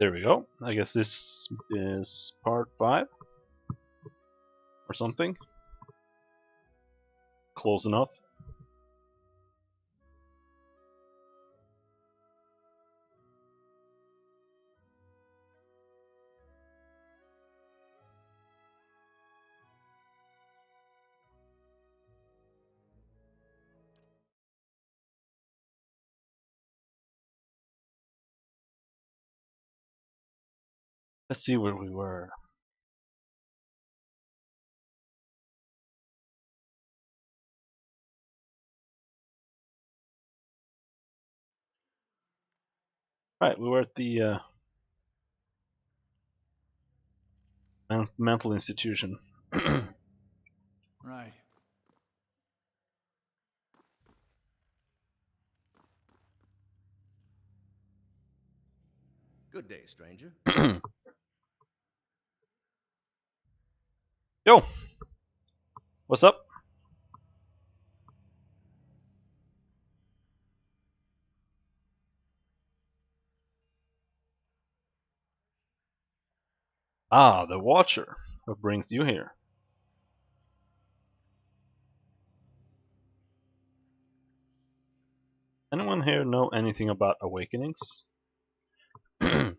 There we go. I guess this is part 5 or something. Close enough. Let's see where we were. Right, we were at the mental institution. Right. Good day, stranger. Yo, what's up? Ah, the Watcher. What brings you here? Anyone here know anything about awakenings? There's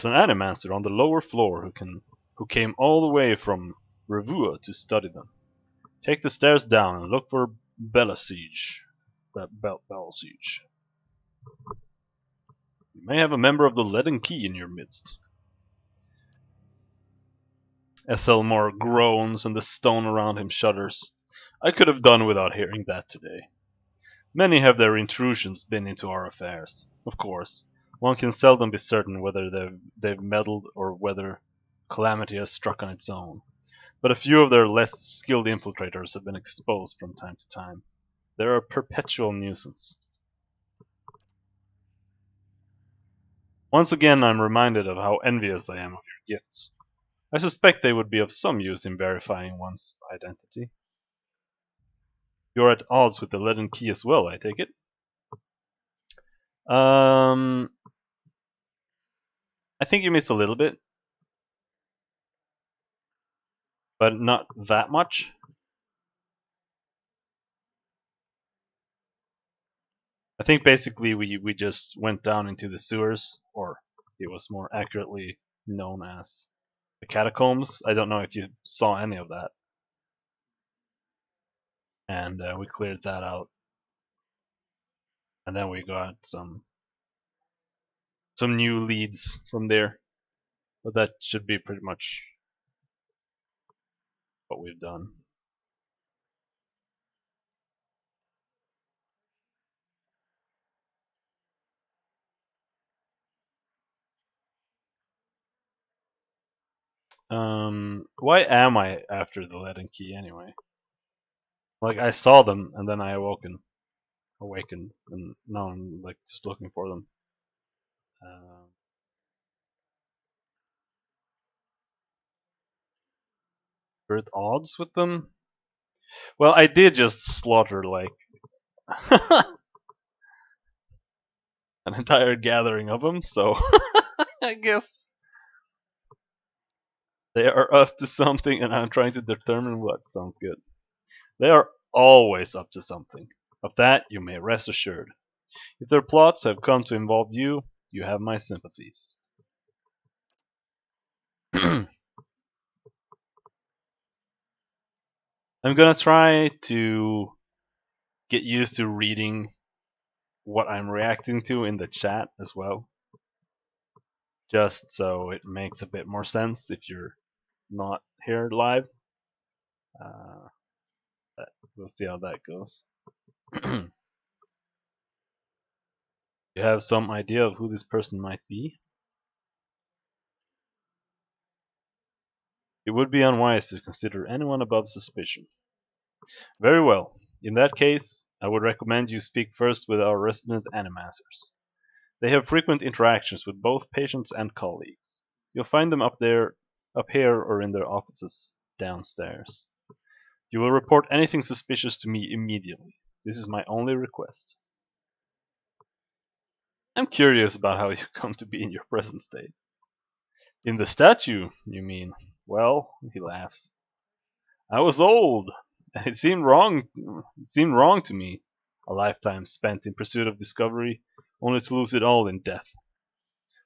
an animancer on the lower floor who came all the way from Revua to study them. Take the stairs down and look for Bella Siege. Bell Siege. You may have a member of the Leaden Key in your midst. Ethelmore groans and the stone around him shudders. I could have done without hearing that today. Many have their intrusions been into our affairs. Of course, one can seldom be certain whether they've meddled or whether calamity has struck on its own. But a few of their less skilled infiltrators have been exposed from time to time. They're a perpetual nuisance. Once again I'm reminded of how envious I am of your gifts. I suspect they would be of some use in verifying one's identity. You're at odds with the Leaden Key as well, I take it? I think you missed a little bit, but not that much. I think basically we just went down into the sewers, or it was more accurately known as the catacombs. I don't know if you saw any of that. And we cleared that out. And then we got some new leads from there. But that should be pretty much what we've done. Why am I after the Leaden Key anyway? Like I saw them and then I awakened, and now I'm like just looking for them. Uh, we're at odds with them. Well, I did just slaughter like an entire gathering of them, so I guess they are up to something, and I'm trying to determine what. Sounds good. They are always up to something. Of that you may rest assured. If their plots have come to involve you, you have my sympathies. I'm gonna try to get used to reading what I'm reacting to in the chat as well, just so it makes a bit more sense if you're not here live. Uh, we'll see how that goes. You have some idea of who this person might be? It would be unwise to consider anyone above suspicion. Very well. In that case, I would recommend you speak first with our resident animancers. They have frequent interactions with both patients and colleagues. You'll find them up here, or in their offices downstairs. You will report anything suspicious to me immediately. This is my only request. I'm curious about how you come to be in your present state. In the statue, you mean? Well, he laughs. I was old, and it seemed wrong to me. A lifetime spent in pursuit of discovery, only to lose it all in death.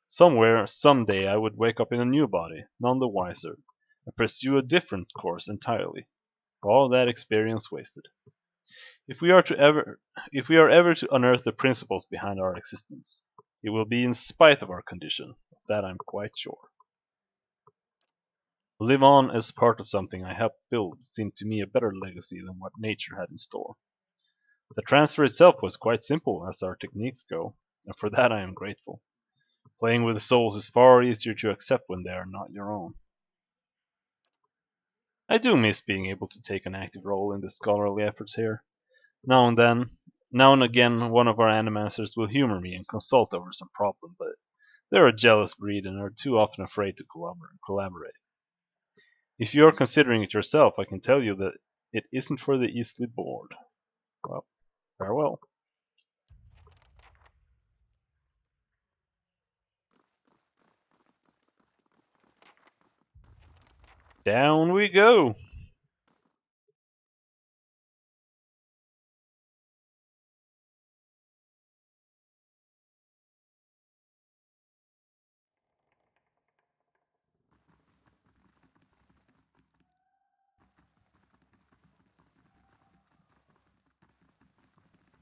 Somewhere, someday, I would wake up in a new body, none the wiser, and pursue a different course entirely. All that experience wasted. If we are to ever, if we are ever to unearth the principles behind our existence, it will be in spite of our condition. Of that I'm quite sure. To live on as part of something I helped build seemed to me a better legacy than what nature had in store. The transfer itself was quite simple as our techniques go, and for that I am grateful. Playing with souls is far easier to accept when they are not your own. I do miss being able to take an active role in the scholarly efforts here. Now and then, now and again, one of our animasters will humor me and consult over some problem, but they're a jealous breed and are too often afraid to collaborate. If you are considering it yourself, I can tell you that it isn't for the easily bored. Well, farewell. Down we go.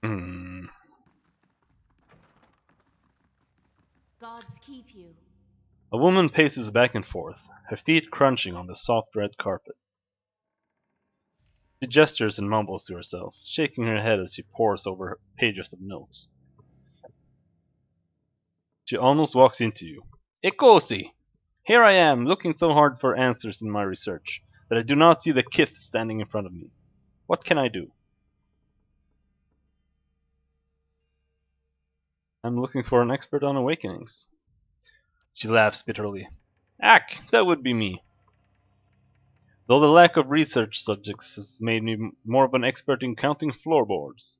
Hmm. Gods keep you. A woman paces back and forth, her feet crunching on the soft red carpet. She gestures and mumbles to herself, shaking her head as she pores over pages of notes. She almost walks into you. Ikosi! Here I am, looking so hard for answers in my research, that I do not see the kith standing in front of me. What can I do? I'm looking for an expert on awakenings. She laughs bitterly. Ack, that would be me. Though the lack of research subjects has made me more of an expert in counting floorboards.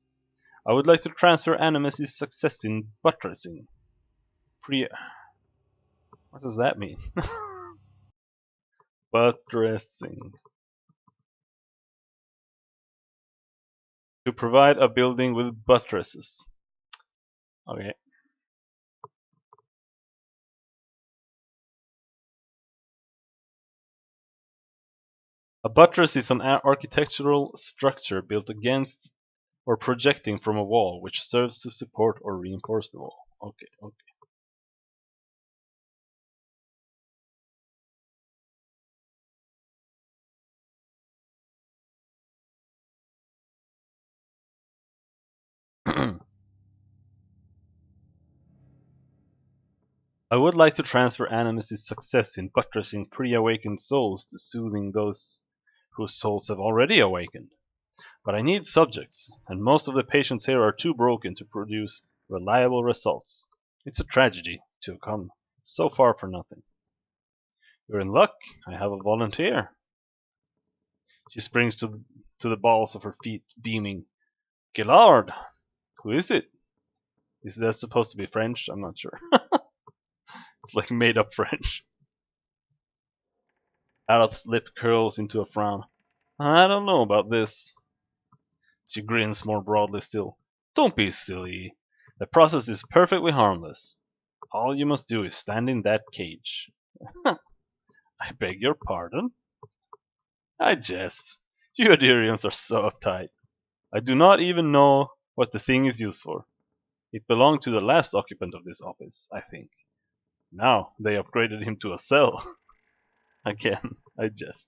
I would like to transfer Animus' success in buttressing. Pre... What does that mean? Buttressing. To provide a building with buttresses. Okay. A buttress is an architectural structure built against or projecting from a wall which serves to support or reinforce the wall. Okay, okay. I would like to transfer Animus' success in buttressing pre-awakened souls to soothing those whose souls have already awakened. But I need subjects, and most of the patients here are too broken to produce reliable results. It's a tragedy to have come so far for nothing. You're in luck. I have a volunteer. She springs to the balls of her feet, beaming. Gillard! Who is it? Is that supposed to be French? I'm not sure. It's like made up French. Adolf's lip curls into a frown. I don't know about this. She grins more broadly still. Don't be silly. The process is perfectly harmless. All you must do is stand in that cage. I beg your pardon? I jest. You Adirians are so uptight. I do not even know what the thing is used for. It belonged to the last occupant of this office, I think. Now they upgraded him to a cell. Again, I jest.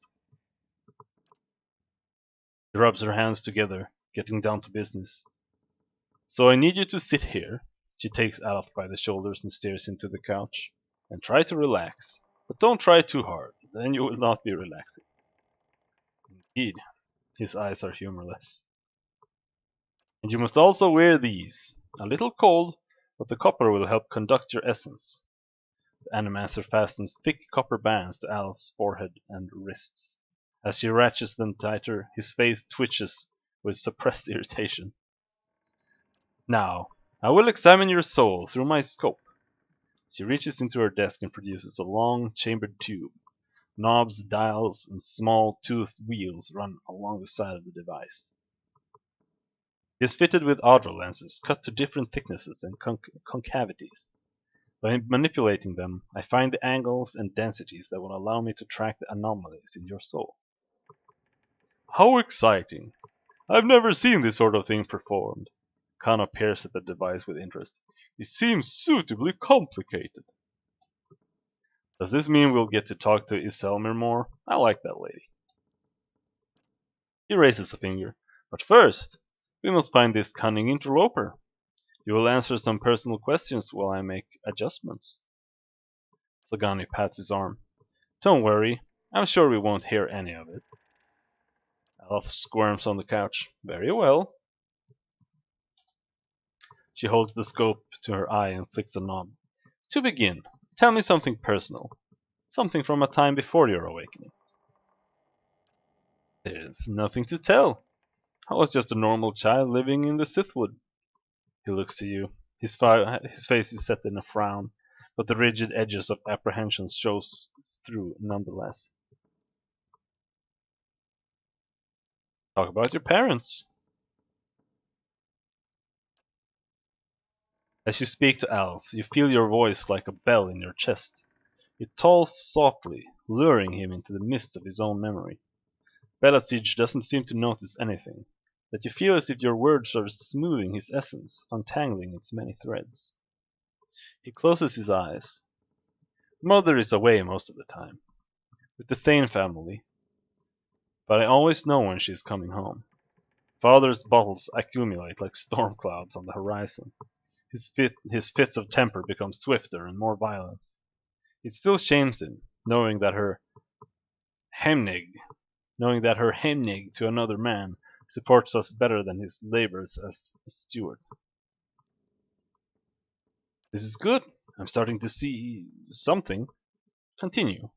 She rubs her hands together, getting down to business. So I need you to sit here. She takes Alf by the shoulders and steers him to the couch. And try to relax. But don't try too hard, then you will not be relaxing. Indeed, his eyes are humorless. And you must also wear these. A little cold, but the copper will help conduct your essence. The Animaster fastens thick copper bands to Alf's forehead and wrists. As she ratchets them tighter, his face twitches with suppressed irritation. Now, I will examine your soul through my scope. She reaches into her desk and produces a long, chambered tube. Knobs, dials, and small toothed wheels run along the side of the device. It is fitted with auto lenses cut to different thicknesses and concavities. By manipulating them, I find the angles and densities that will allow me to track the anomalies in your soul. How exciting! I've never seen this sort of thing performed. Kana peers at the device with interest. It seems suitably complicated. Does this mean we'll get to talk to Iselmir more? I like that lady. He raises a finger. But first, we must find this cunning interloper. You will answer some personal questions while I make adjustments. Sagani pats his arm. Don't worry, I'm sure we won't hear any of it. Elf squirms on the couch. Very well. She holds the scope to her eye and flicks a knob. To begin, tell me something personal. Something from a time before your awakening. There's nothing to tell. I was just a normal child living in the Sithwood. He looks to you. His face is set in a frown, but the rigid edges of apprehension shows through nonetheless. Talk about your parents. As you speak to Alf, you feel your voice like a bell in your chest. It tolls softly, luring him into the mists of his own memory. Belasij doesn't seem to notice anything, that you feel as if your words are smoothing his essence, untangling its many threads. He closes his eyes. Mother is away most of the time, with the Thane family, but I always know when she is coming home. Father's bottles accumulate like storm clouds on the horizon. His fits of temper become swifter and more violent. It still shames him, knowing that her hemnig to another man supports us better than his labors as a steward. This is good. I'm starting to see something. Continue.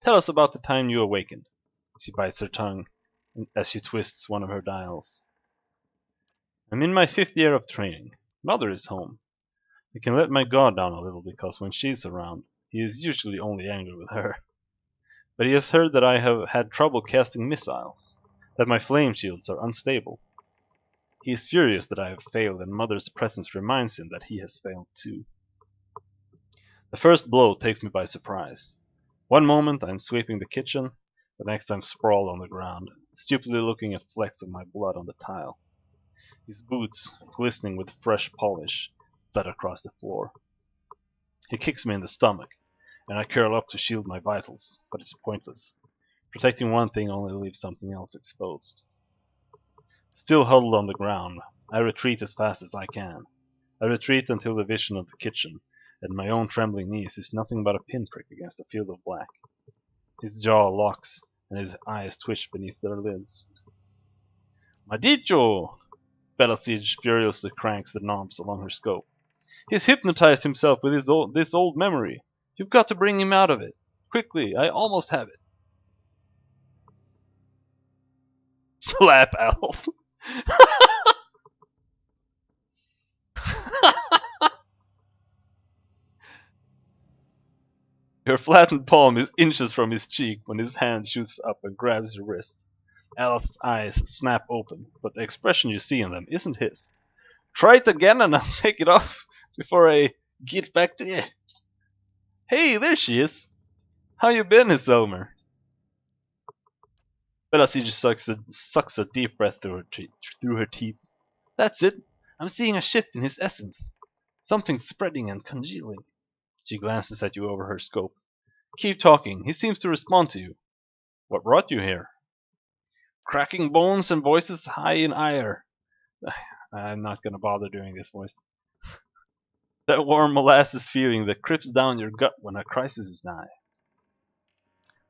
Tell us about the time you awakened. She bites her tongue as she twists one of her dials. I'm in my 5th year of training. Mother is home. I can let my guard down a little because when she's around, he is usually only angry with her. But he has heard that I have had trouble casting missiles, that my flame shields are unstable. He is furious that I have failed, and Mother's presence reminds him that he has failed too. The first blow takes me by surprise. One moment I'm sweeping the kitchen, the next I'm sprawled on the ground, stupidly looking at flecks of my blood on the tile. His boots, glistening with fresh polish, thud across the floor. He kicks me in the stomach, and I curl up to shield my vitals, but it's pointless. Protecting one thing only leaves something else exposed. Still huddled on the ground, I retreat as fast as I can. I retreat until the vision of the kitchen and my own trembling knees is nothing but a pinprick against a field of black. His jaw locks, and his eyes twitch beneath their lids. Madicho! Belasij furiously cranks the knobs along her scope. He's hypnotized himself with this old memory. You've got to bring him out of it. Quickly, I almost have it. Slap Alf. Your flattened palm is inches from his cheek when his hand shoots up and grabs your wrist. Alf's eyes snap open, but the expression you see in them isn't his. Try it again and I'll take it off before I get back to you. Hey, there she is. How you been, Iselmir? Belasij sucks a deep breath through her teeth. That's it. I'm seeing a shift in his essence. Something spreading and congealing. She glances at you over her scope. Keep talking. He seems to respond to you. What brought you here? Cracking bones and voices high in ire. I'm not gonna bother doing this voice. That warm molasses feeling that creeps down your gut when a crisis is nigh.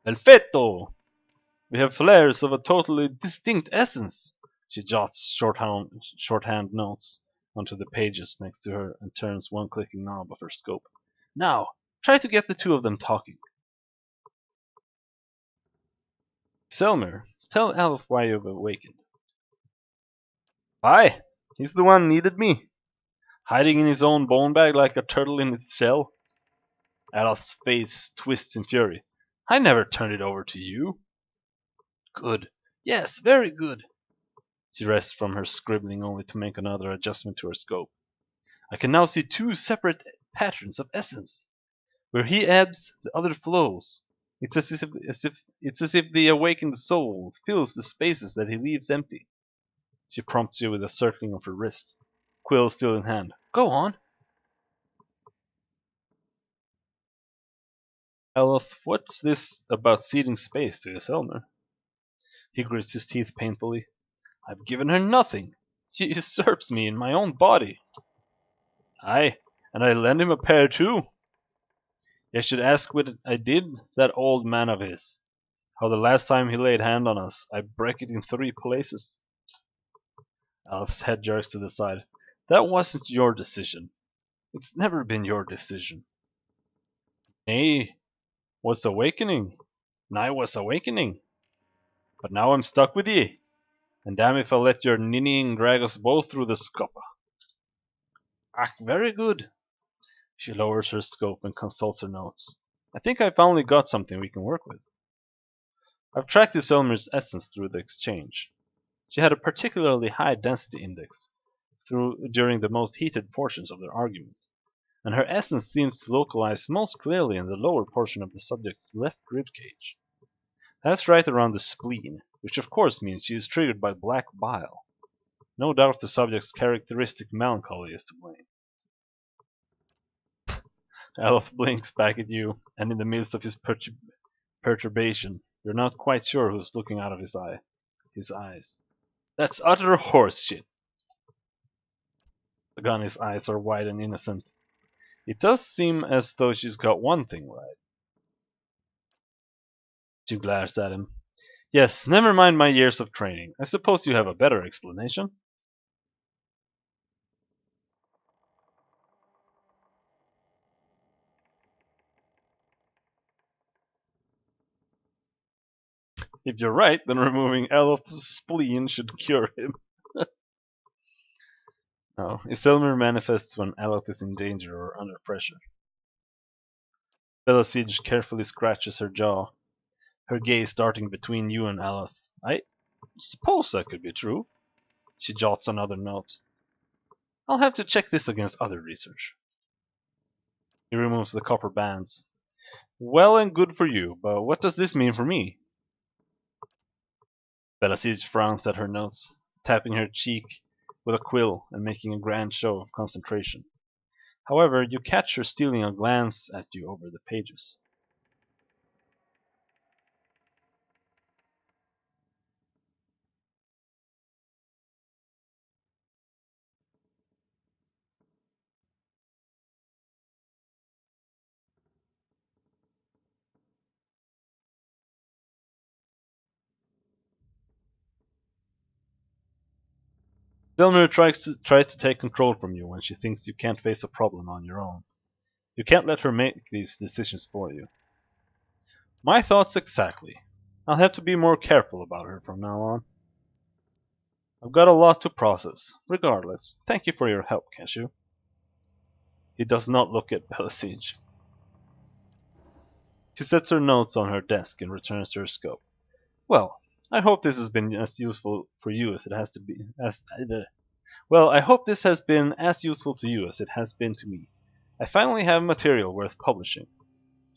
Perfetto! We have flares of a totally distinct essence. She jots shorthand notes onto the pages next to her and turns one clicking knob of her scope. Now, try to get the two of them talking. Selmer, tell Alf why you've awakened. Why? He's the one needed me. Hiding in his own bone bag like a turtle in its shell? Adolf's face twists in fury. I never turned it over to you. Good. Yes, very good. She rests from her scribbling only to make another adjustment to her scope. I can now see two separate patterns of essence. Where he ebbs, the other flows. It's as if the awakened soul fills the spaces that he leaves empty. She prompts you with a circling of her wrist, quill still in hand. Go on. Elf, what's this about ceding space to Selmer? He grits his teeth painfully. I've given her nothing. She usurps me in my own body. Aye, and I lend him a pair too. You should ask what I did that old man of his. How the last time he laid hand on us, I break it in 3 places. Alf's head jerks to the side. That wasn't your decision. It's never been your decision. Nay, was awakening. Nay, was awakening. But now I'm stuck with ye. And damn if I'll let your ninnying drag us both through the scupper. Ah, very good. She lowers her scope and consults her notes. I think I finally got something we can work with. I've tracked this Elmer's essence through the exchange. She had a particularly high density index during the most heated portions of their argument, and her essence seems to localize most clearly in the lower portion of the subject's left rib cage. That's right around the spleen, which of course means she is triggered by black bile. No doubt the subject's characteristic melancholy is to blame. Elf blinks back at you, and in the midst of his perturbation, you're not quite sure who's looking out of his eyes. That's utter horse shit. The gunny's eyes are wide and innocent. It does seem as though she's got one thing right. She glares at him. Yes, never mind my years of training. I suppose you have a better explanation. If you're right, then removing Elof's spleen should cure him. No, Isilmir manifests when Elof is in danger or under pressure. Belasige carefully scratches her jaw, her gaze darting between you and Aloth. I suppose that could be true. She jots another note. I'll have to check this against other research. He removes the copper bands. Well and good for you, but what does this mean for me? Belasige frowns at her notes, tapping her cheek with a quill and making a grand show of concentration. However, you catch her stealing a glance at you over the pages. Delmir tries to take control from you when she thinks you can't face a problem on your own. You can't let her make these decisions for you. My thoughts exactly. I'll have to be more careful about her from now on. I've got a lot to process. Regardless, thank you for your help, Cashew. He does not look at Belasige. She sets her notes on her desk and returns to her scope. Well, I hope this has been as useful for you as it has to be. I hope this has been as useful to you as it has been to me. I finally have material worth publishing.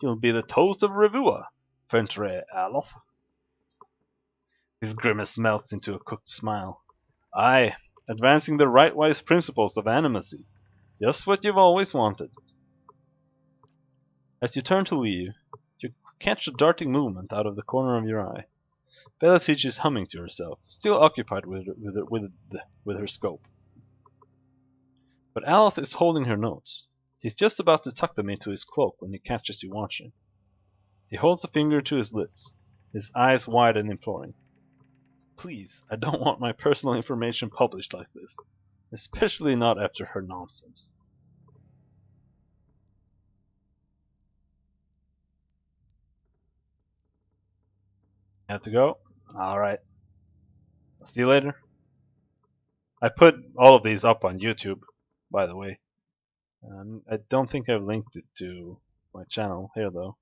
You'll be the toast of revua, Fentre Alof. His grimace melts into a cooked smile. Aye, advancing the right-wise principles of animacy. Just what you've always wanted. As you turn to leave, you catch a darting movement out of the corner of your eye. Belasige is humming to herself, still occupied with her scope. But Aloth is holding her notes. He's just about to tuck them into his cloak when he catches you watching. He holds a finger to his lips, his eyes wide and imploring. Please, I don't want my personal information published like this, especially not after her nonsense. Have to go? Alright. See you later. I put all of these up on YouTube. by the way. I don't think I've linked it to my channel here though,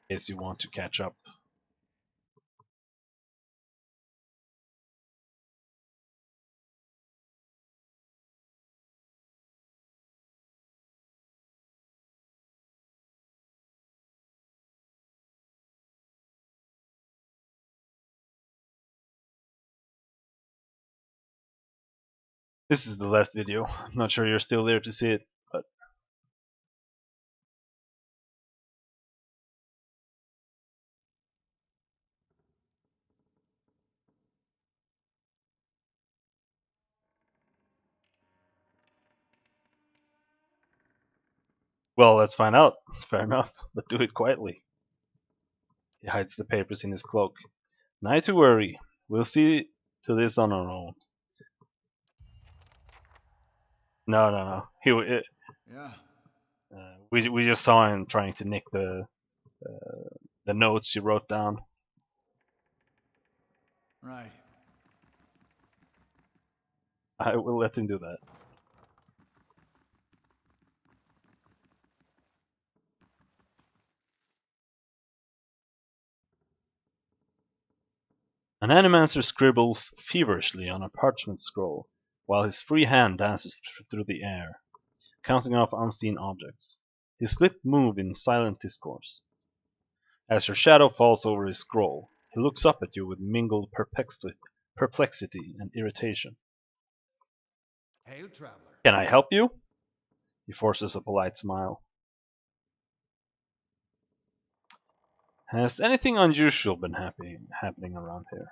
in case you want to catch up. This is the last video. I'm not sure you're still there to see it, but well, let's find out. Fair enough, but do it quietly. He hides the papers in his cloak. Not to worry. We'll see to this on our own. No. Yeah. We just saw him trying to nick the notes she wrote down. Right. I will let him do that. An animancer scribbles feverishly on a parchment scroll, while his free hand dances through the air, counting off unseen objects. His lips move in silent discourse. As your shadow falls over his scroll, he looks up at you with mingled perplexity and irritation. Hail, traveler. Can I help you? He forces a polite smile. Has anything unusual been happening around here?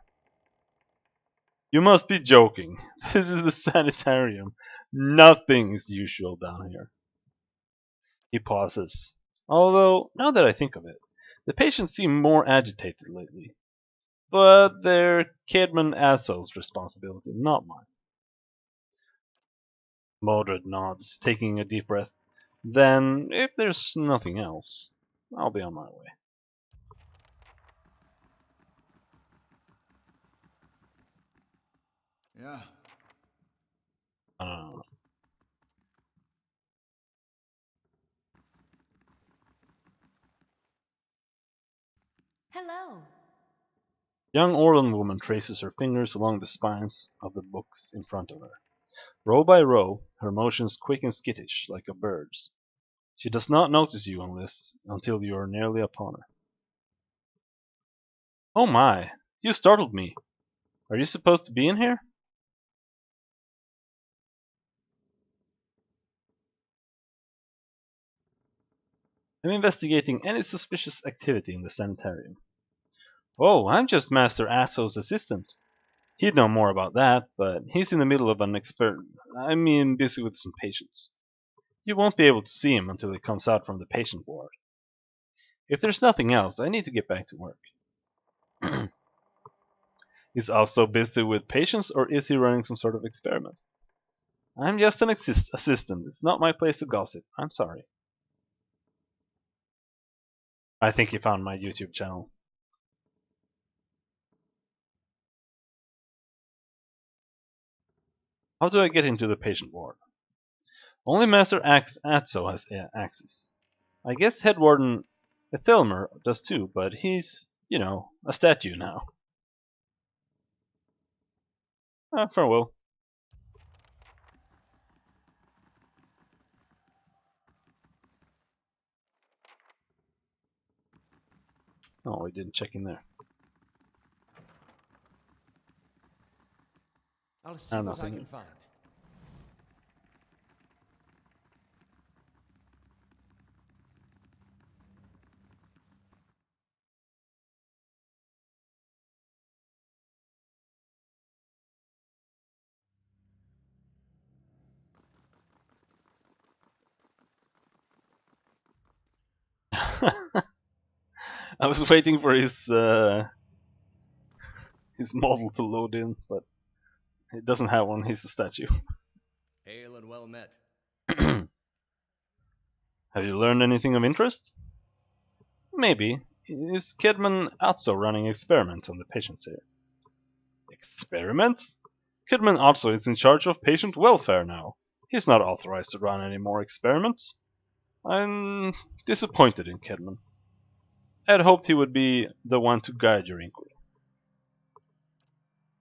You must be joking. This is the sanitarium. Nothing is usual down here. He pauses. Although, now that I think of it, the patients seem more agitated lately. But they're Caedmon Asso's responsibility, not mine. Mordred nods, taking a deep breath. Then, if there's nothing else, I'll be on my way. Yeah. Uh, Hello. Young Orlan woman traces her fingers along the spines of the books in front of her. Row by row, her motions quick and skittish, like a bird's. She does not notice you until you are nearly upon her. Oh my, you startled me. Are you supposed to be in here? I'm investigating any suspicious activity in the sanitarium. Oh, I'm just Master Asso's assistant. He'd know more about that, but he's in the middle of an busy with some patients. You won't be able to see him until he comes out from the patient ward. If there's nothing else, I need to get back to work. He's also busy with patients, or is he running some sort of experiment? I'm just an assistant. It's not my place to gossip. I'm sorry. I think he found my YouTube channel. How do I get into the patient ward? Only Master Atso has access. I guess Head Warden Ethelmer does too, but he's, a statue now. Farewell. Oh, we didn't check in there. I'll see what I Nothing. can find. I was waiting for his model to load in, but he doesn't have one. He's a statue. Hail and well met. Have you learned anything of interest? Maybe. Is Kedman Atso running experiments on the patients here? Experiments? Kidman also is in charge of patient welfare now. He's not authorized to run any more experiments. I'm disappointed in Kidman. I had hoped he would be the one to guide your inquiry.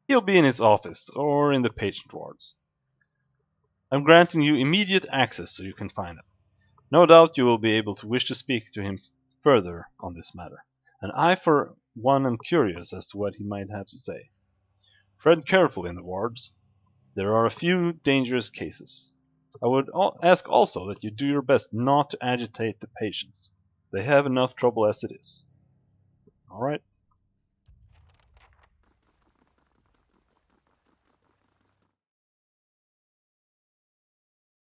He'll be in his office or in the patient wards. I'm granting you immediate access so you can find him. No doubt you will be able to wish to speak to him further on this matter, and I for one am curious as to what he might have to say. Tread carefully in the wards. There are a few dangerous cases. I would ask also that you do your best not to agitate the patients. They have enough trouble as it is. Alright?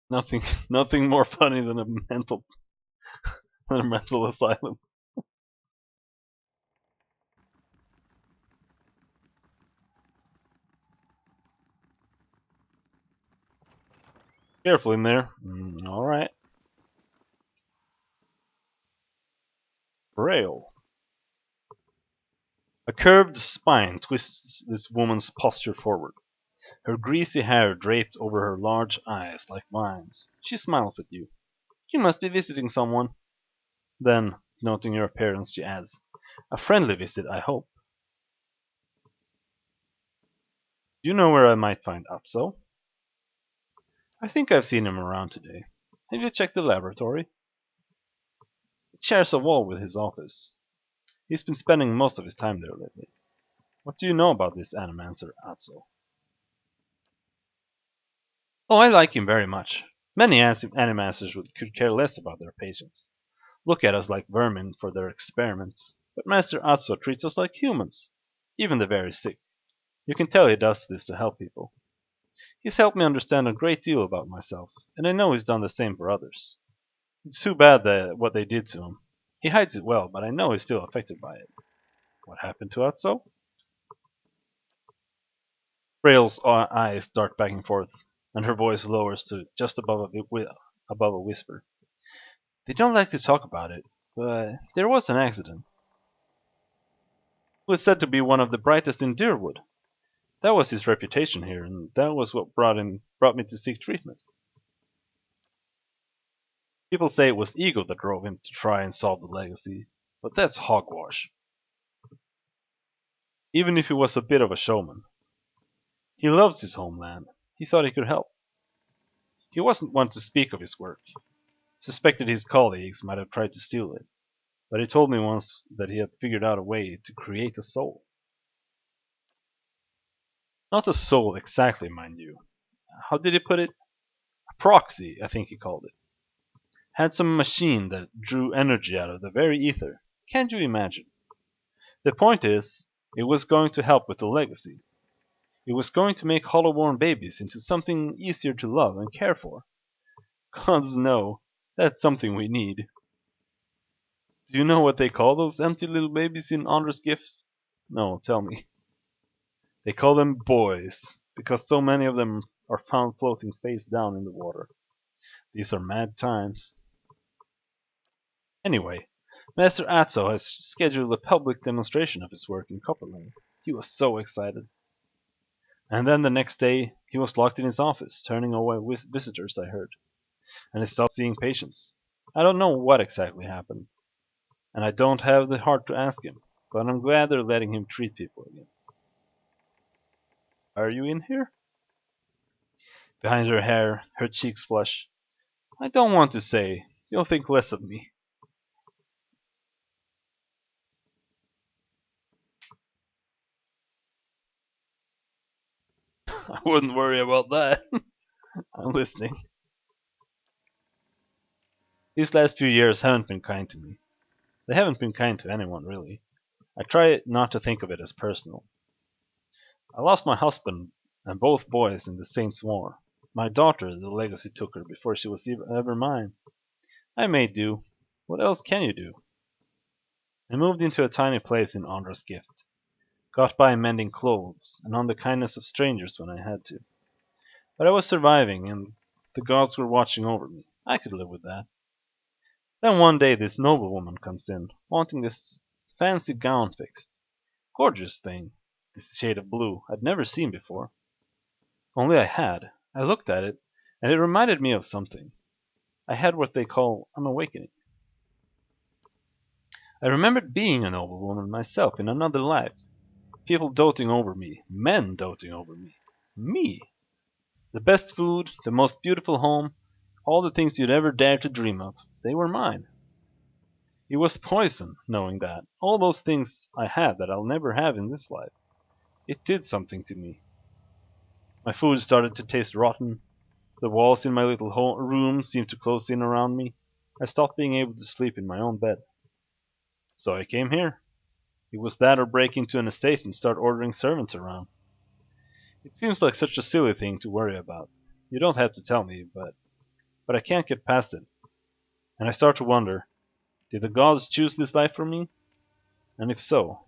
Nothing nothing more funny than a mental asylum. Careful in there. Alright. Braille. A curved spine twists this woman's posture forward. Her greasy hair draped over her large eyes like vines. She smiles at you. You must be visiting someone. Then, noting your appearance, she adds, a friendly visit, I hope. Do you know where I might find Atso? I think I've seen him around today. Have you checked the laboratory? It shares a wall with his office. He's been spending most of his time there lately. What do you know about this animancer, Atso? Oh, I like him very much. Many animancers could care less about their patients. Look at us like vermin for their experiments. But Master Atso treats us like humans, even the very sick. You can tell he does this to help people. He's helped me understand a great deal about myself, and I know he's done the same for others. It's too bad what they did to him. He hides it well, but I know he's still affected by it. What happened to Atso? Braille's eyes dart back and forth, and her voice lowers to just above a whisper. They don't like to talk about it, but there was an accident. He was said to be one of the brightest in Deerwood. That was his reputation here, and that was what brought me to seek treatment. People say it was ego that drove him to try and solve the legacy, but that's hogwash. Even if he was a bit of a showman. He loves his homeland. He thought he could help. He wasn't one to speak of his work. Suspected his colleagues might have tried to steal it, but he told me once that he had figured out a way to create a soul. Not a soul exactly, mind you. How did he put it? A proxy, I think he called it. Had some machine that drew energy out of the very ether. Can't you imagine? The point is, it was going to help with the legacy. It was going to make hollow-born babies into something easier to love and care for. Gods no, that's something we need. Do you know what they call those empty little babies in Andre's gift? No, tell me. They call them boys, because so many of them are found floating face down in the water. These are mad times. Anyway, Master Atso has scheduled a public demonstration of his work in Copperlane. He was so excited. And then the next day, he was locked in his office, turning away visitors, I heard. And he stopped seeing patients. I don't know what exactly happened, and I don't have the heart to ask him, but I'm glad they're letting him treat people again. Are you in here? Behind her hair, her cheeks flush. I don't want to say. You'll think less of me. I wouldn't worry about that. I'm listening. These last few years haven't been kind to me. They haven't been kind to anyone, really. I try not to think of it as personal. I lost my husband and both boys in the Saints' War. My daughter, the legacy took her before she was ever mine. I made do. What else can you do? I moved into a tiny place in Andra's gift. Got by mending clothes and on the kindness of strangers when I had to. But I was surviving and the gods were watching over me. I could live with that. Then one day this noblewoman comes in, wanting this fancy gown fixed. Gorgeous thing, this shade of blue I'd never seen before. Only I had. I looked at it, and it reminded me of something. I had what they call an awakening. I remembered being a noblewoman myself in another life. People doting over me, men doting over me. Me! The best food, the most beautiful home, all the things you'd ever dare to dream of, they were mine. It was poison, knowing that. All those things I had that I'll never have in this life. It did something to me. My food started to taste rotten. The walls in my little room seemed to close in around me. I stopped being able to sleep in my own bed. So I came here. It was that or break into an estate and start ordering servants around. It seems like such a silly thing to worry about. You don't have to tell me, but I can't get past it. And I start to wonder, did the gods choose this life for me? And if so,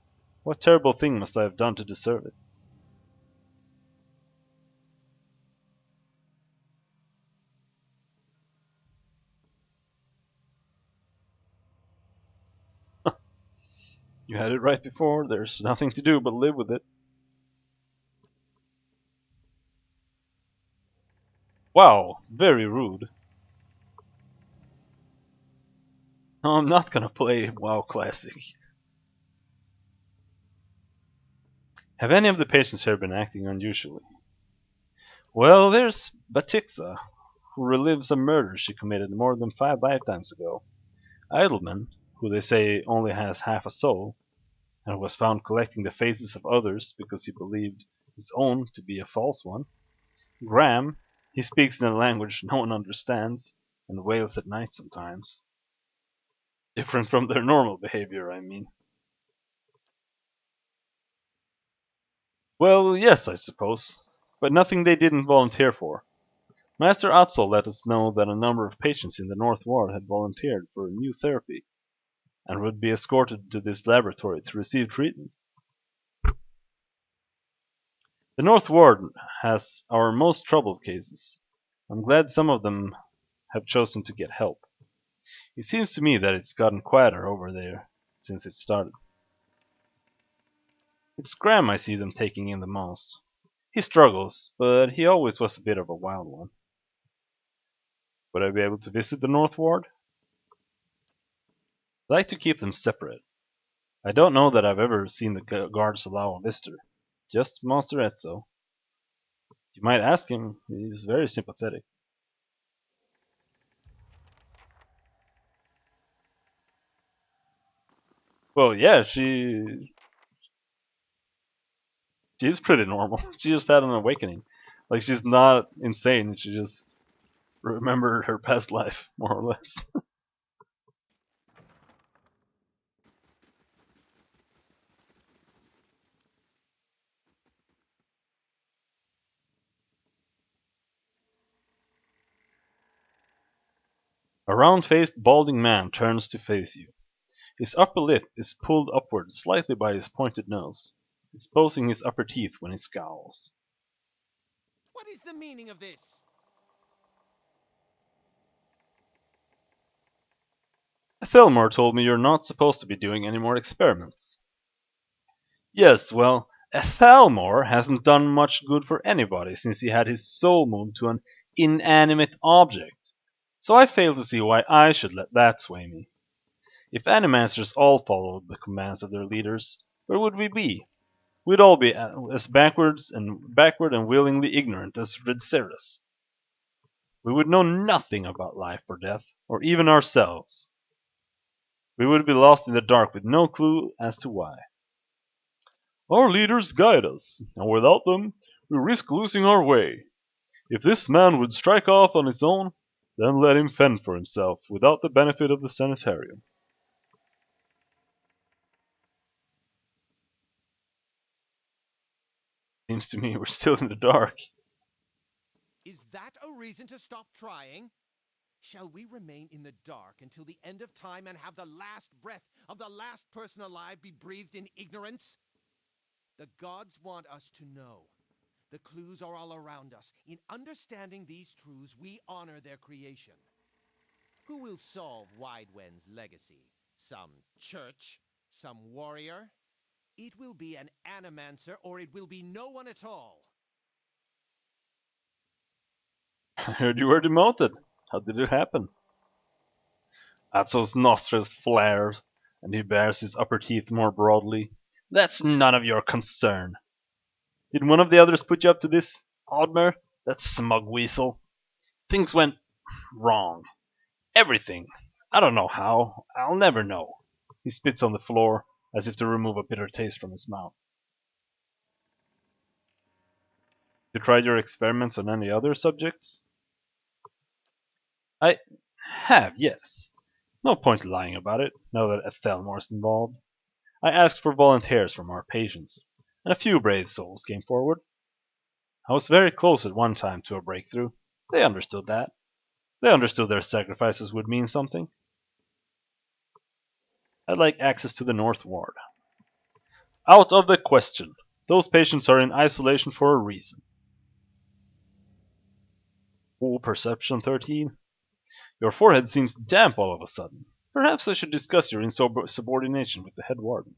what terrible thing must I have done to deserve it? You had it right before. There's nothing to do but live with it. Wow, very rude. No, I'm not gonna play WoW Classic. Have any of the patients here been acting unusually? Well, there's Batixa, who relives a murder she committed more than 5 lifetimes ago. Idleman, who they say only has half a soul, and was found collecting the faces of others because he believed his own to be a false one. Graham, he speaks in a language no one understands, and wails at night sometimes. Different from their normal behavior, I mean. Well, yes, I suppose, but nothing they didn't volunteer for. Master Atzel let us know that a number of patients in the North Ward had volunteered for a new therapy, and would be escorted to this laboratory to receive treatment. The North Ward has our most troubled cases. I'm glad some of them have chosen to get help. It seems to me that it's gotten quieter over there since it started. It's Graham I see them taking in the most. He struggles, but he always was a bit of a wild one. Would I be able to visit the North Ward? I like to keep them separate. I don't know that I've ever seen the guards allow a visitor. Just Master Etzo. You might ask him, he's very sympathetic. Well, yeah, she's pretty normal. She just had an awakening. Like, she's not insane, she just remembered her past life, more or less. A round-faced, balding man turns to face you. His upper lip is pulled upward slightly by his pointed nose, exposing his upper teeth when he scowls. What is the meaning of this? Thelmor told me you're not supposed to be doing any more experiments. Yes, well, Thalmor hasn't done much good for anybody since he had his soul moved to an inanimate object. So I fail to see why I should let that sway me. If Animancers all followed the commands of their leaders, where would we be? We'd all be as backward and willingly ignorant as Ridceris. We would know nothing about life or death, or even ourselves. We would be lost in the dark with no clue as to why. Our leaders guide us, and without them, we risk losing our way. If this man would strike off on his own, then let him fend for himself without the benefit of the sanitarium. Seems to me we're still in the dark. Is that a reason to stop trying? Shall we remain in the dark until the end of time and have the last breath of the last person alive be breathed in ignorance? The gods want us to know. The clues are all around us. In understanding these truths, we honor their creation. Who will solve Widewen's legacy? Some church? Some warrior? It will be an Animancer, or it will be no one at all. I heard you were demoted. How did it happen? Atzo's nostrils flared, and he bares his upper teeth more broadly. That's none of your concern. Did one of the others put you up to this, Oddmer? That smug weasel? Things went wrong. Everything. I don't know how. I'll never know. He spits on the floor, as if to remove a bitter taste from his mouth. You tried your experiments on any other subjects? I have, yes. No point lying about it, now that Ethelmore's involved. I asked for volunteers from our patients, and a few brave souls came forward. I was very close at one time to a breakthrough. They understood that. They understood their sacrifices would mean something. I'd like access to the North Ward. Out of the question. Those patients are in isolation for a reason. Oh, perception 13. Your forehead seems damp all of a sudden. Perhaps I should discuss your insubordination with the head warden.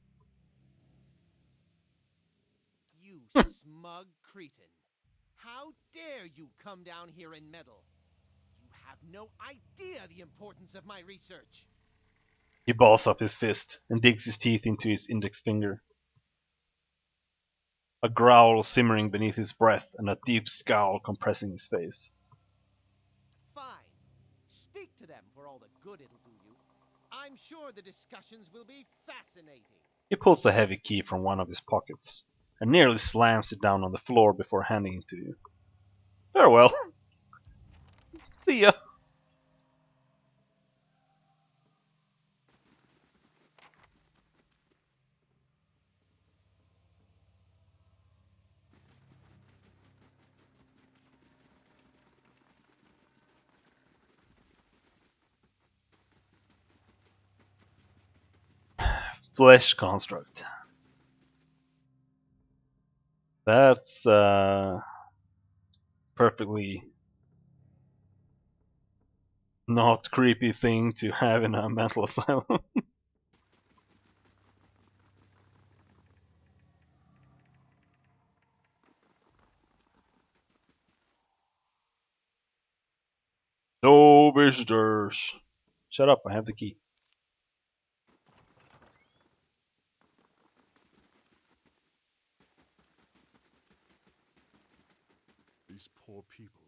You smug cretin. How dare you come down here and meddle? You have no idea the importance of my research. He balls up his fist and digs his teeth into his index finger. A growl simmering beneath his breath and a deep scowl compressing his face. Fine. Speak to them for all the good it'll do you. I'm sure the discussions will be fascinating. He pulls a heavy key from one of his pockets and nearly slams it down on the floor before handing it to you. Farewell. See ya. Flesh construct. That's perfectly not creepy thing to have in a mental asylum. No visitors. Shut up, I have the key. These poor people.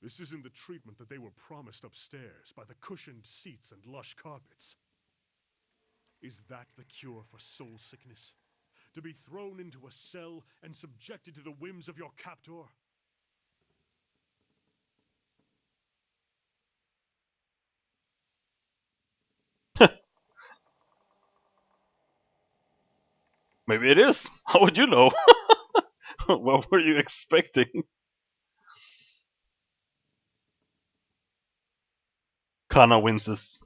This isn't the treatment that they were promised upstairs by the cushioned seats and lush carpets. Is that the cure for soul sickness? To be thrown into a cell and subjected to the whims of your captor? Maybe it is. How would you know? What were you expecting? Kana winces.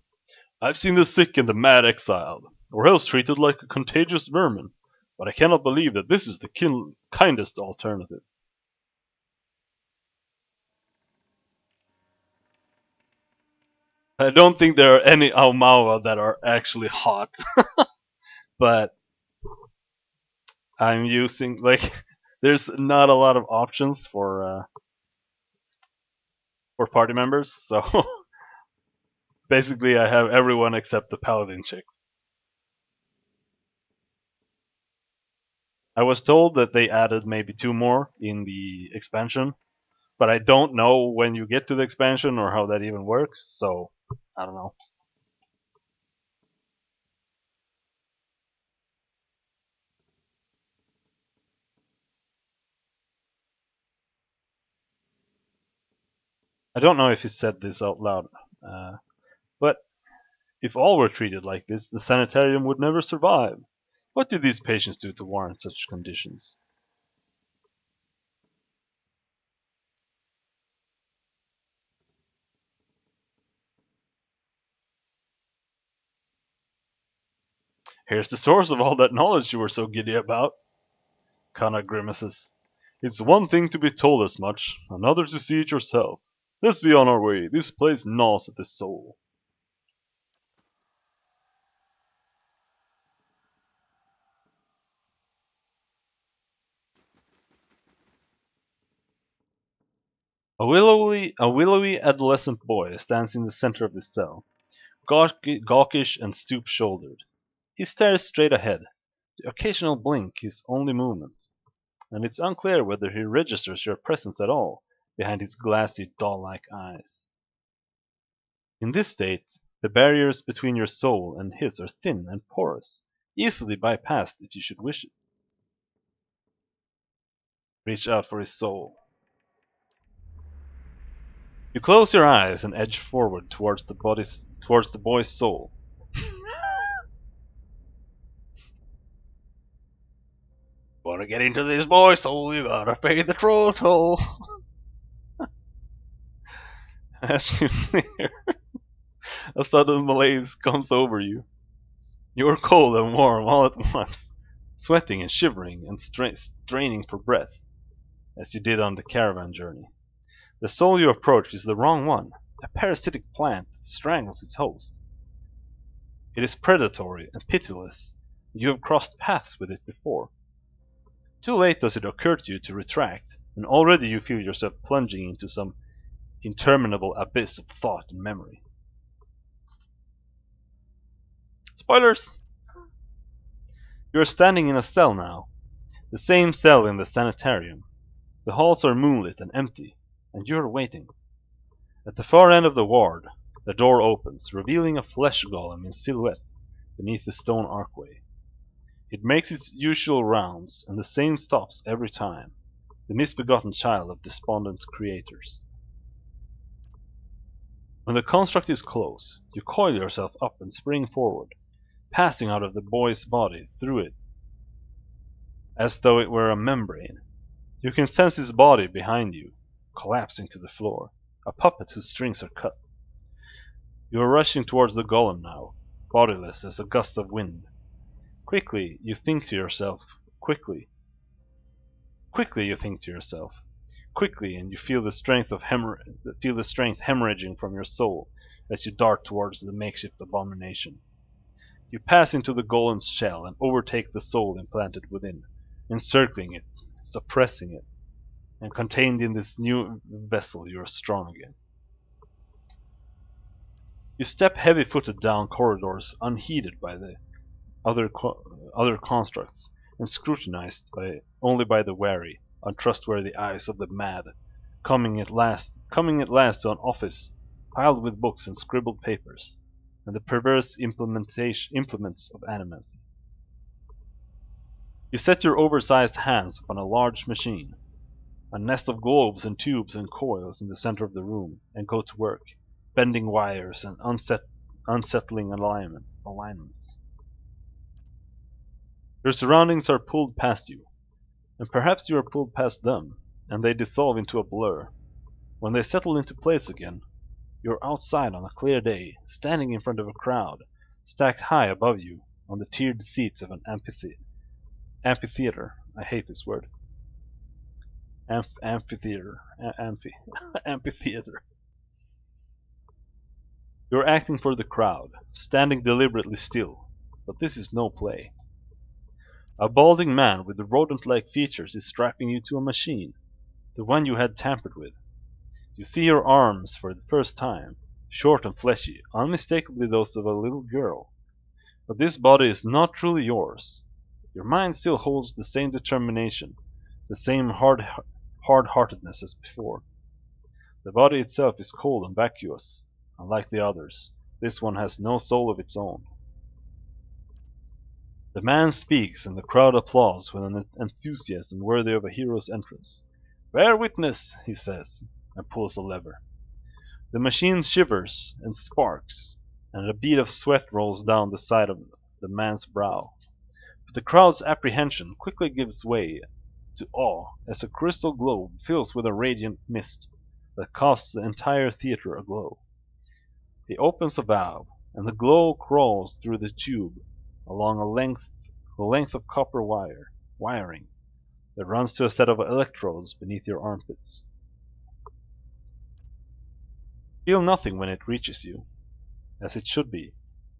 I've seen the sick and the mad exiled, or else treated like a contagious vermin, but I cannot believe that this is the kindest alternative. I don't think there are any Aumaua that are actually hot, but I'm using, like, there's not a lot of options for party members, so basically I have everyone except the paladin chick. I was told that they added maybe two more in the expansion, but I don't know when you get to the expansion or how that even works, so I don't know. I don't know if he said this out loud, but if all were treated like this, the sanitarium would never survive. What did these patients do to warrant such conditions? Here's the source of all that knowledge you were so giddy about. Kana grimaces. It's one thing to be told as much, another to see it yourself. Let's be on our way. This place gnaws at the soul. A willowy adolescent boy stands in the center of the cell, gawkish and stoop-shouldered. He stares straight ahead. The occasional blink his only movement, and it's unclear whether he registers your presence at all behind his glassy, doll-like eyes. In this state, the barriers between your soul and his are thin and porous, easily bypassed if you should wish it. Reach out for his soul. You close your eyes and edge forward towards the boy's soul. Wanna get into this boy's soul, you gotta pay the troll toll. As you near, a sudden malaise comes over you. You are cold and warm all at once, sweating and shivering and straining for breath, as you did on the caravan journey. The soul you approach is the wrong one, a parasitic plant that strangles its host. It is predatory and pitiless, and you have crossed paths with it before. Too late does it occur to you to retract, and already you feel yourself plunging into some interminable abyss of thought and memory. Spoilers! You are standing in a cell now, the same cell in the sanitarium. The halls are moonlit and empty, and you are waiting. At the far end of the ward, the door opens, revealing a flesh golem in silhouette beneath the stone archway. It makes its usual rounds, and the same stops every time, the misbegotten child of despondent creators. When the construct is close, you coil yourself up and spring forward, passing out of the boy's body through it as though it were a membrane. You can sense his body behind you, collapsing to the floor, a puppet whose strings are cut. You are rushing towards the golem now, bodiless as a gust of wind. Quickly you think to yourself, quickly you think to yourself, quickly, and you feel the strength hemorrhaging from your soul as you dart towards the makeshift abomination. You pass into the golem's shell and overtake the soul implanted within, encircling it, suppressing it, and contained in this new vessel you are strong again. You step heavy-footed down corridors unheeded by the other constructs, and scrutinized only by the wary, untrustworthy eyes of the mad, coming at last to an office piled with books and scribbled papers, and the perverse implements of animacy. You set your oversized hands upon a large machine, a nest of globes and tubes and coils in the center of the room, and go to work, bending wires and unsettling alignments. Your surroundings are pulled past you, and perhaps you are pulled past them, and they dissolve into a blur. When they settle into place again, you are outside on a clear day, standing in front of a crowd, stacked high above you on the tiered seats of an amphitheater. I hate this word. Amphitheater. Amphitheater. You are acting for the crowd, standing deliberately still, but this is no play. A balding man with rodent-like features is strapping you to a machine, the one you had tampered with. You see your arms for the first time, short and fleshy, unmistakably those of a little girl. But this body is not truly yours. Your mind still holds the same determination, the same hard-heartedness as before. The body itself is cold and vacuous. Unlike the others, this one has no soul of its own. The man speaks, and the crowd applauds with an enthusiasm worthy of a hero's entrance. "Bear witness," he says, and pulls a lever. The machine shivers and sparks, and a bead of sweat rolls down the side of the man's brow. But the crowd's apprehension quickly gives way to awe as a crystal globe fills with a radiant mist that casts the entire theater aglow. He opens a valve, and the glow crawls through the tube along the length of copper wiring that runs to a set of electrodes beneath your armpits. Feel nothing when it reaches you, as it should be,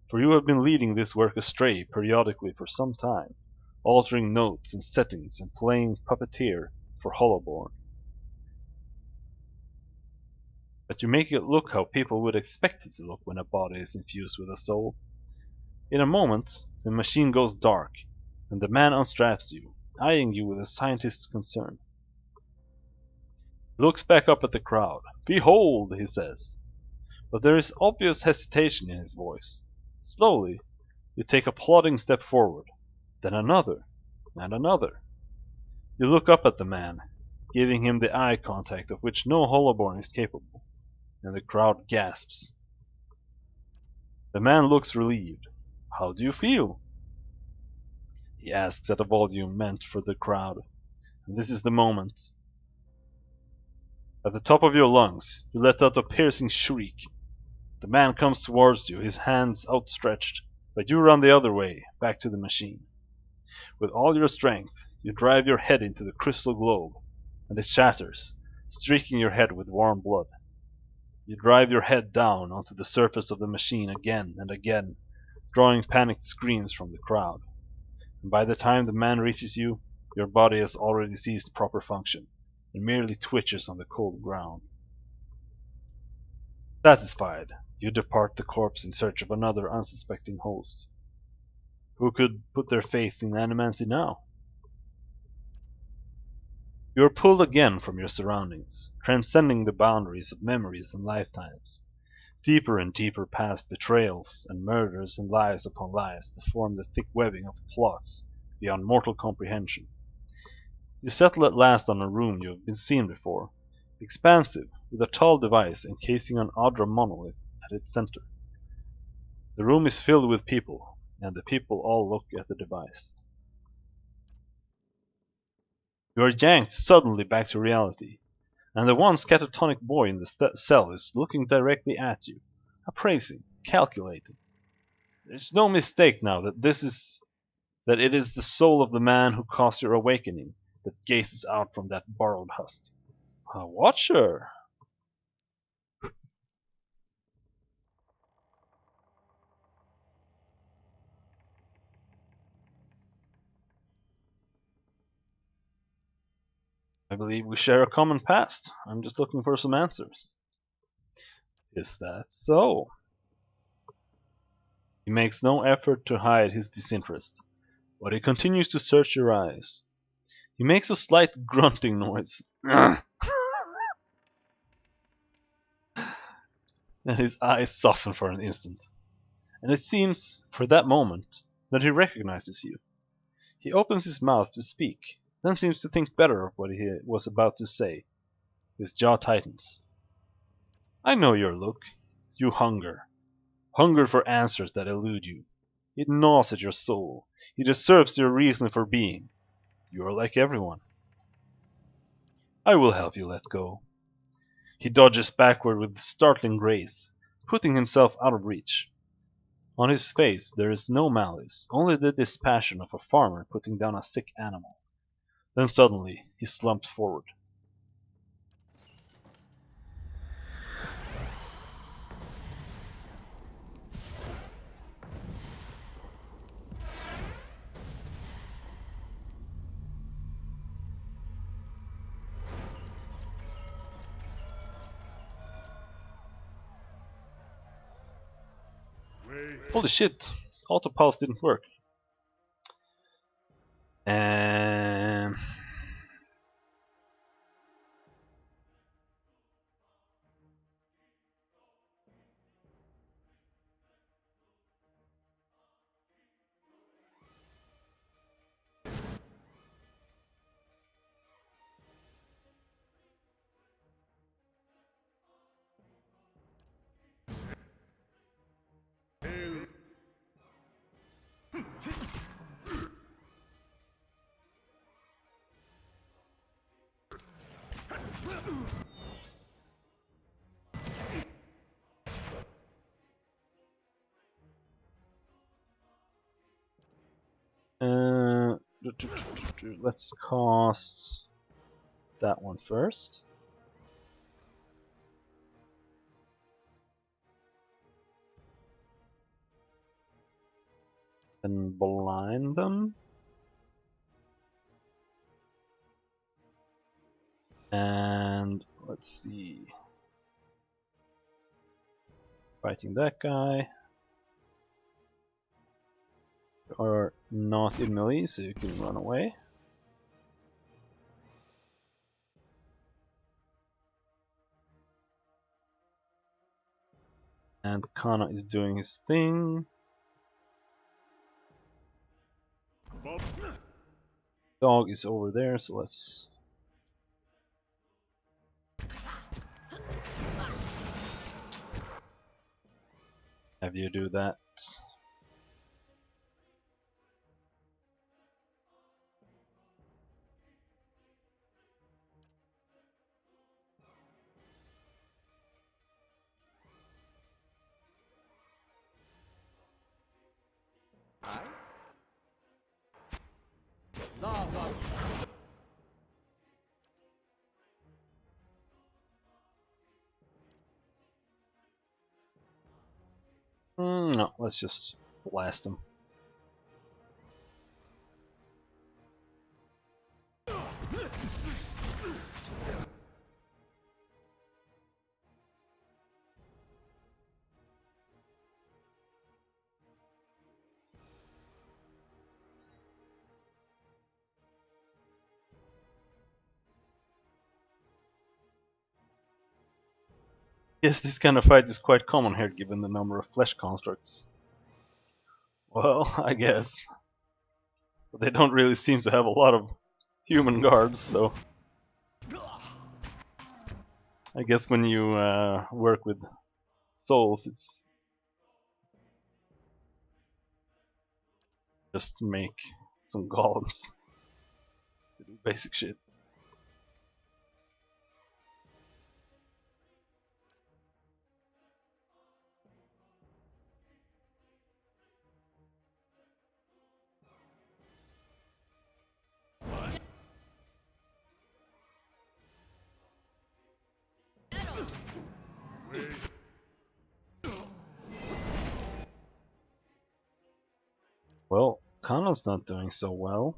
for you have been leading this work astray periodically for some time, altering notes and settings and playing puppeteer for Hollowborn. but you make it look how people would expect it to look when a body is infused with a soul. In a moment, the machine goes dark, and the man unstraps you, eyeing you with a scientist's concern. He looks back up at the crowd. "Behold," he says, but there is obvious hesitation in his voice. Slowly, you take a plodding step forward, then another, and another. You look up at the man, giving him the eye contact of which no holoborn is capable, and the crowd gasps. The man looks relieved. "How do you feel?" he asks at a volume meant for the crowd. And this is the moment. At the top of your lungs, you let out a piercing shriek. The man comes towards you, his hands outstretched, but you run the other way, back to the machine. With all your strength, you drive your head into the crystal globe, and it shatters, streaking your head with warm blood. You drive your head down onto the surface of the machine again and again, drawing panicked screams from the crowd. And by the time the man reaches you, your body has already ceased proper function and merely twitches on the cold ground. Satisfied, you depart the corpse in search of another unsuspecting host. Who could put their faith in animancy now? You are pulled again from your surroundings, transcending the boundaries of memories and lifetimes, deeper and deeper past betrayals and murders and lies upon lies that form the thick webbing of plots beyond mortal comprehension. You settle at last on a room you have been seen before, expansive, with a tall device encasing an Adra monolith at its center. The room is filled with people, and the people all look at the device. You are yanked suddenly back to reality, and the once catatonic boy in the cell is looking directly at you, appraising, calculating. There is no mistake now that it is the soul of the man who caused your awakening that gazes out from that borrowed husk. A watcher! I believe we share a common past. I'm just looking for some answers. Is that so? He makes no effort to hide his disinterest, but he continues to search your eyes. He makes a slight grunting noise, and his eyes soften for an instant. And it seems, for that moment, that he recognizes you. He opens his mouth to speak, then seems to think better of what he was about to say. His jaw tightens. I know your look. You hunger. Hunger for answers that elude you. It gnaws at your soul. It disturbs your reason for being. You are like everyone. I will help you let go. He dodges backward with startling grace, putting himself out of reach. On his face there is no malice, only the dispassion of a farmer putting down a sick animal. Then suddenly he slumps forward. Holy shit! Autopulse didn't work. And let's cast that one first. And blind them. And let's see. fighting that guy. You are not in melee, so you can run away. And Kana is doing his thing. Dog is over there, so let's have you do that. No, let's just blast him. Yes, this kind of fight is quite common here given the number of flesh constructs. Well, I guess. But they don't really seem to have a lot of human guards, so... I guess when you work with souls, it's just make some golems to do basic shit. Well, Kana's not doing so well.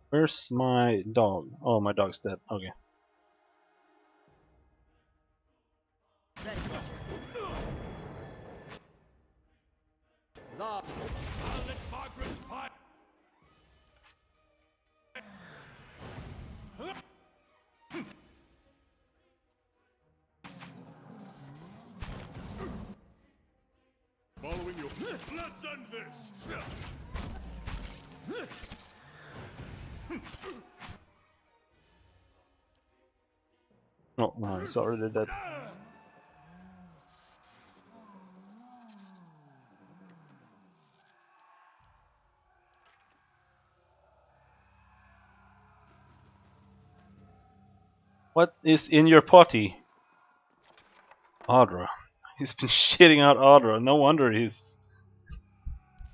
Where's my dog? Oh, my dog's dead. Okay. Following your... Let's end this! Oh, no, he's already dead. What is in your potty? Audra. He's been shitting out Audra. No wonder he's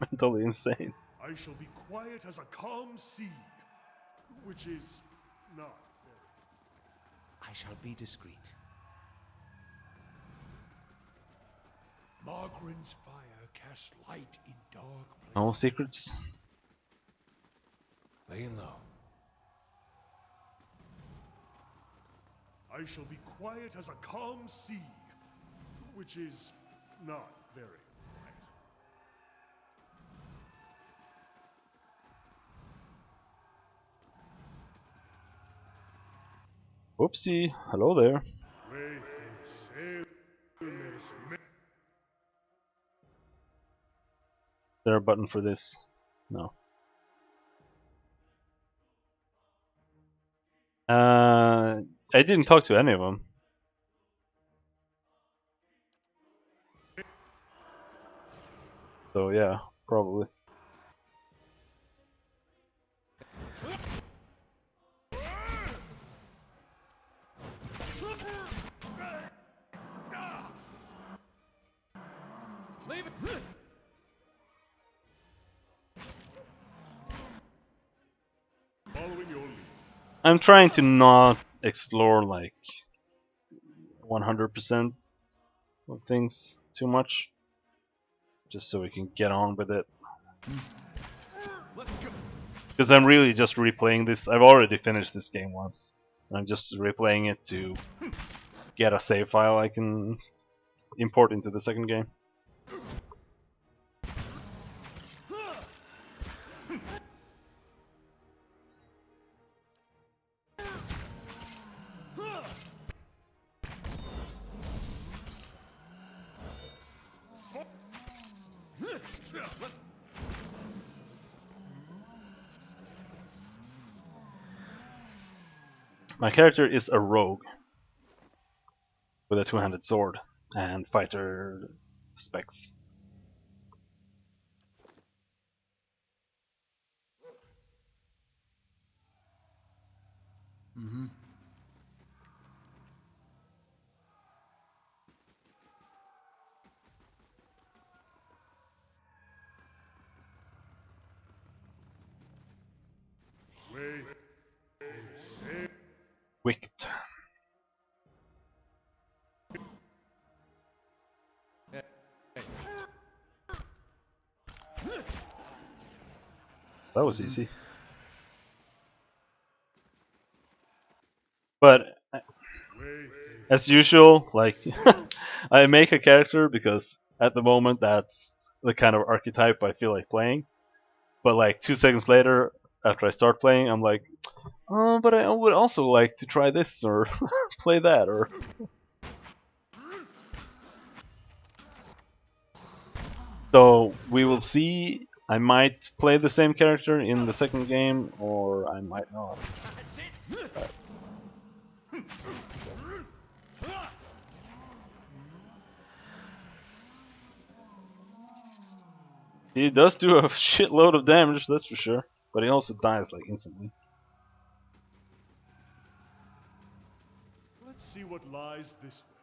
mentally insane. I shall be quiet as a calm sea, which is not very... I shall be discreet. Margaren's fire casts light in dark places. No secrets? Laying low. I shall be quiet as a calm sea, which is not very quiet. Whoopsie. Hello there. Is there a button for this? No. I didn't talk to any of them. So yeah, probably. Leave it. Following your lead. I'm trying to not explore like 100% of things too much, just so we can get on with it. Let's go. Because I'm really just replaying this. I've already finished this game once. I'm just replaying it to get a save file I can import into the second game. My character is a rogue with a two-handed sword and fighter specs. Way sail. Wicked. That was easy. But Way as usual, like I make a character because at the moment that's the kind of archetype I feel like playing. But like 2 seconds later, after I start playing, I'm like, oh, but I would also like to try this or play that or. So we will see. I might play the same character in the second game, or I might not. That's it. He does do a shitload of damage, that's for sure. But he also dies like instantly. Let's see what lies this way.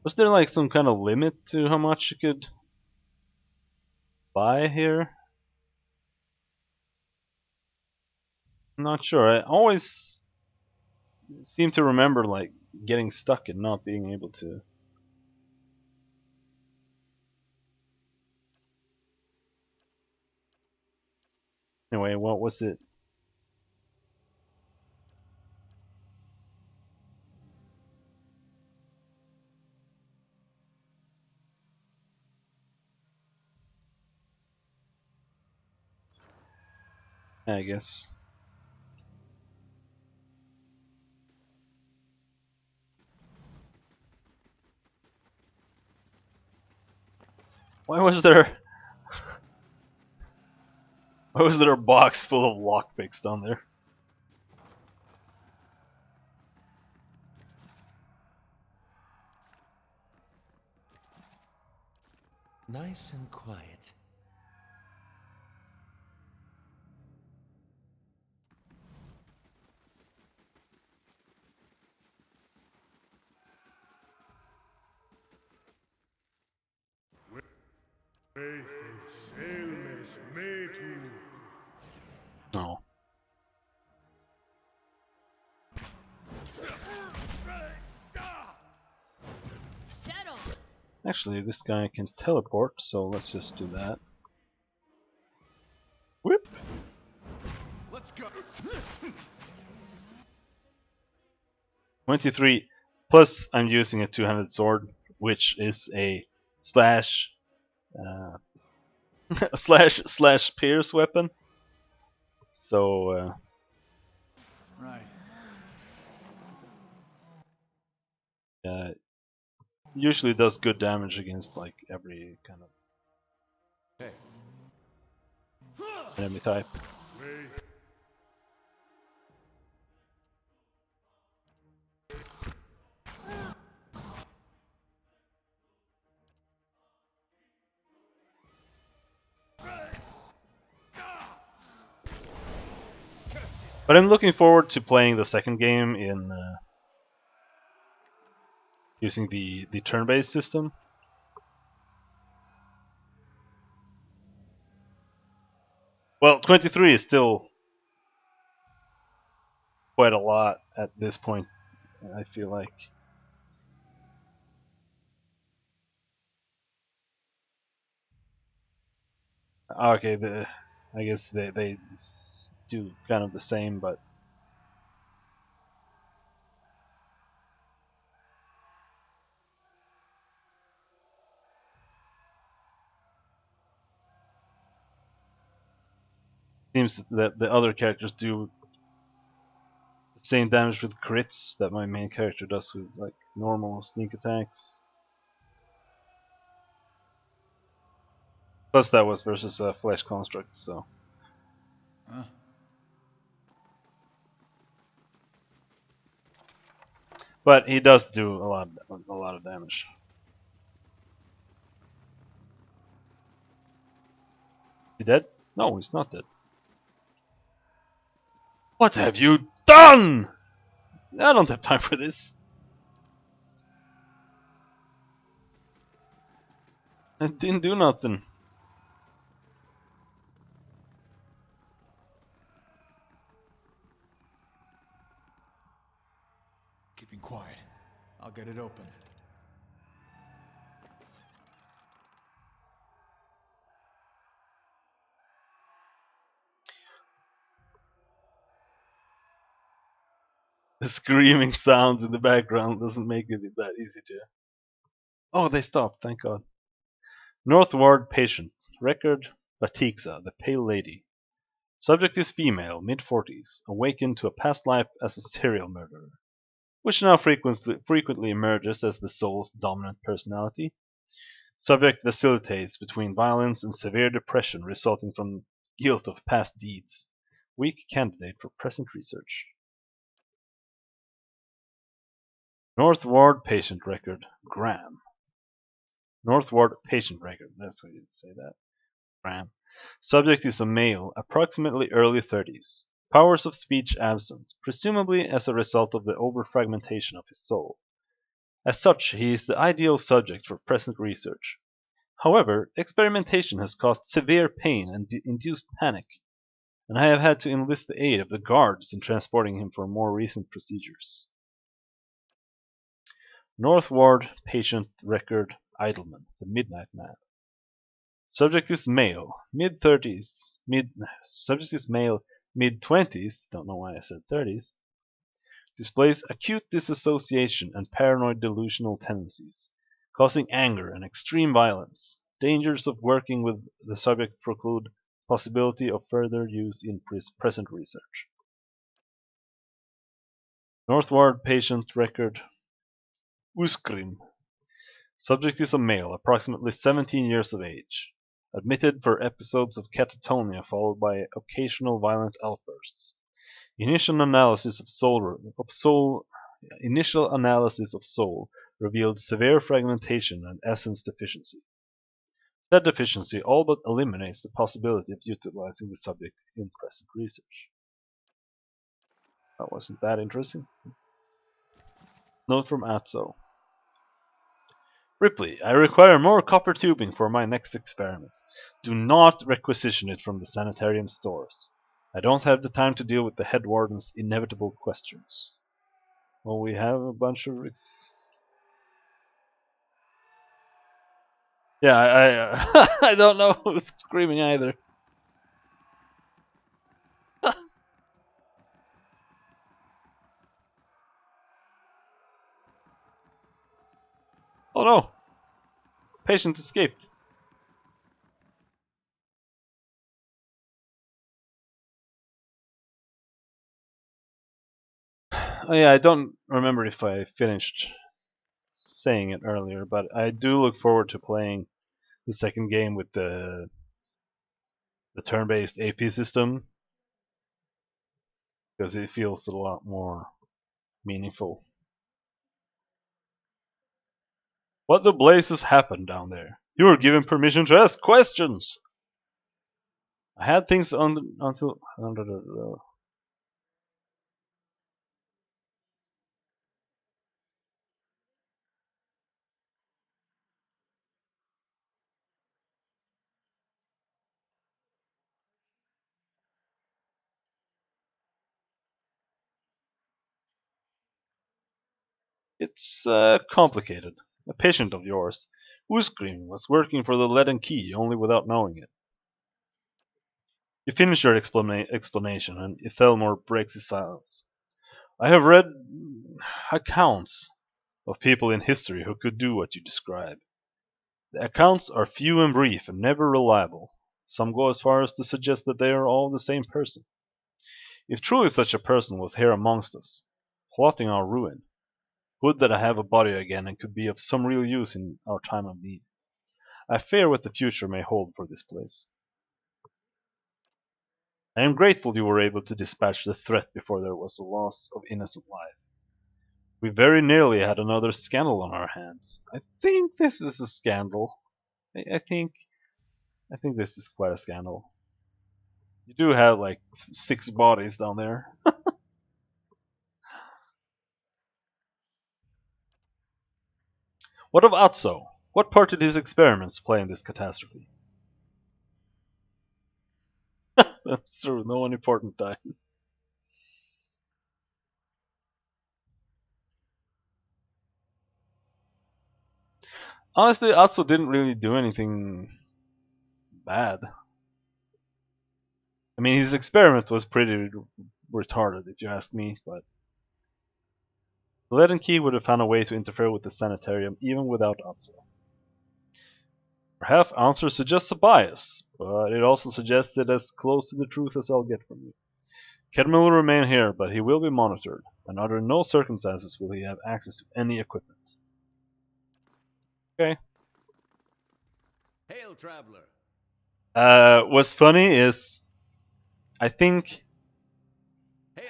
Was there like some kind of limit to how much you could buy here? I'm not sure. I always seem to remember like getting stuck and not being able to. Anyway, what was it? I guess. Why was there? Why was there a box full of lockpicks down there? Nice and quiet. Way sail mes me tu. No. Settle. Actually, this guy can teleport, so let's just do that. Whoop! Let's go. 23. Plus, I'm using a two-handed sword, which is a slash, uh, slash pierce weapon. So, Right. usually does good damage against like every kind of Hey. enemy type. Way But I'm looking forward to playing the second game in using the turn-based system. Well, 23 is still quite a lot at this point, I feel like. Okay, I guess they do kind of the same, but seems that the other characters do the same damage with crits that my main character does with like normal sneak attacks. Plus that was versus a flesh construct, so. Huh? But he does do a lot of damage. He dead? No, he's not dead. What have you done? I don't have time for this. I didn't do nothing. Keeping quiet. I'll get it open. The screaming sounds in the background doesn't make it that easy to. Oh, they stopped, thank God. North Ward patient. Record Batixa, the Pale Lady. Subject is female, mid-40s, awakened to a past life as a serial murderer, which now frequently emerges as the soul's dominant personality. Subject vacillates between violence and severe depression resulting from guilt of past deeds. Weak candidate for present research. North Ward patient record, Graham. North Ward patient record, that's how you say that. Graham. Subject is a male, approximately early 30s. Powers of speech absent, presumably as a result of the overfragmentation of his soul. As such, he is the ideal subject for present research. However, experimentation has caused severe pain and induced panic, and I have had to enlist the aid of the guards in transporting him for more recent procedures. North Ward patient record Idleman, the Midnight Man. Subject is male, mid-30s, subject is male, mid-20s, don't know why I said 30s, displays acute disassociation and paranoid delusional tendencies, causing anger and extreme violence. Dangers of working with the subject preclude possibility of further use in present research. North Ward patient record Uskrim. Subject is a male, approximately 17 years of age. Admitted for episodes of catatonia followed by occasional violent outbursts. Initial analysis of soul revealed severe fragmentation and essence deficiency. That deficiency all but eliminates the possibility of utilizing the subject in present research. That wasn't that interesting. Note from Atso. Ripley, I require more copper tubing for my next experiment. Do not requisition it from the sanitarium stores. I don't have the time to deal with the head warden's inevitable questions. Well, we have a bunch of... Yeah, I I don't know who's screaming either. Oh no! Patient escaped. Oh yeah, I don't remember if I finished saying it earlier, but I do look forward to playing the second game with the turn-based AP system because it feels a lot more meaningful. What the blazes happened down there? You were given permission to ask questions. I had things until It's complicated. A patient of yours, Uskrim, was working for the Leaden Key only without knowing it. You finish your explanation, and Ethelmore breaks his silence. I have read accounts of people in history who could do what you describe. The accounts are few and brief and never reliable. Some go as far as to suggest that they are all the same person. If truly such a person was here amongst us, plotting our ruin, would that I have a body again and could be of some real use in our time of need. I fear what the future may hold for this place. I am grateful you were able to dispatch the threat before there was a loss of innocent life. We very nearly had another scandal on our hands. I think this is a scandal. I think this is quite a scandal. You do have like 6 bodies down there. What of Atso? What part did his experiments play in this catastrophe? That's true, no one important died. Honestly, Atso didn't really do anything bad. I mean, his experiment was pretty retarded, if you ask me, but the Leaden Key would have found a way to interfere with the sanitarium even without Atso. Perhaps answer suggests a bias, but it also suggests it as close to the truth as I'll get from you. Kedman will remain here, but he will be monitored, and under no circumstances will he have access to any equipment. Okay. Hail, traveler. What's funny is, I think,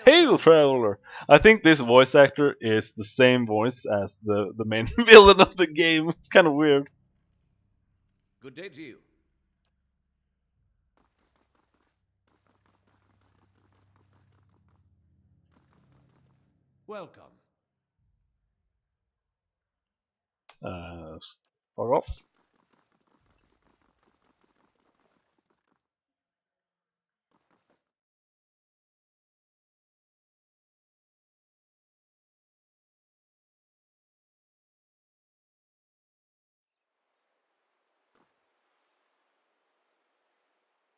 Hail Traveler! I think this voice actor is the same voice as the main villain of the game. It's kind of weird. Good day to you. Welcome. Far off.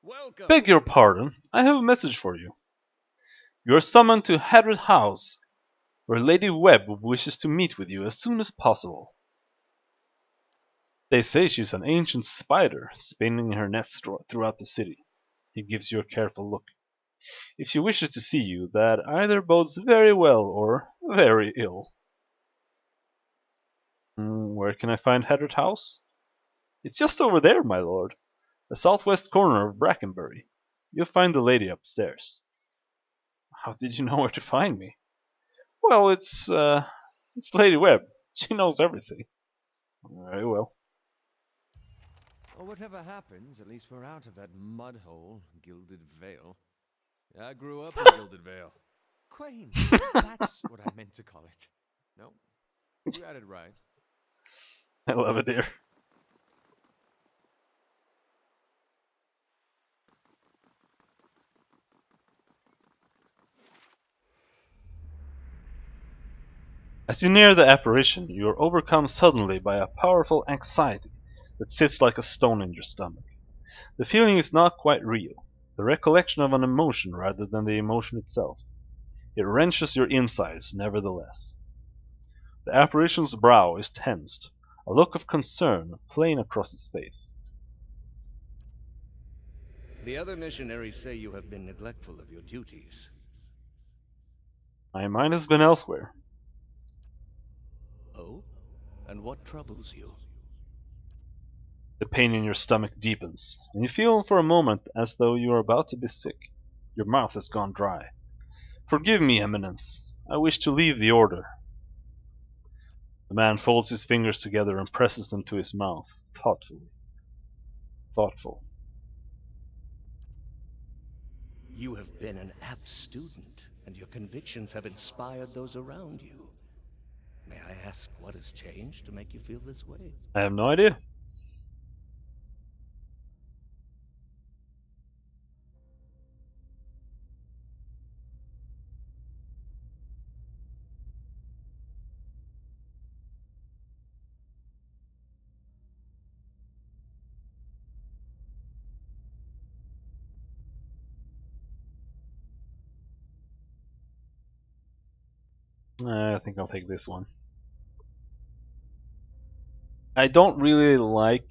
Welcome. Beg your pardon, I have a message for you. You are summoned to Hadred House, where Lady Webb wishes to meet with you as soon as possible. They say she's an ancient spider, spinning her nets throughout the city. He gives you a careful look. If she wishes to see you, that either bodes very well or very ill. Where can I find Hadred House? It's just over there, my lord. The southwest corner of Brackenbury. You'll find the lady upstairs. How did you know where to find me? Well, it's Lady Webb. She knows everything. Very well. Or whatever happens, at least we're out of that mud hole, Gilded Vale. I grew up in Gilded Vale. Quain, that's what I meant to call it. No, you got it right. I love it here. As you near the apparition, you are overcome suddenly by a powerful anxiety that sits like a stone in your stomach. The feeling is not quite real, the recollection of an emotion rather than the emotion itself. It wrenches your insides, nevertheless. The apparition's brow is tensed, a look of concern plain across its face. The other missionaries say you have been neglectful of your duties. My mind has been elsewhere. Oh? And what troubles you? The pain in your stomach deepens, and you feel for a moment as though you are about to be sick. Your mouth has gone dry. Forgive me, Eminence. I wish to leave the order. The man folds his fingers together and presses them to his mouth, thoughtfully. Thoughtful. You have been an apt student, and your convictions have inspired those around you. May I ask what has changed to make you feel this way? I have no idea. I think I'll take this one. I don't really like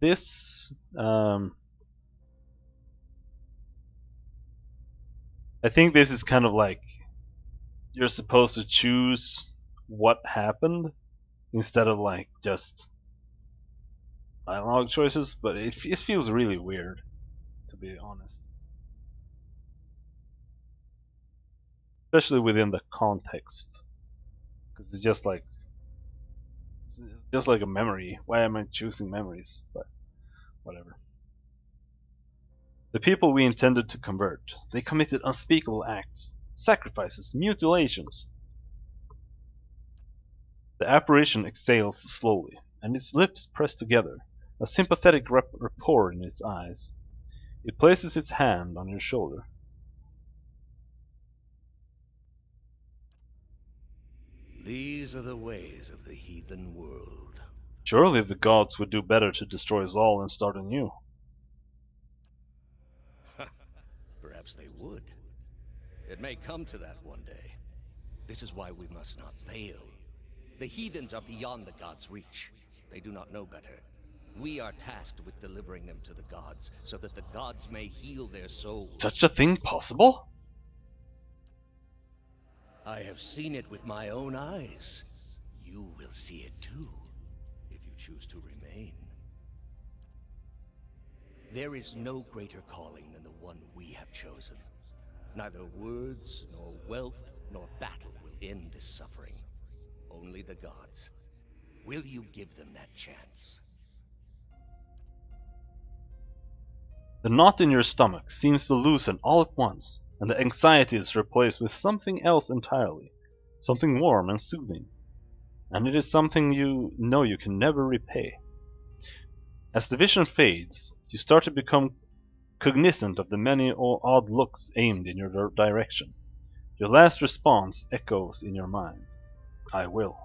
this. I think this is kind of like you're supposed to choose what happened instead of like just dialogue choices, but it feels really weird, to be honest. Especially within the context. Because it's just like a memory. Why am I choosing memories? But whatever. The people we intended to convert, they committed unspeakable acts, sacrifices, mutilations. The apparition exhales slowly, and its lips press together, a sympathetic rapport in its eyes. It places its hand on your shoulder. These are the ways of the heathen world. Surely the gods would do better to destroy us all and start anew. Perhaps they would. It may come to that one day. This is why we must not fail. The heathens are beyond the gods' reach. They do not know better. We are tasked with delivering them to the gods, so that the gods may heal their souls. Such a thing possible? I have seen it with my own eyes. You will see it too, if you choose to remain. There is no greater calling than the one we have chosen. Neither words, nor wealth, nor battle will end this suffering. Only the gods. Will you give them that chance? The knot in your stomach seems to loosen all at once, and the anxiety is replaced with something else entirely, something warm and soothing. And it is something you know you can never repay. As the vision fades, you start to become cognizant of the many odd looks aimed in your direction. Your last response echoes in your mind. I will.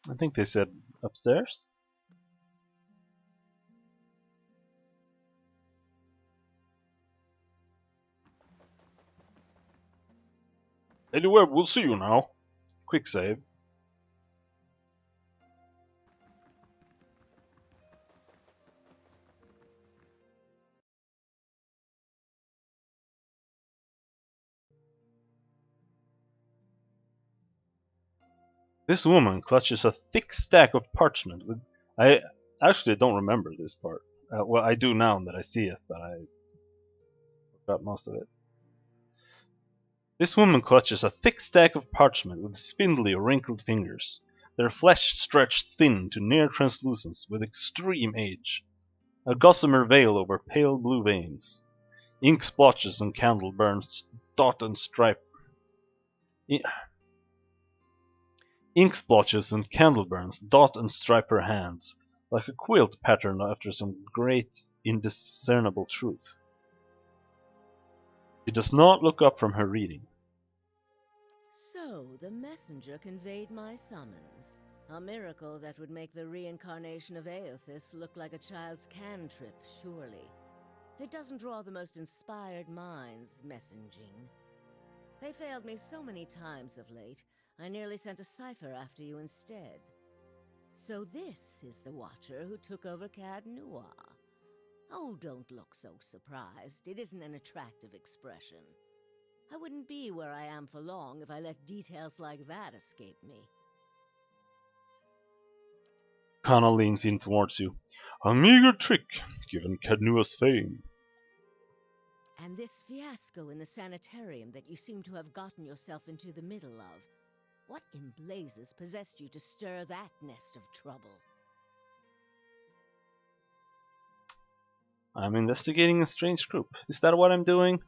I think they said upstairs. Anyway, we'll see you now. Quick save. This woman clutches a thick stack of parchment with. I actually don't remember this part. Well, I do now that I see it, but I forgot most of it. This woman clutches a thick stack of parchment with spindly, wrinkled fingers, their flesh stretched thin to near translucence with extreme age. A gossamer veil over pale blue veins. Ink splotches and candle burns dot and stripe. Ink splotches and candle burns dot and stripe her hands, like a quilt pattern after some great, indiscernible truth. She does not look up from her reading. So, the messenger conveyed my summons. A miracle that would make the reincarnation of Aothis look like a child's cantrip, surely. It doesn't draw the most inspired minds, messaging. They failed me so many times of late, I nearly sent a cipher after you instead. So this is the Watcher who took over Cad Noir. Oh, don't look so surprised. It isn't an attractive expression. I wouldn't be where I am for long if I let details like that escape me. Kana leans in towards you. A meager trick, given Cadnua's fame. And this fiasco in the sanitarium that you seem to have gotten yourself into the middle of. What in blazes possessed you to stir that nest of trouble? I'm investigating a strange group. Is that what I'm doing?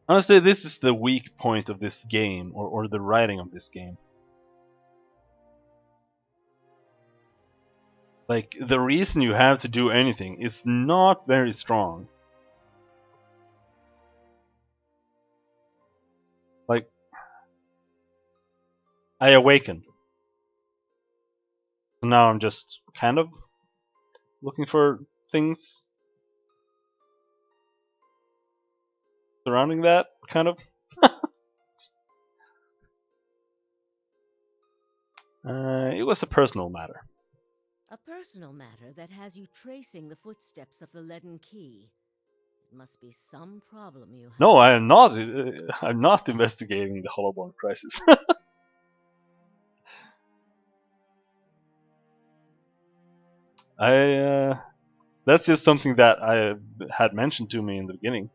Honestly, this is the weak point of this game, or the writing of this game. Like, the reason you have to do anything is not very strong. Like, I awakened. So now I'm just kind of looking for things surrounding that, kind of. It was a personal matter. A personal matter that has you tracing the footsteps of the leaden key. It must be some problem you have. No, I am not. I'm not investigating the Hollowborn crisis. I. That's just something that I had mentioned to me in the beginning.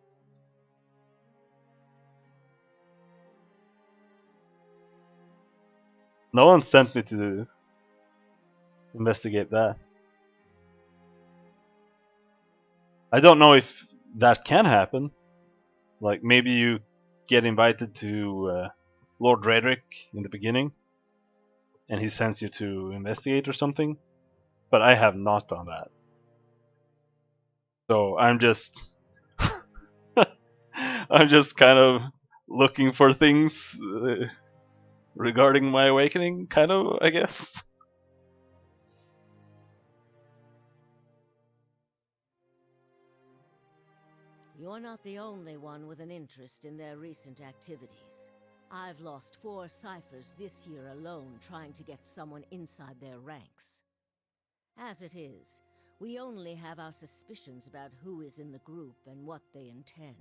No one sent me to investigate that. I don't know if that can happen. Like, maybe you get invited to Lord Redrick in the beginning, and he sends you to investigate or something. But I have not done that. So I'm just I'm just kind of looking for things regarding my awakening, kind of, I guess. You're not the only one with an interest in their recent activities. I've lost 4 ciphers this year alone trying to get someone inside their ranks. As it is, we only have our suspicions about who is in the group and what they intend,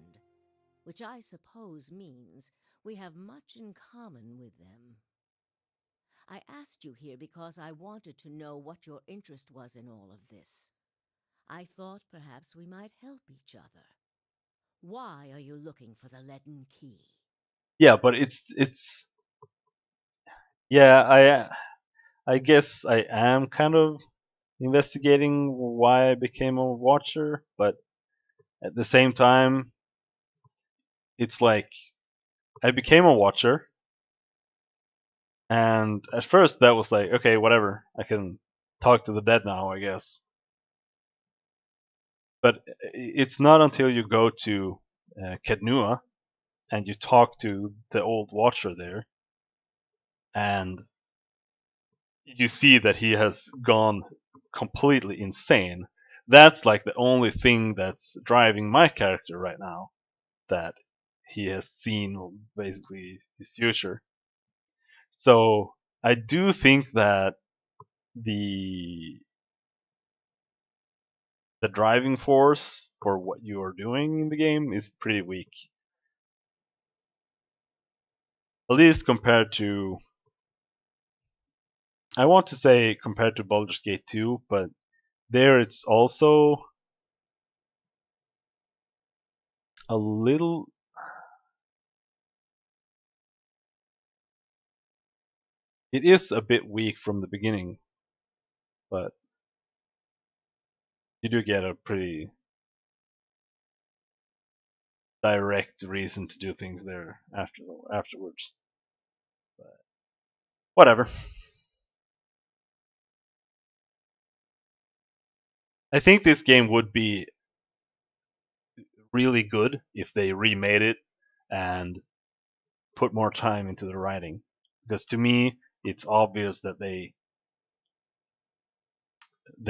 which I suppose means we have much in common with them. I asked you here because I wanted to know what your interest was in all of this. I thought perhaps we might help each other. Why are you looking for the leaden key? Yeah, but it's yeah, I guess I am kind of investigating why I became a watcher, but at the same time, it's like I became a watcher, and at first that was like, okay, whatever, I can talk to the dead now, I guess. But it's not until you go to Kednua and you talk to the old watcher there, and you see that he has gone completely insane. That's like the only thing that's driving my character right now. That he has seen basically his future. So I do think that the the driving force for what you are doing in the game is pretty weak. At least compared to, I want to say compared to Baldur's Gate 2, but there it's also a little. It is a bit weak from the beginning, but you do get a pretty direct reason to do things there afterwards. But whatever. I think this game would be really good if they remade it and put more time into the writing. Because to me, it's obvious that they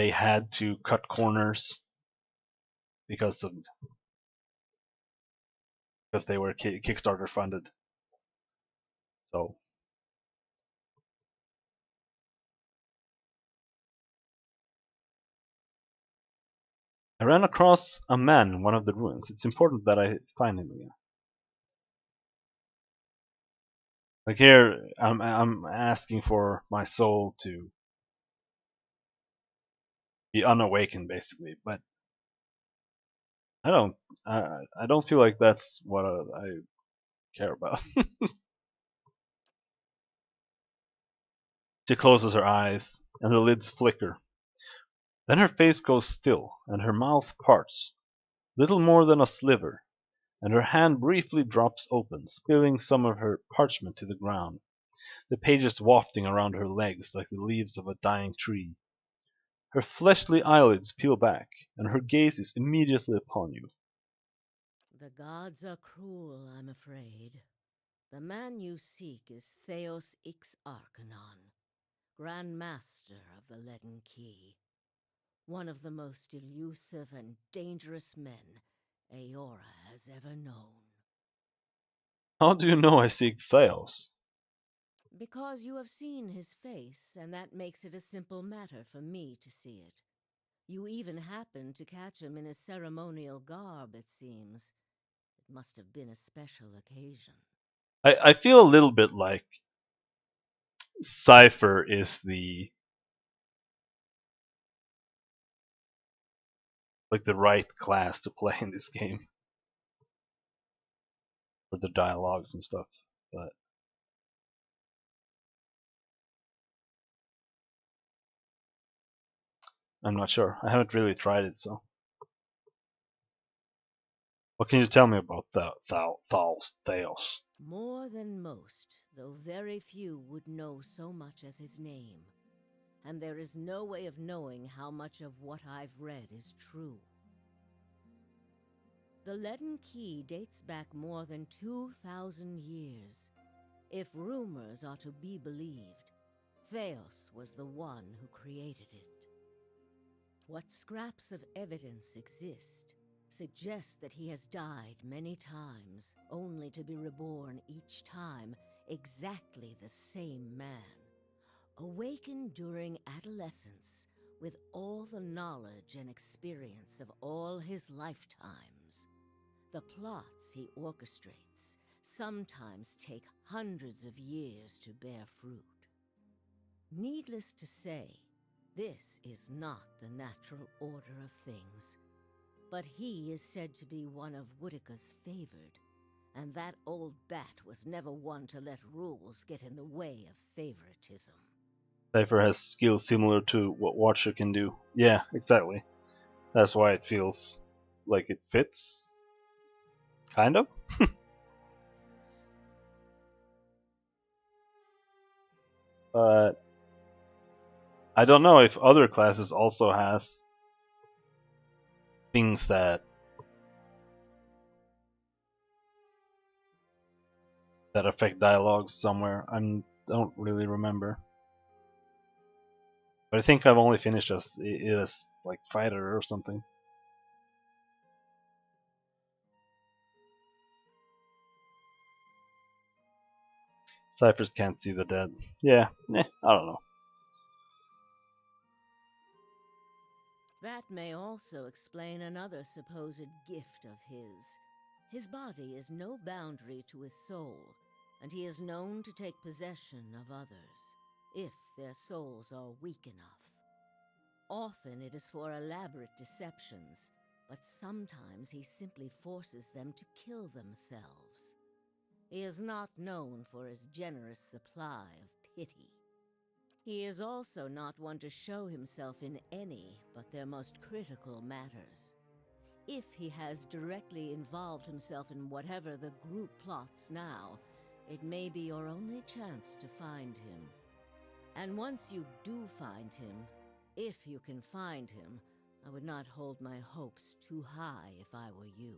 had to cut corners because of because they were Kickstarter funded. So I ran across a man in one of the ruins. It's important that I find him again. Like here, I'm asking for my soul to be unawakened, basically. But I don't, I don't feel like that's what I care about. She closes her eyes, and the lids flicker. Then her face goes still, and her mouth parts, little more than a sliver, and her hand briefly drops open, spilling some of her parchment to the ground, the pages wafting around her legs like the leaves of a dying tree. Her fleshly eyelids peel back, and her gaze is immediately upon you. The gods are cruel, I'm afraid. The man you seek is Theos Ix Arcanon, Grand Master of the Leaden Key. One of the most elusive and dangerous men Aora has ever known. How do you know I seek Theos? Because you have seen his face, and that makes it a simple matter for me to see it. You even happened to catch him in his ceremonial garb, it seems. It must have been a special occasion. I feel a little bit like Cypher is the right class to play in this game for the dialogues and stuff. But I'm not sure. I haven't really tried it, so. What can you tell me about Theos? More than most, though very few would know so much as his name. And there is no way of knowing how much of what I've read is true. The Leaden Key dates back more than 2,000 years. If rumors are to be believed, Theos was the one who created it. What scraps of evidence exist suggest that he has died many times, only to be reborn each time exactly the same man. Awakened during adolescence with all the knowledge and experience of all his lifetimes. The plots he orchestrates sometimes take hundreds of years to bear fruit. Needless to say, this is not the natural order of things. But he is said to be one of Woodica's favored, and that old bat was never one to let rules get in the way of favoritism. Cypher has skills similar to what Watcher can do. Yeah, exactly. That's why it feels like it fits. Kind of? But I don't know if other classes also has things that affect dialogues somewhere. I don't really remember. But I think I've only finished it as like fighter or something. Ciphers can't see the dead. Yeah, I don't know. That may also explain another supposed gift of his. His body is no boundary to his soul, and he is known to take possession of others, if their souls are weak enough. Often it is for elaborate deceptions, but sometimes he simply forces them to kill themselves. He is not known for his generous supply of pity. He is also not one to show himself in any but their most critical matters. If he has directly involved himself in whatever the group plots now, it may be your only chance to find him. And once you do find him, if you can find him, I would not hold my hopes too high if I were you.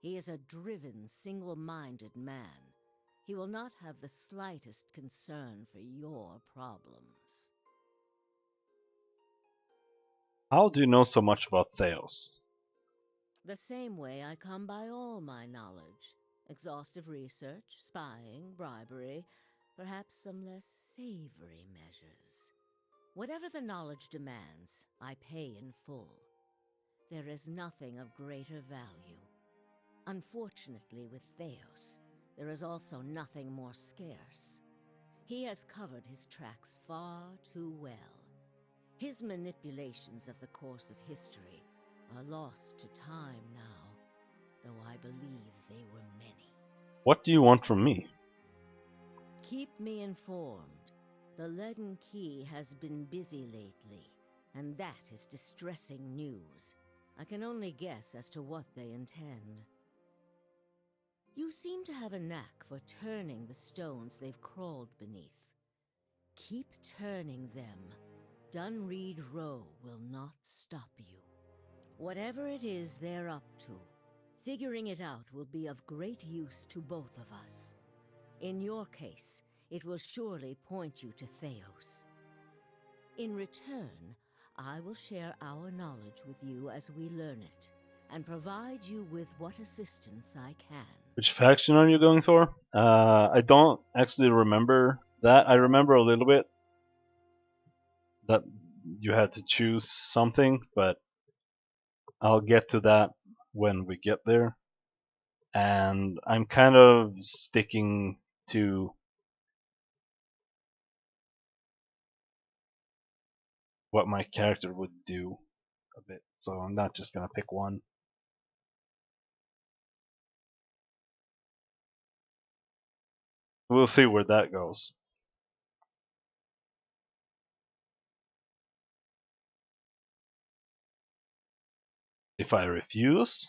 He is a driven, single-minded man. He will not have the slightest concern for your problems. How do you know so much about Theos? The same way I come by all my knowledge. Exhaustive research, spying, bribery, perhaps some less savory measures. Whatever the knowledge demands, I pay in full. There is nothing of greater value. Unfortunately, with Theos, there is also nothing more scarce. He has covered his tracks far too well. His manipulations of the course of history are lost to time now, though I believe they were many. What do you want from me? Keep me informed. The Leaden Key has been busy lately, and that is distressing news. I can only guess as to what they intend. You seem to have a knack for turning the stones they've crawled beneath. Keep turning them. Dunreed Row will not stop you. Whatever it is they're up to, figuring it out will be of great use to both of us. In your case, it will surely point you to Theos. In return, I will share our knowledge with you as we learn it, and provide you with what assistance I can. Which faction are you going for? I don't actually remember that. I remember a little bit that you had to choose something, but I'll get to that when we get there. And I'm kind of sticking to what my character would do a bit, so I'm not just gonna pick one. We'll see where that goes. If I refuse,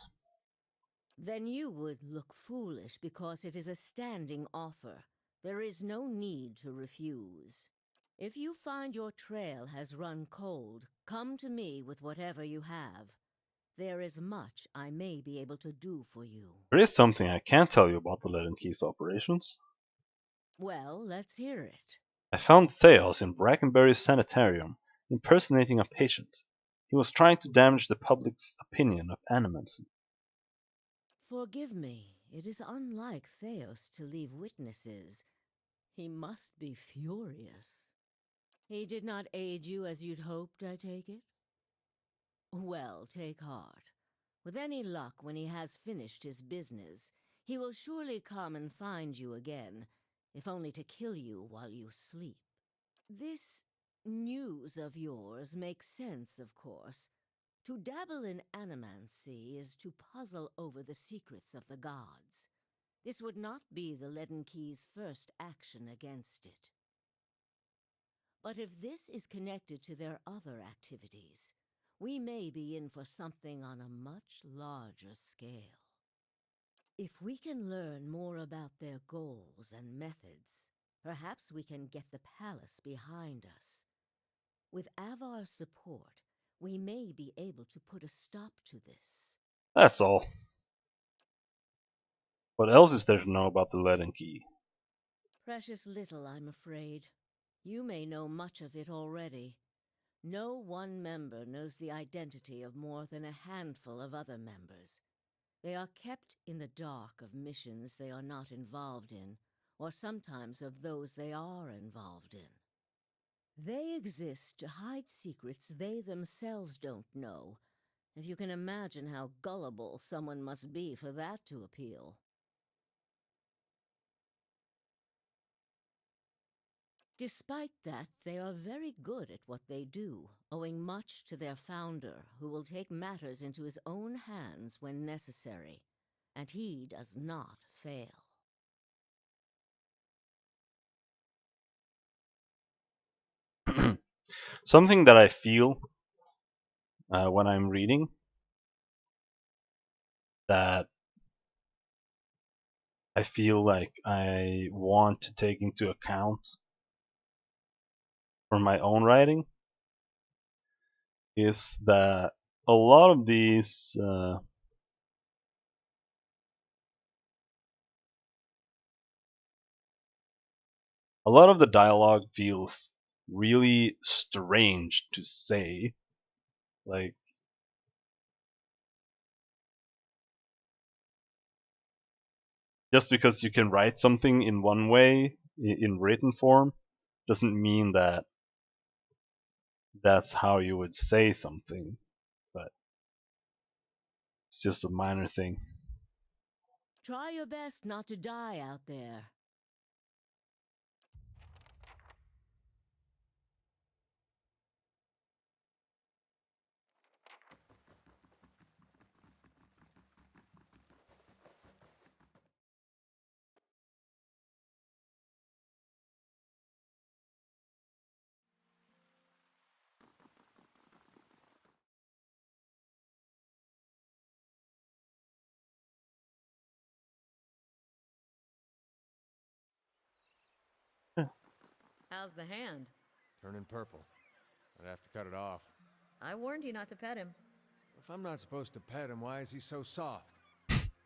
Then you would look foolish because it is a standing offer. There is no need to refuse. If you find your trail has run cold, come to me with whatever you have. There is much I may be able to do for you. there is something I can tell you about the Lead and Keys operations. Well, let's hear it. I found Theos in Brackenbury's sanitarium, impersonating a patient. He was trying to damage the public's opinion of animals. Forgive me, it is unlike Theos to leave witnesses. He must be furious. He did not aid you as you'd hoped, I take it? Well, take heart. With any luck, when he has finished his business, he will surely come and find you again, if only to kill you while you sleep. This news of yours makes sense, of course. To dabble in animancy is to puzzle over the secrets of the gods. This would not be the Leaden Key's first action against it. But if this is connected to their other activities, we may be in for something on a much larger scale. If we can learn more about their goals and methods, perhaps we can get the palace behind us. With Avar's support, we may be able to put a stop to this. That's all. What else is there to know about the Lead and Key? Precious little, I'm afraid. You may know much of it already. No one member knows the identity of more than a handful of other members. They are kept in the dark of missions they are not involved in, or sometimes of those they are involved in. They exist to hide secrets they themselves don't know, if you can imagine how gullible someone must be for that to appeal. Despite that, they are very good at what they do, owing much to their founder, who will take matters into his own hands when necessary. And he does not fail. Something that I feel when I'm reading that I feel like I want to take into account for my own writing is that a lot of these a lot of the dialogue feels really strange to say. Like, just because you can write something in one way in written form doesn't mean that that's how you would say something, but it's just a minor thing. Try your best not to die out there. How's the hand? Turning purple. I'd have to cut it off. I warned you not to pet him. If I'm not supposed to pet him, why is he so soft?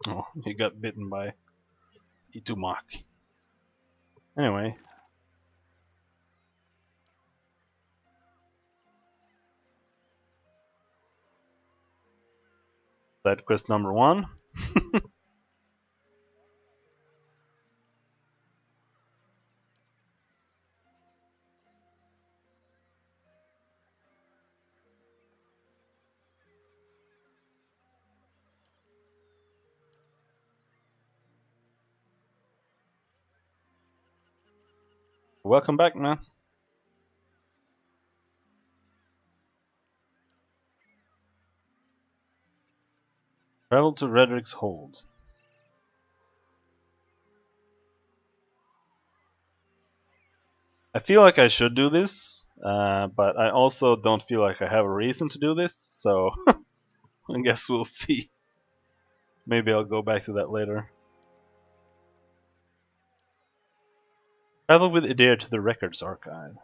Oh, he got bitten by Itumak. Anyway. Side quest number 1. Welcome back, man. Travel to Redrick's Hold. I feel like I should do this, but I also don't feel like I have a reason to do this, so I guess we'll see. Maybe I'll go back to that later. Travel with Adair to the Records Archive.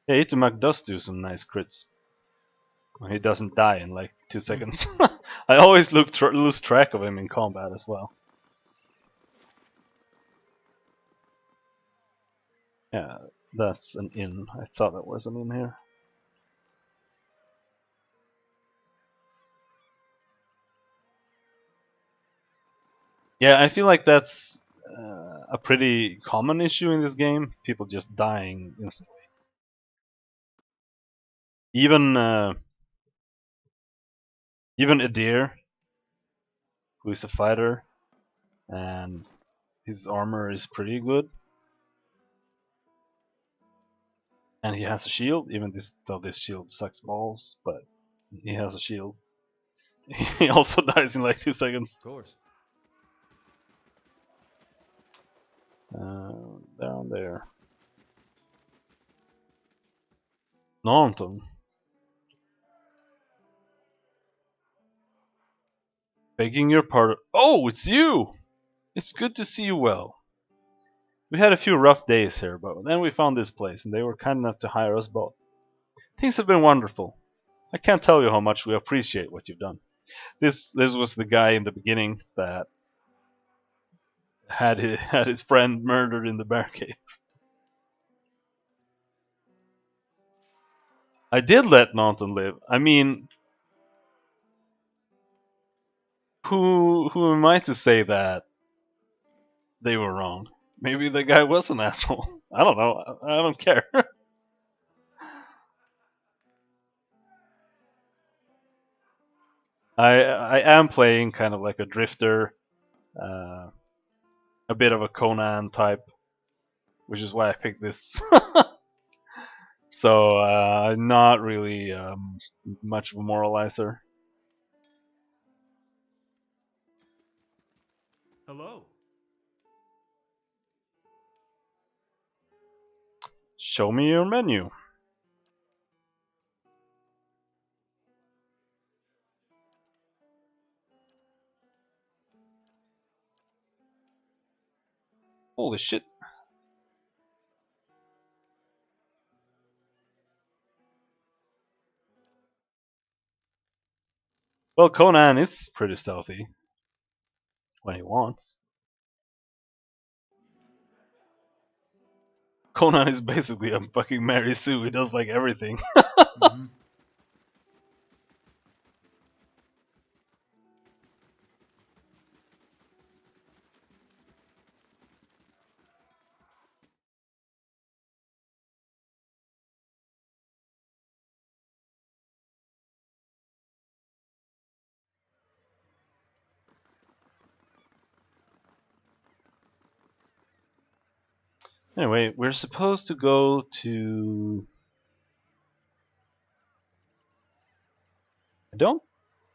Yeah, Itumak does do some nice crits. He doesn't die in like 2 seconds. I always lose track of him in combat as well. Yeah, that's an inn. I thought that was an inn here. Yeah, I feel like that's a pretty common issue in this game. People just dying instantly. Even even Adair, who is a fighter, and his armor is pretty good, and he has a shield. Even though this shield sucks balls, but he has a shield. He also dies in like 2 seconds. Of course. Down there. Norton. Begging your pardon. Oh, it's you! It's good to see you well. We had a few rough days here, but then we found this place, and they were kind enough to hire us both. Things have been wonderful. I can't tell you how much we appreciate what you've done. This was the guy in the beginning that had his friend murdered in the bear cave. I did let Norton live. I mean, who am I to say that they were wrong? Maybe the guy was an asshole. I don't know. I don't care. I am playing kind of like a drifter, uh, a bit of a Conan type, which is why I picked this. So not really much of a moralizer. Hello. Show me your menu. Holy shit. Well, Conan is pretty stealthy when he wants. Conan is basically a fucking Mary Sue. He does like everything. Mm-hmm. Anyway, we're supposed to go to I don't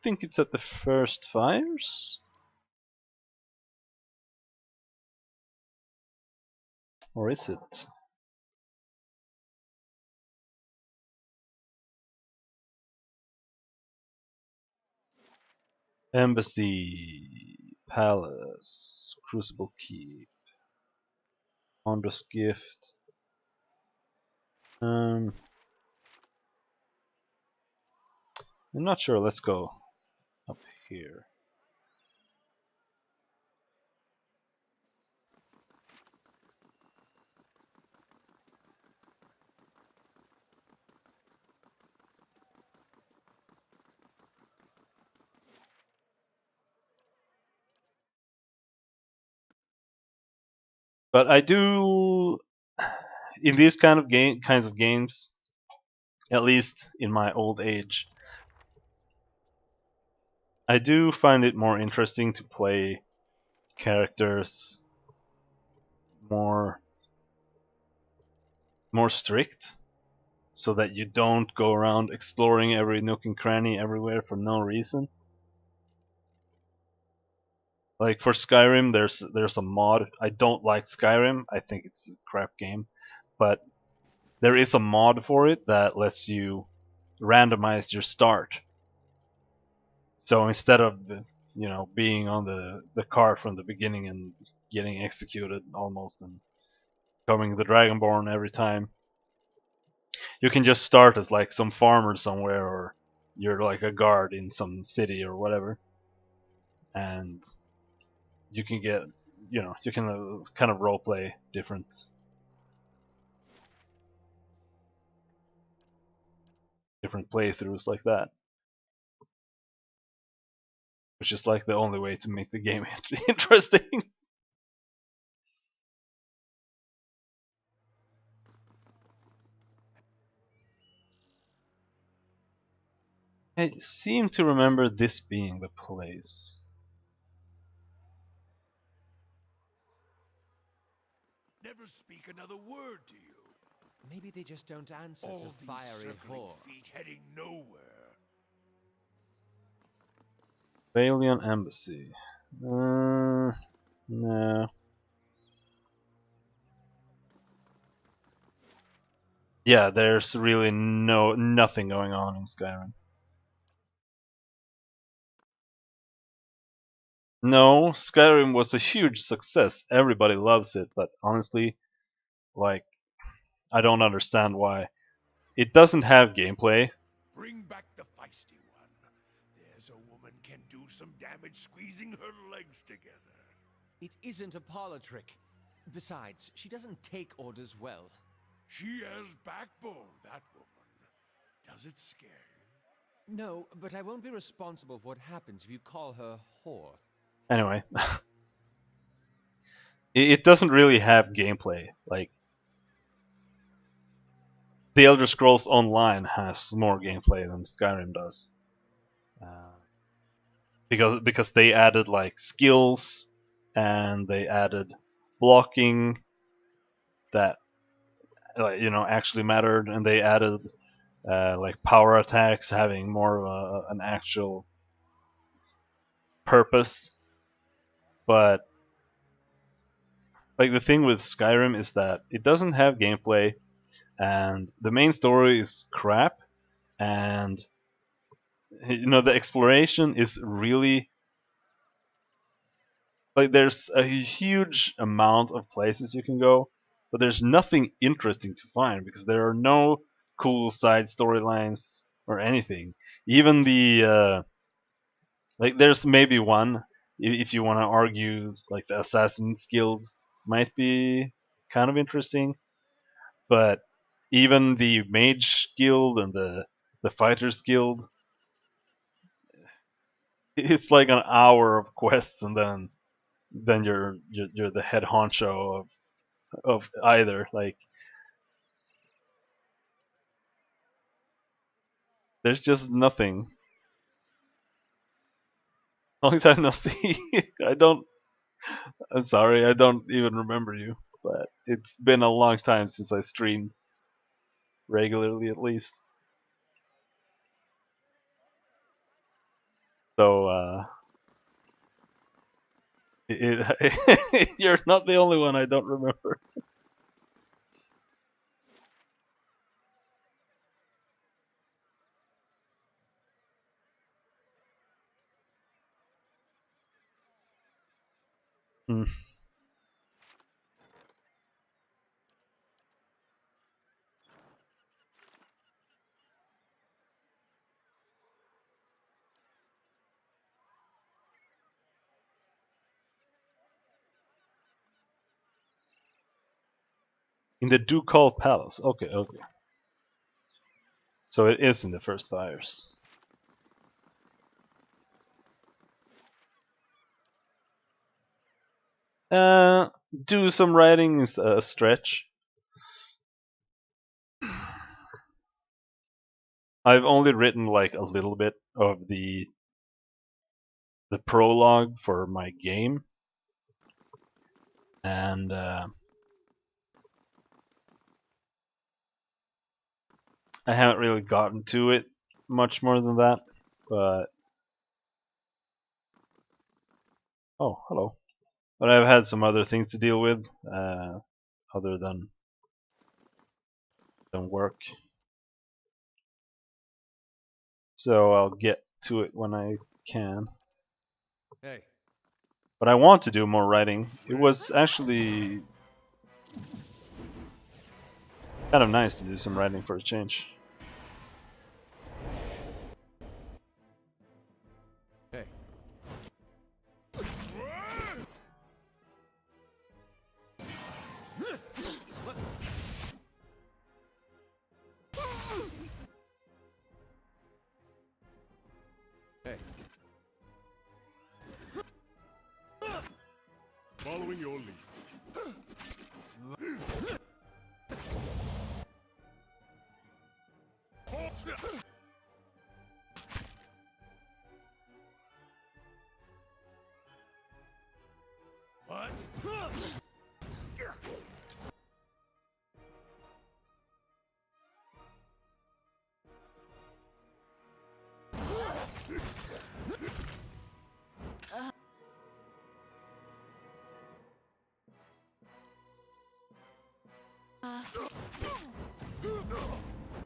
think it's at the first fires. Or is it? Embassy, Palace, Crucible Keep, Andros Gift. I'm not sure. Let's go up here. But I do in these kinds of games, at least in my old age, I do find it more interesting to play characters more strict, so that you don't go around exploring every nook and cranny everywhere for no reason. Like for Skyrim, there's a mod. I don't like Skyrim. I think it's a crap game, but there is a mod for it that lets you randomize your start. So instead of being on the cart from the beginning and getting executed almost and becoming the Dragonborn every time, you can just start as like some farmer somewhere, or you're like a guard in some city or whatever, and you can get you can kind of role play different playthroughs like that, which is like the only way to make the game interesting. I seem to remember this being the place. Never speak another word to you. Maybe they just don't answer All to these fiery circling whore. feet heading nowhere. Valiant Embassy. No. Yeah, there's really nothing going on in Skyrim. No, Skyrim was a huge success. Everybody loves it, but honestly, like, I don't understand why. It doesn't have gameplay. Bring back the feisty one. There's a woman can do some damage squeezing her legs together. It isn't a parlor trick. Besides, she doesn't take orders well. She has backbone, that woman. Does it scare you? No, but I won't be responsible for what happens if you call her whore. Anyway, it doesn't really have gameplay. Like, The Elder Scrolls Online has more gameplay than Skyrim does. Uh, because they added like skills, and they added blocking that actually mattered, and they added like power attacks having more of an actual purpose. But like the thing with Skyrim is that it doesn't have gameplay, and the main story is crap, and the exploration is really like there's a huge amount of places you can go, but there's nothing interesting to find because there are no cool side storylines or anything. Even like there's maybe one if you want to argue like the Assassin's Guild might be kind of interesting, but even the Mage Guild and the Fighters Guild, it's like an hour of quests, and then you're the head honcho of either. Like, there's just nothing. Long time no see. I don't. I'm sorry, I don't even remember you. But it's been a long time since I streamed regularly, at least. So you're not the only one I don't remember. Hmm. In the Ducal Palace. Okay, okay. So it is in the first fires. Do some writing is a stretch. I've only written like a little bit of the prologue for my game, and I haven't really gotten to it much more than that. But oh, hello. But I've had some other things to deal with, other than work. So I'll get to it when I can. Hey. But I want to do more writing. It was actually kind of nice to do some writing for a change. Hey. Hey. Following your lead. What?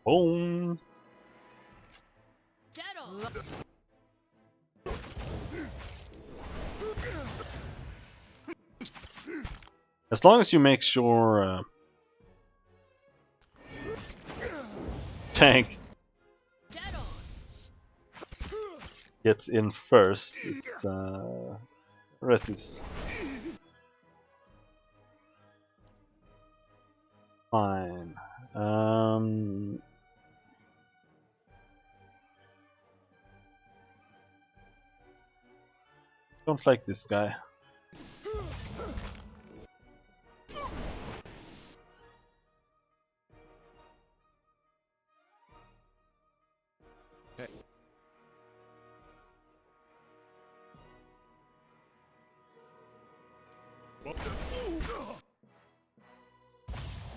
Boom! Dead on. As long as you make sure tank Dead on. gets in first, it's rest is fine. Don't like this guy. Hey.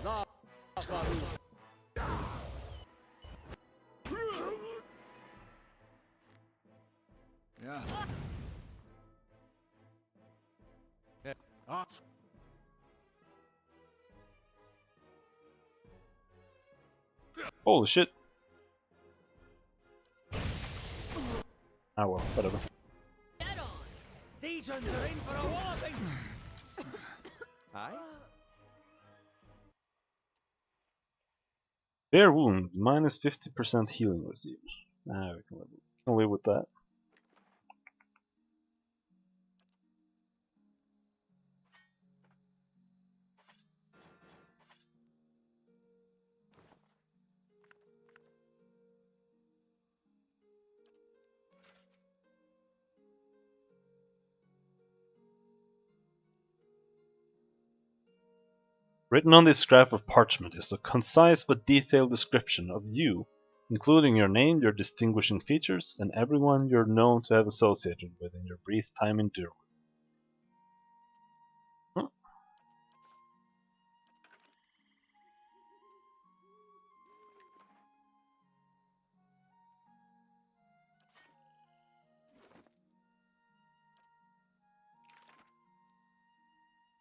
La Baru. Yeah. Hey. Art. Holy shit! Ah well, whatever. Dead on. These ones are in for a walloping. Aye? Bare wound, minus 50% healing received. Ah, we can live with that. Written on this scrap of parchment is a concise but detailed description of you, including your name, your distinguishing features, and everyone you're known to have associated with in your brief time in Durwood. Huh?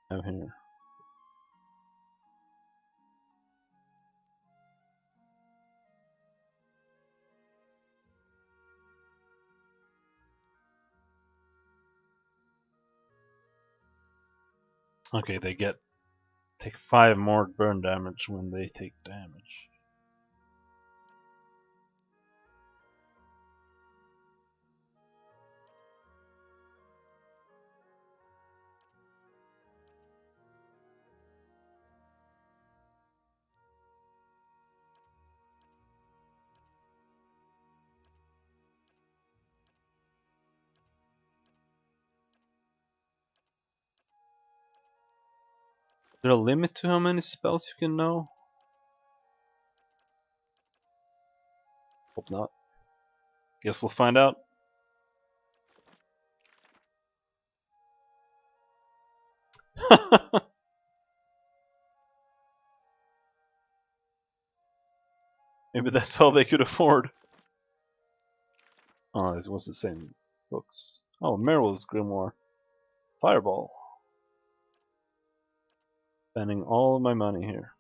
Have here. Okay, they take 5 more burn damage when they take damage. Is there a limit to how many spells you can know? Hope not. Guess we'll find out. Maybe that's all they could afford. Oh, this was the same books. Oh, Meryl's Grimoire. Fireball. Spending all my money here.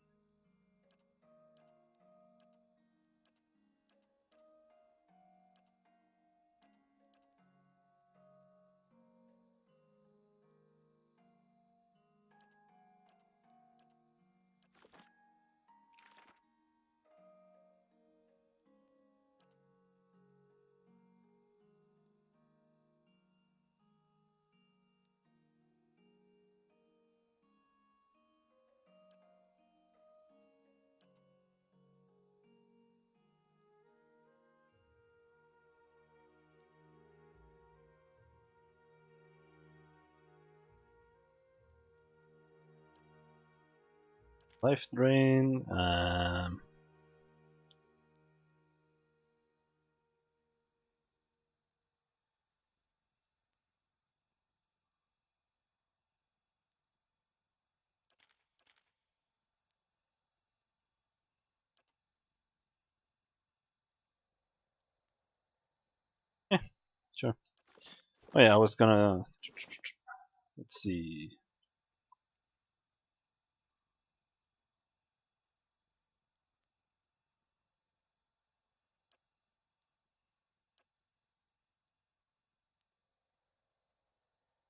Life drain. Yeah, sure. Oh yeah, I was gonna. Let's see.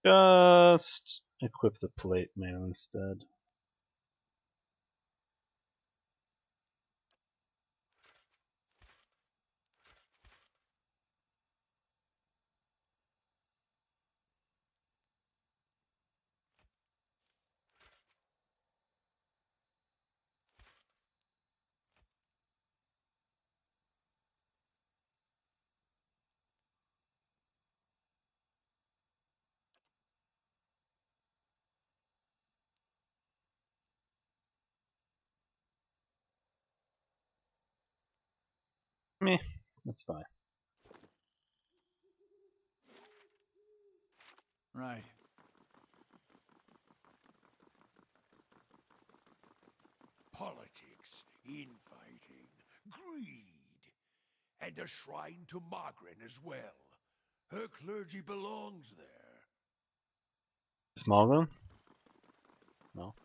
Just equip the plate mail instead. Meh, that's fine. Right. Politics, infighting, greed, and a shrine to Margaret as well. Her clergy belongs there. Small one? No.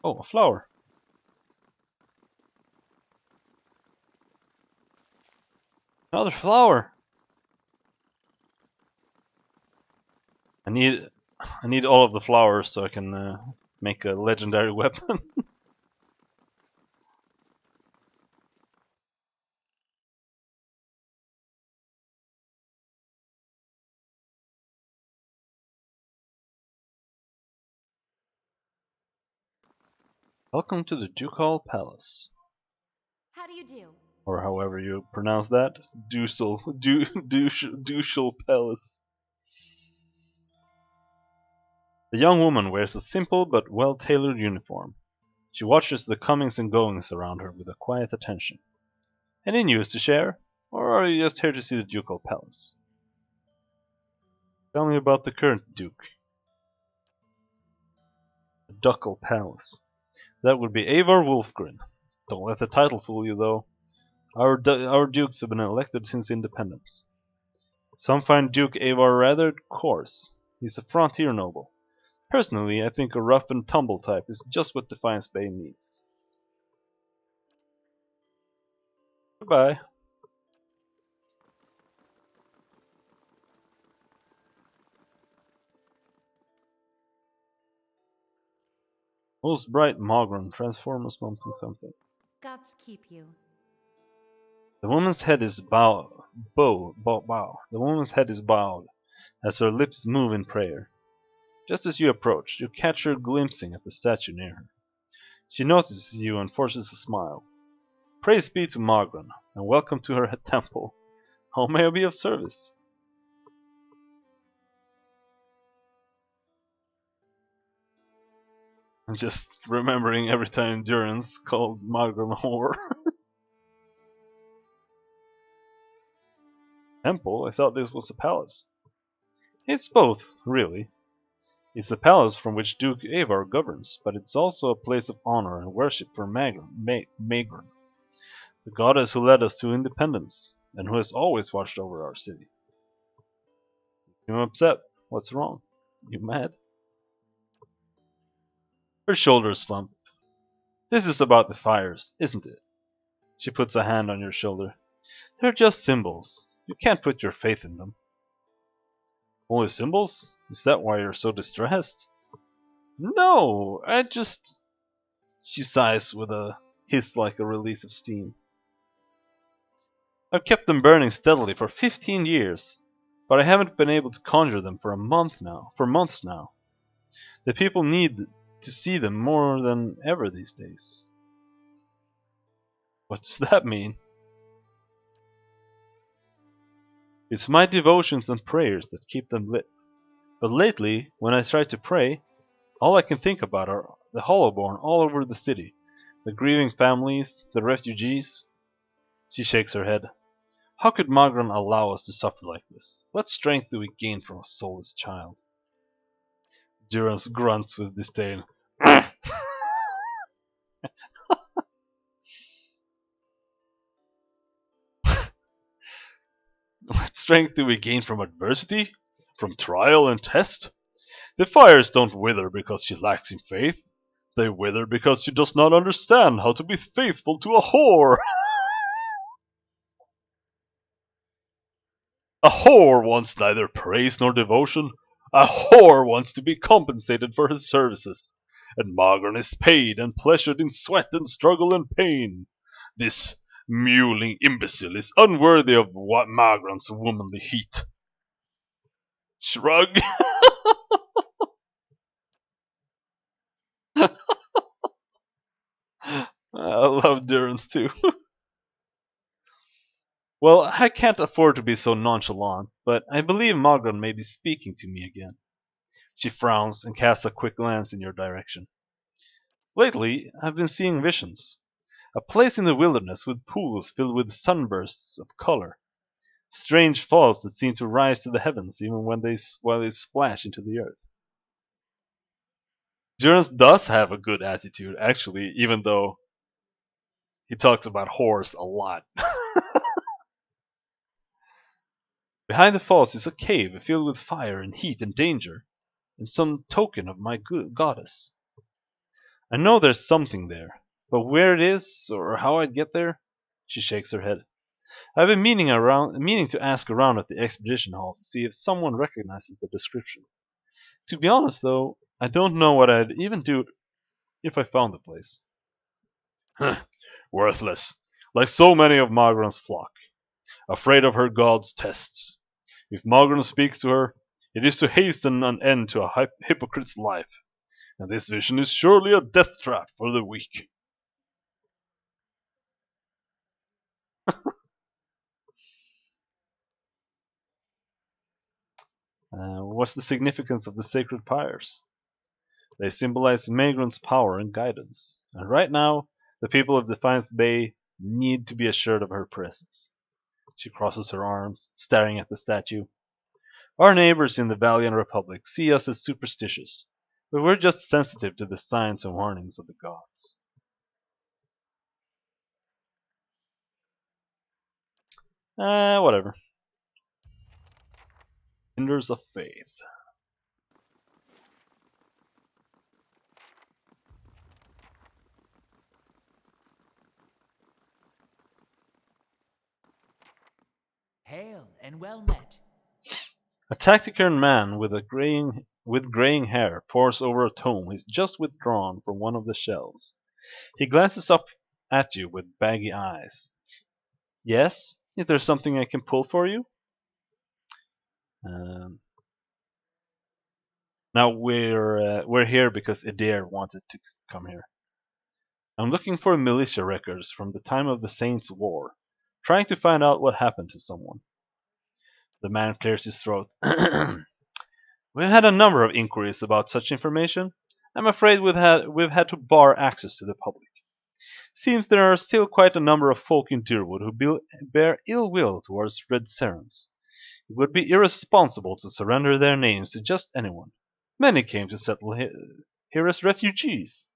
Oh, a flower. Another flower. I need all of the flowers so I can make a legendary weapon. Welcome to the Ducal Palace, How do you do? or however you pronounce that. Ducal Palace. The young woman wears a simple but well-tailored uniform. She watches the comings and goings around her with a quiet attention. Any news to share? Or are you just here to see the Ducal Palace? Tell me about the current Duke. The Ducal Palace. That would be Avar Wolfgren. Don't let the title fool you, though. Our dukes have been elected since independence. Some find Duke Avar rather coarse. He's a frontier noble. Personally, I think a rough and tumble type is just what Defiance Bay needs. Goodbye. Most bright Mogron, Transformers something something. Gods keep you. The woman's head is bow. The woman's head is bowed as her lips move in prayer. Just as you approach, you catch her glimpsing at the statue near her. She notices you and forces a smile. Praise be to Mogron, and welcome to her temple. How may I be of service? I'm just remembering every time Durance called Mogron a whore. Temple? I thought this was a palace. It's both, really. It's the palace from which Duke Avar governs, but it's also a place of honor and worship for Magron, the goddess who led us to independence, and who has always watched over our city. You upset? What's wrong? You mad? Her shoulders slump. This is about the fires, isn't it? She puts a hand on your shoulder. They're just symbols. You can't put your faith in them. Only symbols? Is that why you're so distressed? No, I just... She sighs with a hiss like a release of steam. I've kept them burning steadily for 15 years, but I haven't been able to conjure them for months now. The people need to see them more than ever these days. What does that mean? It's my devotions and prayers that keep them lit. But lately, when I try to pray, all I can think about are the hollowborn all over the city, the grieving families, the refugees. She shakes her head. How could Magran allow us to suffer like this? What strength do we gain from a soulless child? Durance grunts with disdain. What strength do we gain from adversity? From trial and test? The fires don't wither because she lacks in faith. They wither because she does not understand how to be faithful to a whore. A whore wants neither praise nor devotion. A whore wants to be compensated for her services. And Magron is paid and pleasured in sweat and struggle and pain. This mewling imbecile is unworthy of what Magron's womanly heat. Shrug. I love Durance too. Well, I can't afford to be so nonchalant, but I believe Magron may be speaking to me again. She frowns and casts a quick glance in your direction. Lately, I've been seeing visions. A place in the wilderness with pools filled with sunbursts of color. Strange falls that seem to rise to the heavens even while they splash into the earth. Durance does have a good attitude, actually, even though he talks about whores a lot. Behind the falls is a cave filled with fire and heat and danger, and some token of my good goddess. I know there's something there, but where it is or how I'd get there, she shakes her head. I've been meaning to ask around at the expedition hall to see if someone recognizes the description. To be honest, though, I don't know what I'd even do if I found the place. Worthless, like so many of Magron's flock, afraid of her god's tests. If Magron speaks to her, it is to hasten an end to a hypocrite's life, and this vision is surely a death trap for the weak. What's the significance of the sacred pyres? They symbolize Magron's power and guidance, and right now, the people of Defiance Bay need to be assured of her presence. She crosses her arms, staring at the statue. Our neighbors in the Valiant Republic see us as superstitious, but we're just sensitive to the signs and warnings of the gods. Whatever. Cinders of Faith. Hail and well met. A taciturn man with graying hair pores over a tome he's just withdrawn from one of the shelves. He glances up at you with baggy eyes. Yes? Is there something I can pull for you? Um, Now we're here because Adair wanted to come here. I'm looking for militia records from the time of the Saints' War, trying to find out what happened to someone. The man clears his throat. We've had a number of inquiries about such information. I'm afraid we've had to bar access to the public. Seems there are still quite a number of folk in Deerwood who bear ill will towards Red Serums. It would be irresponsible to surrender their names to just anyone. Many came to settle here as refugees.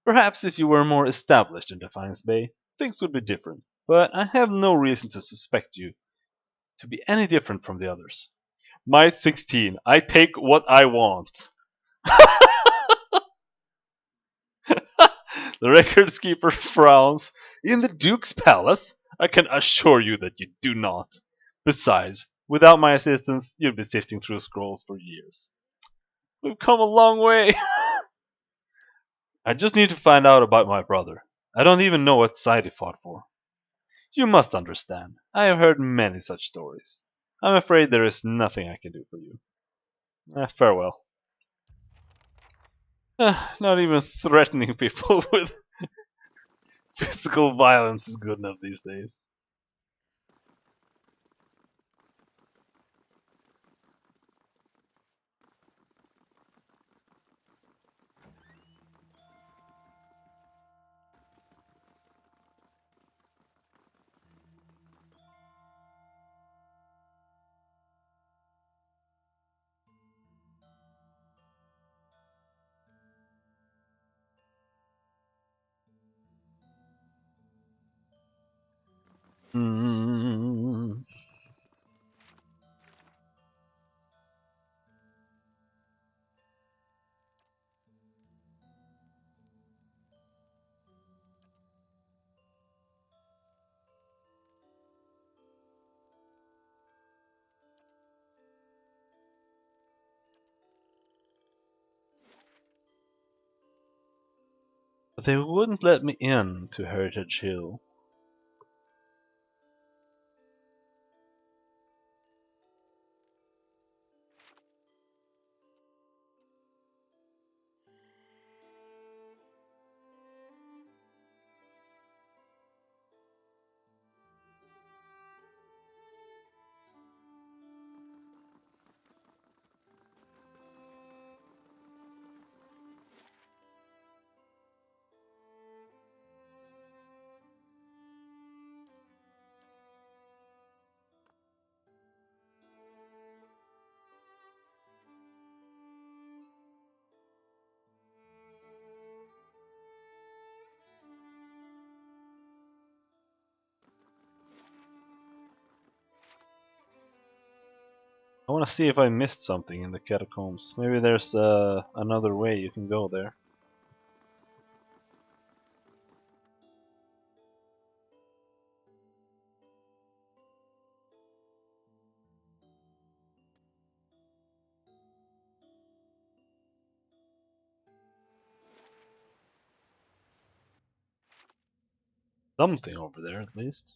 Perhaps if you were more established in Defiance Bay, things would be different, but I have no reason to suspect you to be any different from the others. Might 16, I take what I want. The records keeper frowns. In the Duke's palace? I can assure you that you do not. Besides, without my assistance, you'd be sifting through scrolls for years. We've come a long way. I just need to find out about my brother. I don't even know what side he fought for. You must understand. I have heard many such stories. I'm afraid there is nothing I can do for you. Farewell. Not even threatening people with physical violence is good enough these days. Hmm. But they wouldn't let me in to Heritage Hill. I want to see if I missed something in the catacombs. Maybe there's another way you can go there. Something over there at least.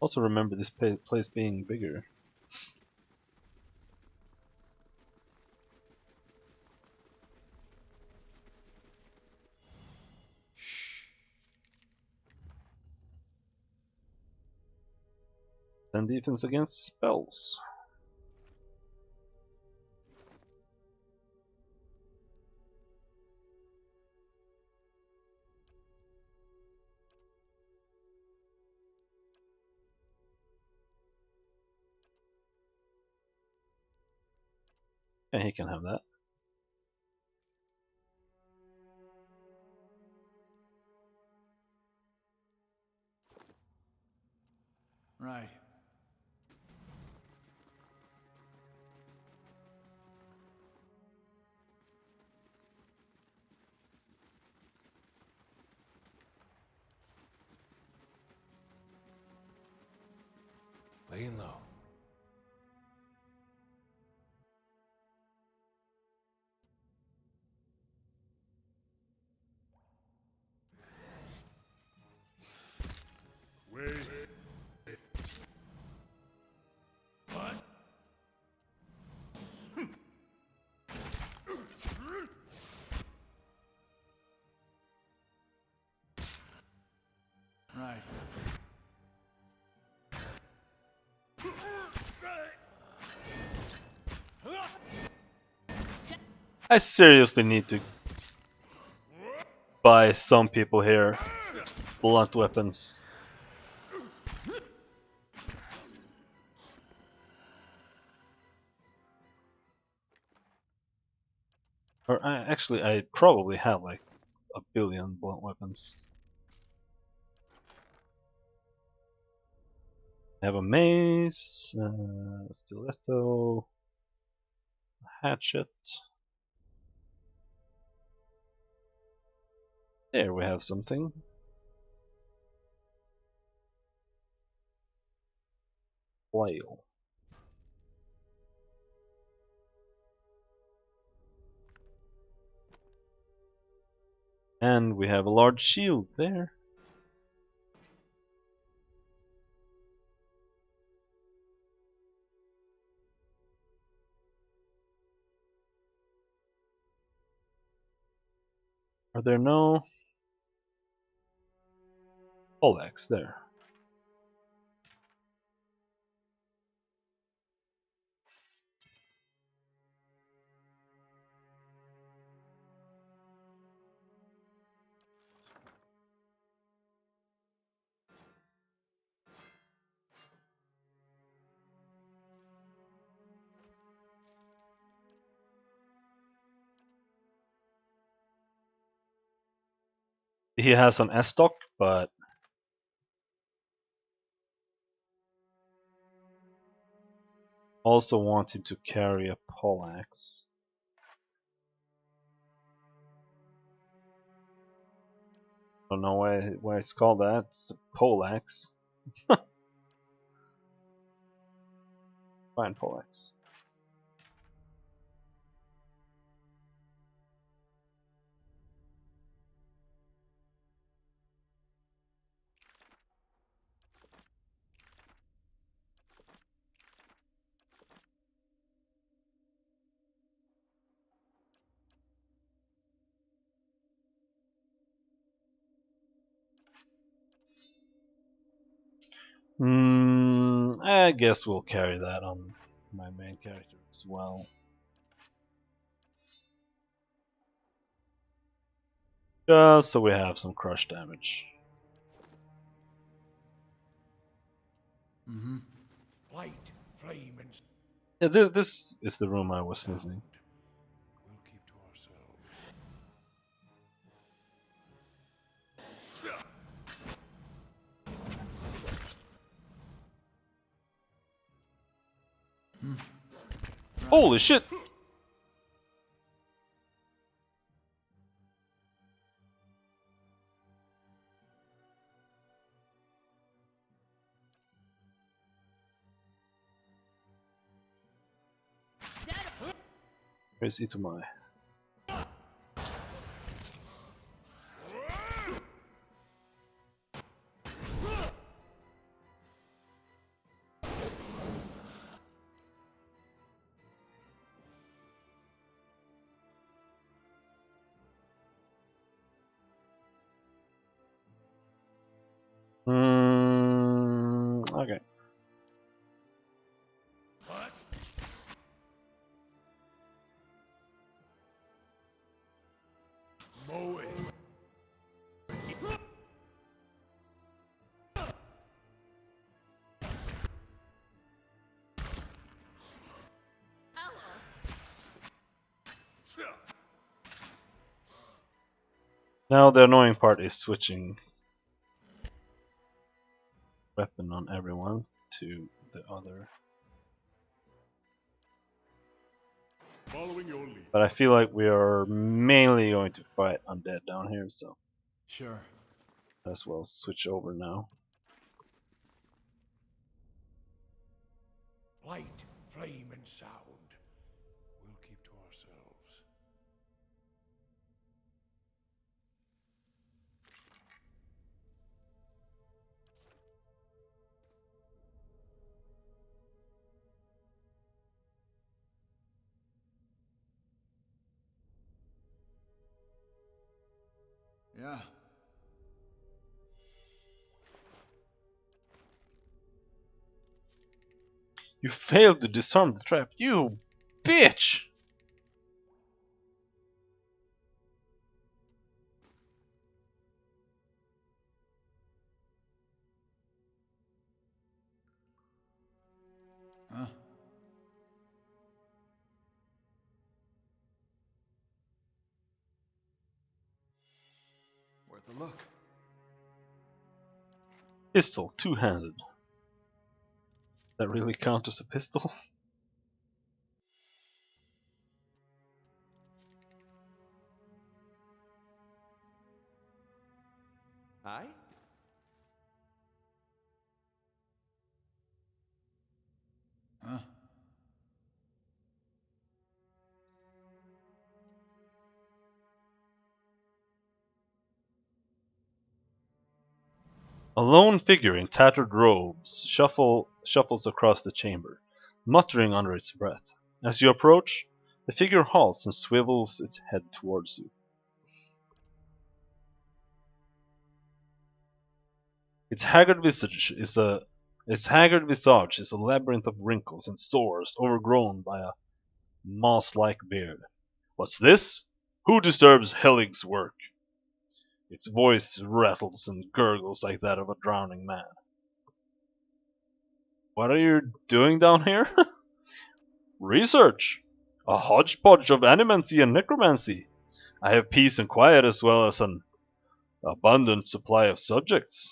Also remember this place being bigger. And defense against spells. Yeah, he can have that. Right. Laying low. Wait. What? Right. I seriously need to buy some people here blunt weapons. Or actually, I probably have like a billion blunt weapons. I have a mace, stiletto, a hatchet. There we have something. Flail. And we have a large shield there. Are there no poleaxe there? He has an S-stock, but also want him to carry a poleaxe. Don't know why it's called that. It's a poleaxe. Fine poleaxe. I guess we'll carry that on my main character as well. Just so we have some crush damage. Mm-hmm. Light, flame, and Yeah, this is the room I was missing. we'll keep to ourselves. Holy shit! Where's Itomai? Okay. What? Moe. Now the annoying part is switching weapon on everyone to the other. Following your lead. But I feel like we are mainly going to fight undead down here, so Sure. as well switch over now. Light, flame, and sound. We'll keep to ourselves. Yeah. You failed to disarm the trap, you bitch! Huh? Worth a look. Pistol, two-handed. That really count as a pistol? Aye? Huh? A lone figure in tattered robes shuffles across the chamber, muttering under its breath. As you approach, the figure halts and swivels its head towards you. Its haggard visage is a labyrinth of wrinkles and sores overgrown by a moss-like beard. What's this? Who disturbs Helig's work? Its voice rattles and gurgles like that of a drowning man. What are you doing down here? Research! A hodgepodge of animancy and necromancy. I have peace and quiet as well as an abundant supply of subjects.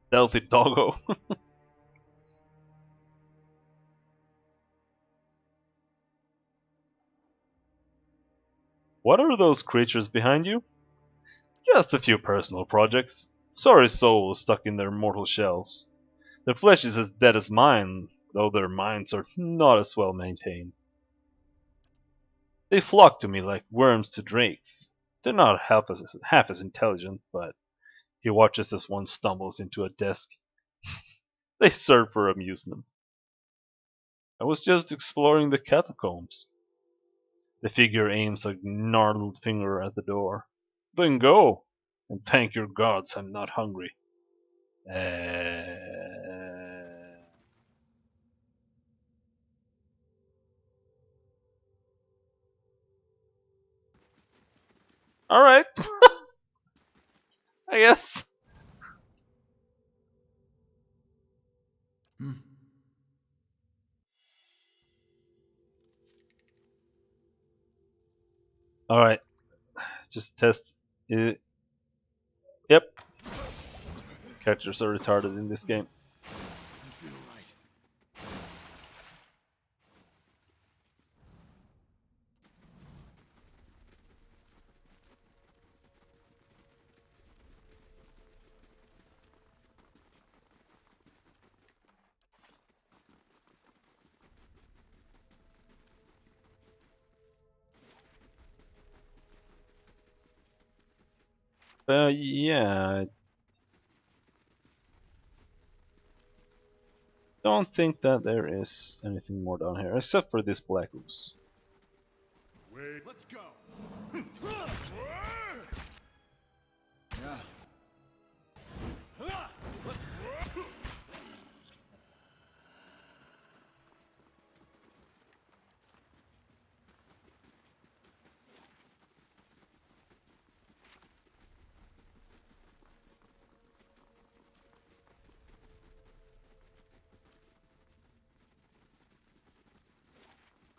Stealthy doggo. What are those creatures behind you? Just a few personal projects. Sorry souls stuck in their mortal shells. Their flesh is as dead as mine, though their minds are not as well maintained. They flock to me like worms to drakes. They're not half as intelligent, but he watches as one stumbles into a desk. They serve for amusement. I was just exploring the catacombs. The figure aims a gnarled finger at the door. Then go, and thank your gods I'm not hungry. Alright. I guess. Hmm. Alright. Just test it. Yep. Characters are retarded in this game. Doesn't feel right. Yeah. I don't think that there is anything more down here, except for this black ooze. Wait. Let's go. Yeah. Let's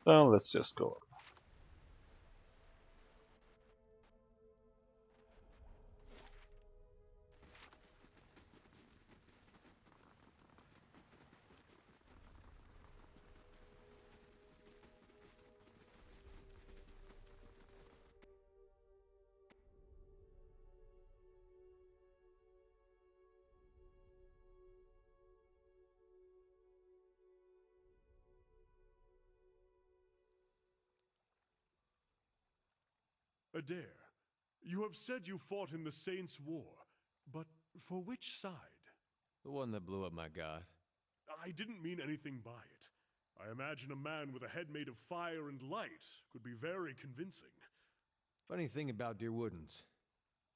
Well, let's just go. Adair, you have said you fought in the Saints' War, but for which side? The one that blew up my god. I didn't mean anything by it. I imagine a man with a head made of fire and light could be very convincing. Funny thing about Dear Woodens.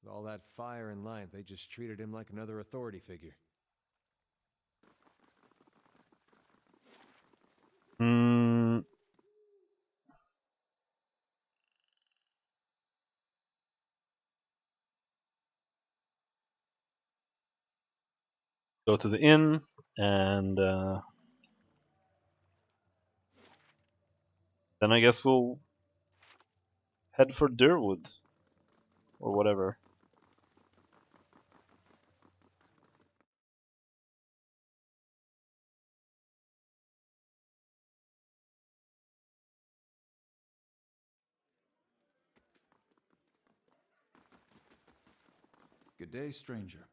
With all that fire and light, they just treated him like another authority figure. Hmm. Go to the inn and then I guess we'll head for Durwood or whatever. Good day, stranger.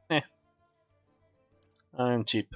Eh, I'm cheap.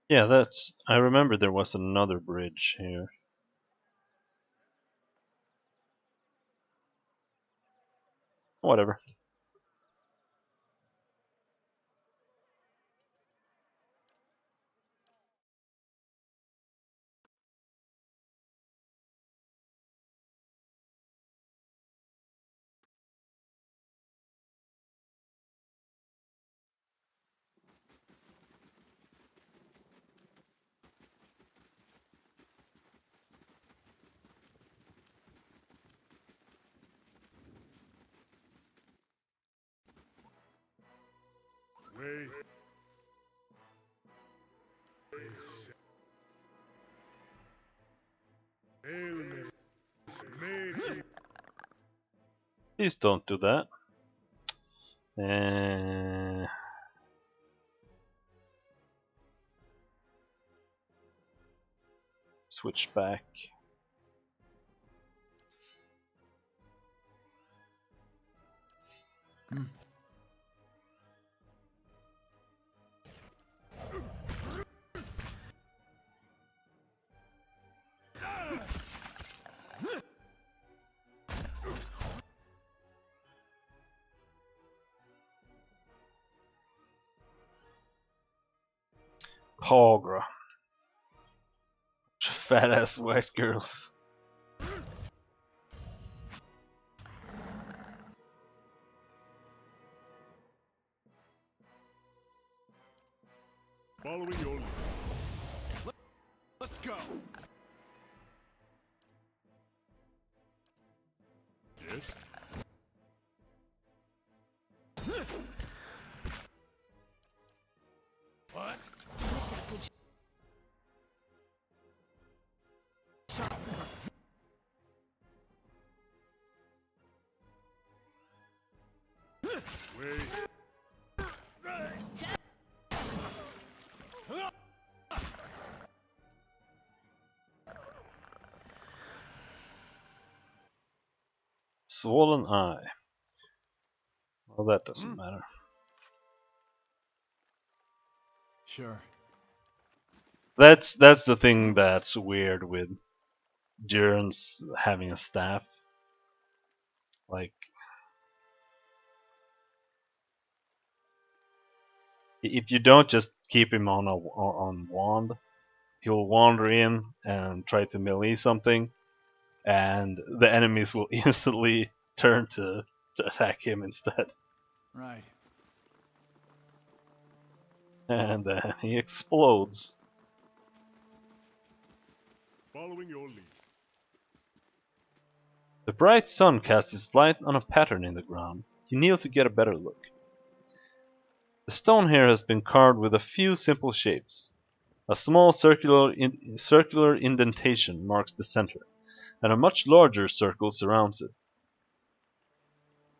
Yeah, that's. I remember there was another bridge here. Whatever. Wait. Please don't do that. Uh, switch back. Pogra. Fat ass white girls. Following your lead. Let's go. Yes? What? Wait. Swollen eye. Well, that doesn't matter. Sure. That's the thing that's weird with Jiren's having a staff. Like, if you don't just keep him on wand, he'll wander in and try to melee something, and the enemies will instantly turn to attack him instead. Right. And then he explodes. Following your lead. The bright sun casts its light on a pattern in the ground. You kneel to get a better look. The stone here has been carved with a few simple shapes. A small circular indentation marks the center, and a much larger circle surrounds it.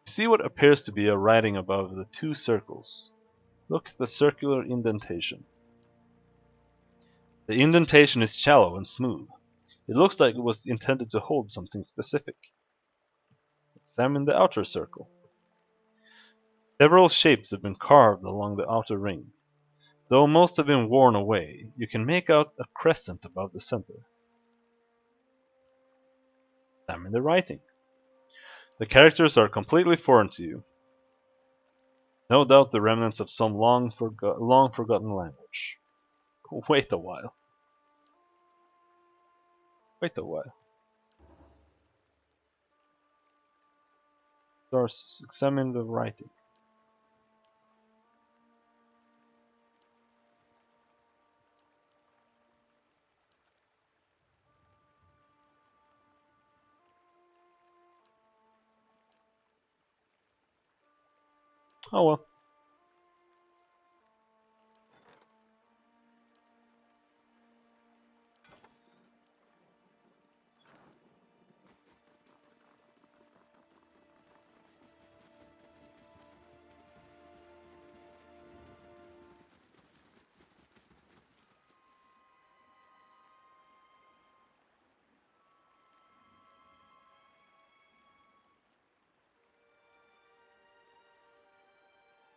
You see what appears to be a writing above the two circles. Look at the circular indentation. The indentation is shallow and smooth. It looks like it was intended to hold something specific. Examine the outer circle. Several shapes have been carved along the outer ring. Though most have been worn away, you can make out a crescent above the center. Examine the writing. The characters are completely foreign to you. No doubt the remnants of some long forgotten language. Wait a while. Wait a while. Stars, examine the writing. Oh well.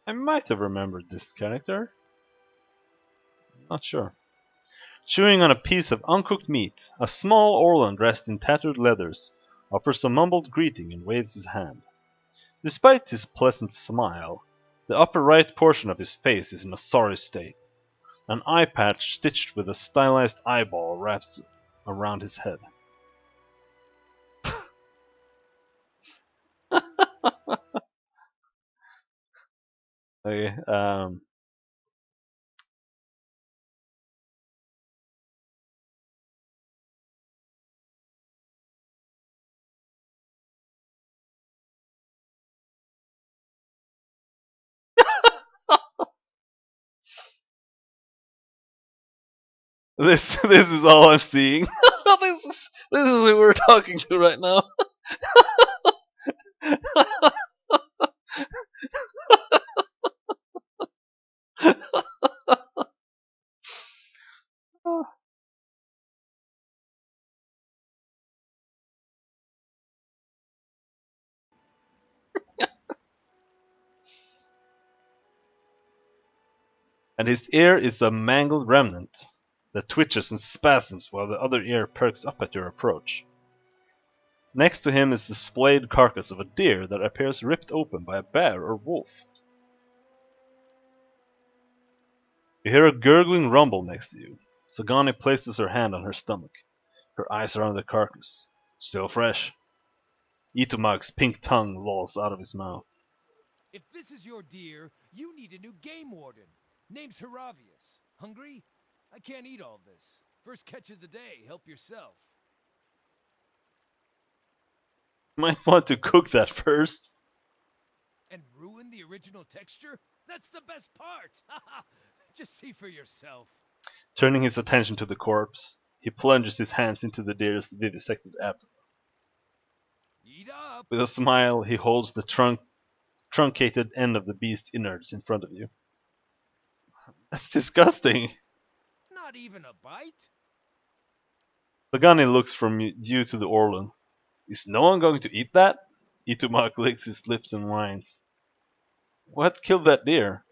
I might have remembered this character. Not sure. Chewing on a piece of uncooked meat, a small Orlan dressed in tattered leathers offers a mumbled greeting and waves his hand. Despite his pleasant smile, the upper right portion of his face is in a sorry state. An eye patch stitched with a stylized eyeball wraps around his head. Okay, this is all I'm seeing. This is who we're talking to right now. And his ear is a mangled remnant that twitches and spasms while the other ear perks up at your approach. Next to him is the splayed carcass of a deer that appears ripped open by a bear or wolf. You hear a gurgling rumble next to you. Sagani places her hand on her stomach. Her eyes are on the carcass. Still fresh. Itumag's pink tongue lolls out of his mouth. If this is your deer, you need a new game warden. Name's Heravius. Hungry? I can't eat all this. First catch of the day, help yourself. Might want to cook that first. And ruin the original texture? That's the best part! Just see for yourself. Turning his attention to the corpse, he plunges his hands into the deer's vivisected abdomen. Eat up! With a smile, he holds the truncated end of the beast's innards in front of you. That's disgusting. Not even a bite? Sagani looks from you to the Orlan. Is no one going to eat that? Itumag licks his lips and whines. What killed that deer?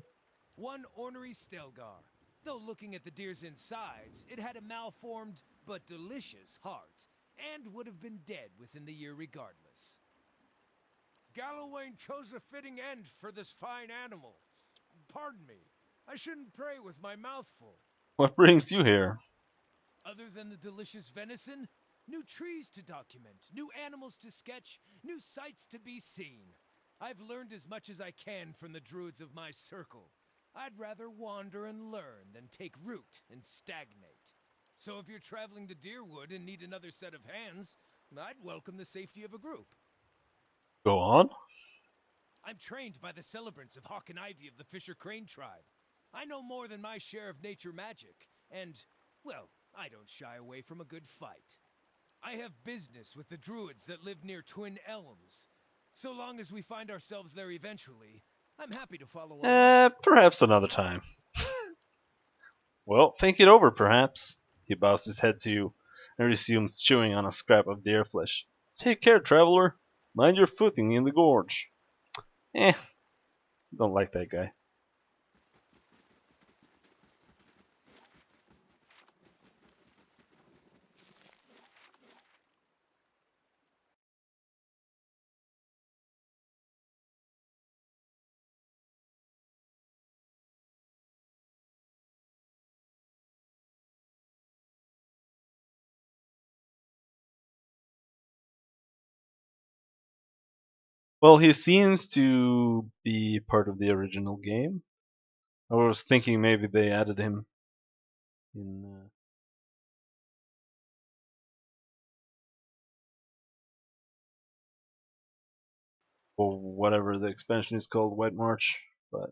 One ornery Stelgar. Though looking at the deer's insides, it had a malformed but delicious heart, and would have been dead within the year regardless. Gallowayne chose a fitting end for this fine animal. Pardon me, I shouldn't pray with my mouth full. What brings you here? Other than the delicious venison, new trees to document, new animals to sketch, new sights to be seen. I've learned as much as I can from the druids of my circle. I'd rather wander and learn than take root and stagnate. So if you're traveling the Deerwood and need another set of hands, I'd welcome the safety of a group. Go on. I'm trained by the celebrants of Hawk and Ivy of the Fisher Crane tribe. I know more than my share of nature magic, and, well, I don't shy away from a good fight. I have business with the druids that live near Twin Elms. So long as we find ourselves there eventually, I'm happy to follow along. Perhaps another time. Well, think it over, perhaps. He bows his head to you and resumes chewing on a scrap of deer flesh. Take care, traveler. Mind your footing in the gorge. Eh, don't like that guy. Well, he seems to be part of the original game. I was thinking maybe they added him in. Or whatever the expansion is called, White March, but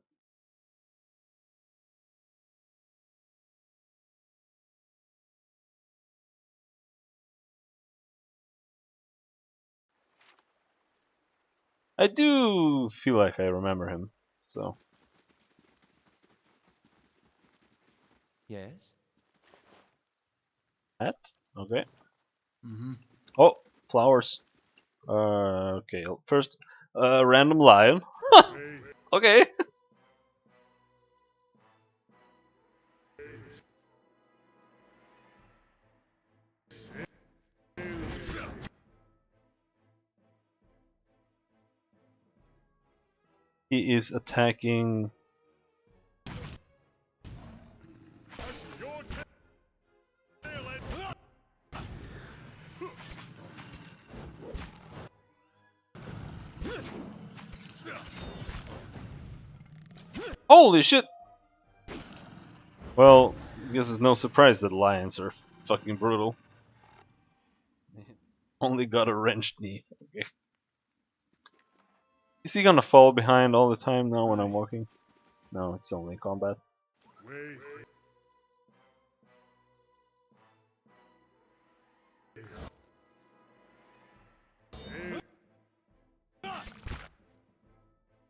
I do feel like I remember him. So, Yes? hat? Okay. Mm-hmm. Oh, flowers. Okay, first, random lion. Hey, Okay. He is attacking. your tail end. Holy shit! Well, I guess it's no surprise that lions are fucking brutal. Only got a wrenched knee. Okay. Is he gonna fall behind all the time now when I'm Right. walking? No, it's only combat. Wait.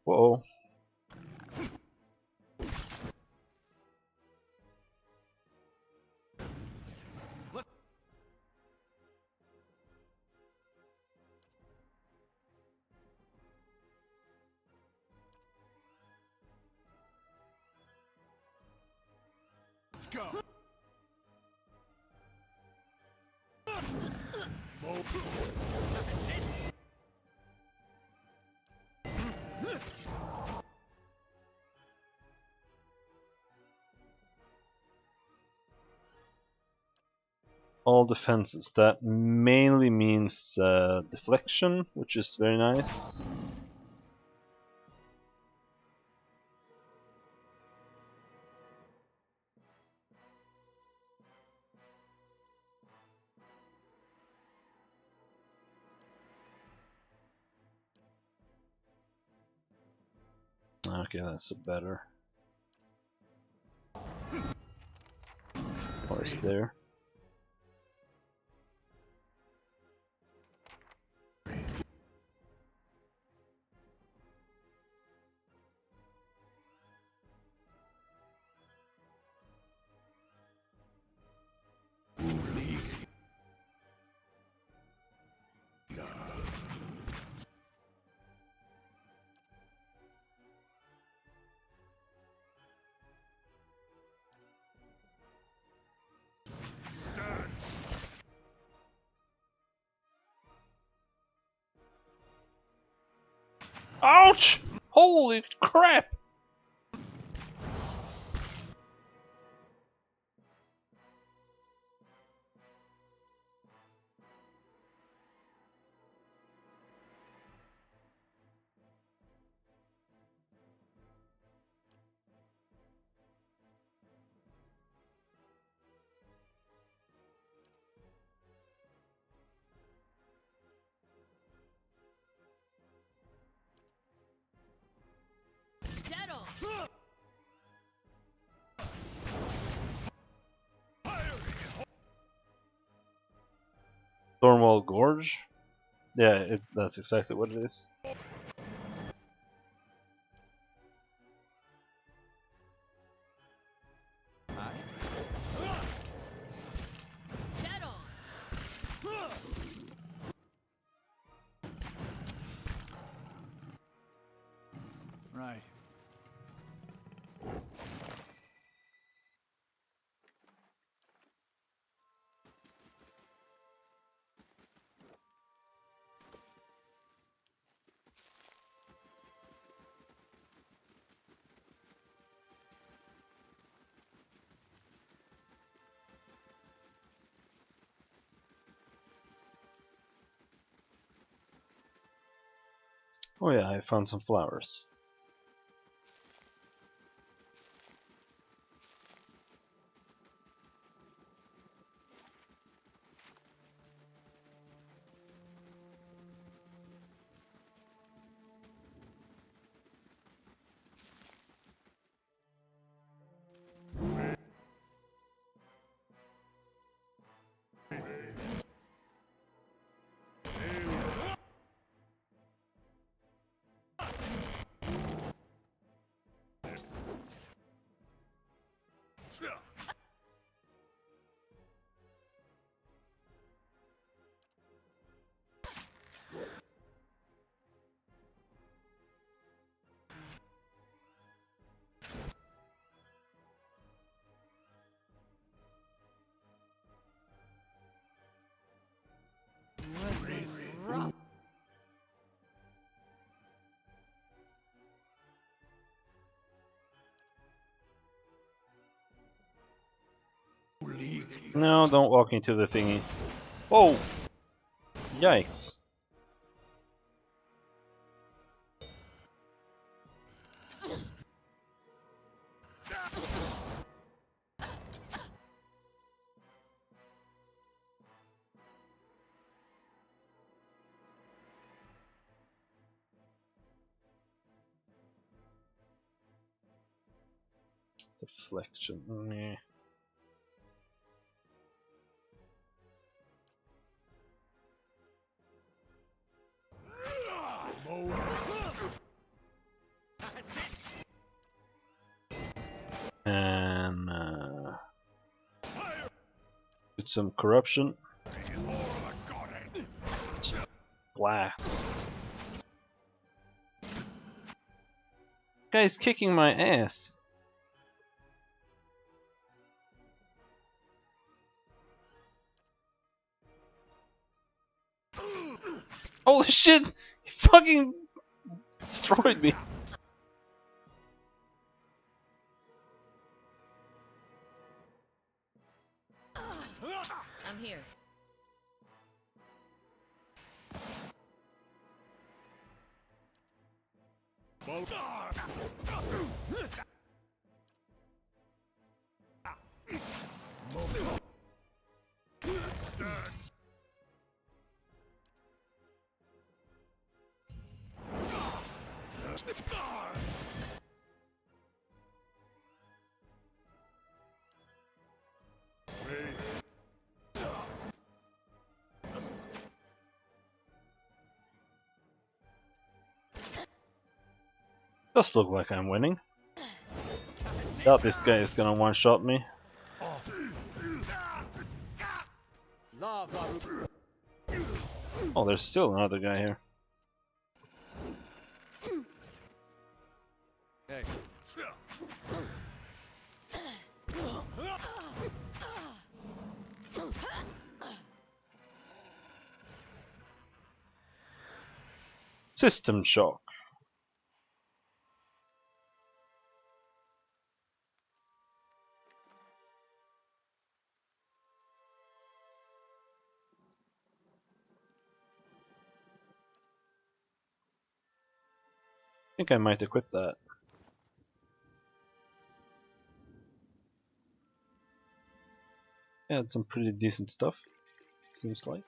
Whoa. Let's go. All defenses. That mainly means deflection, which is very nice. Okay, that's a better horse there. Stand. Ouch! Holy crap! Stormwall Gorge? Yeah, that's exactly what it is. Get on! Right. Oh yeah, I found some flowers. No, don't walk into the thingy. Whoa! Yikes. Deflection. Meh. And with some corruption. Blah. Guy's kicking my ass. Holy shit! He fucking destroyed me. I'm here. Does look like I'm winning. Doubt this guy is gonna one-shot me. Oh, there's still another guy here. Hey. System shock. I think I might equip that. Had some pretty decent stuff, seems like.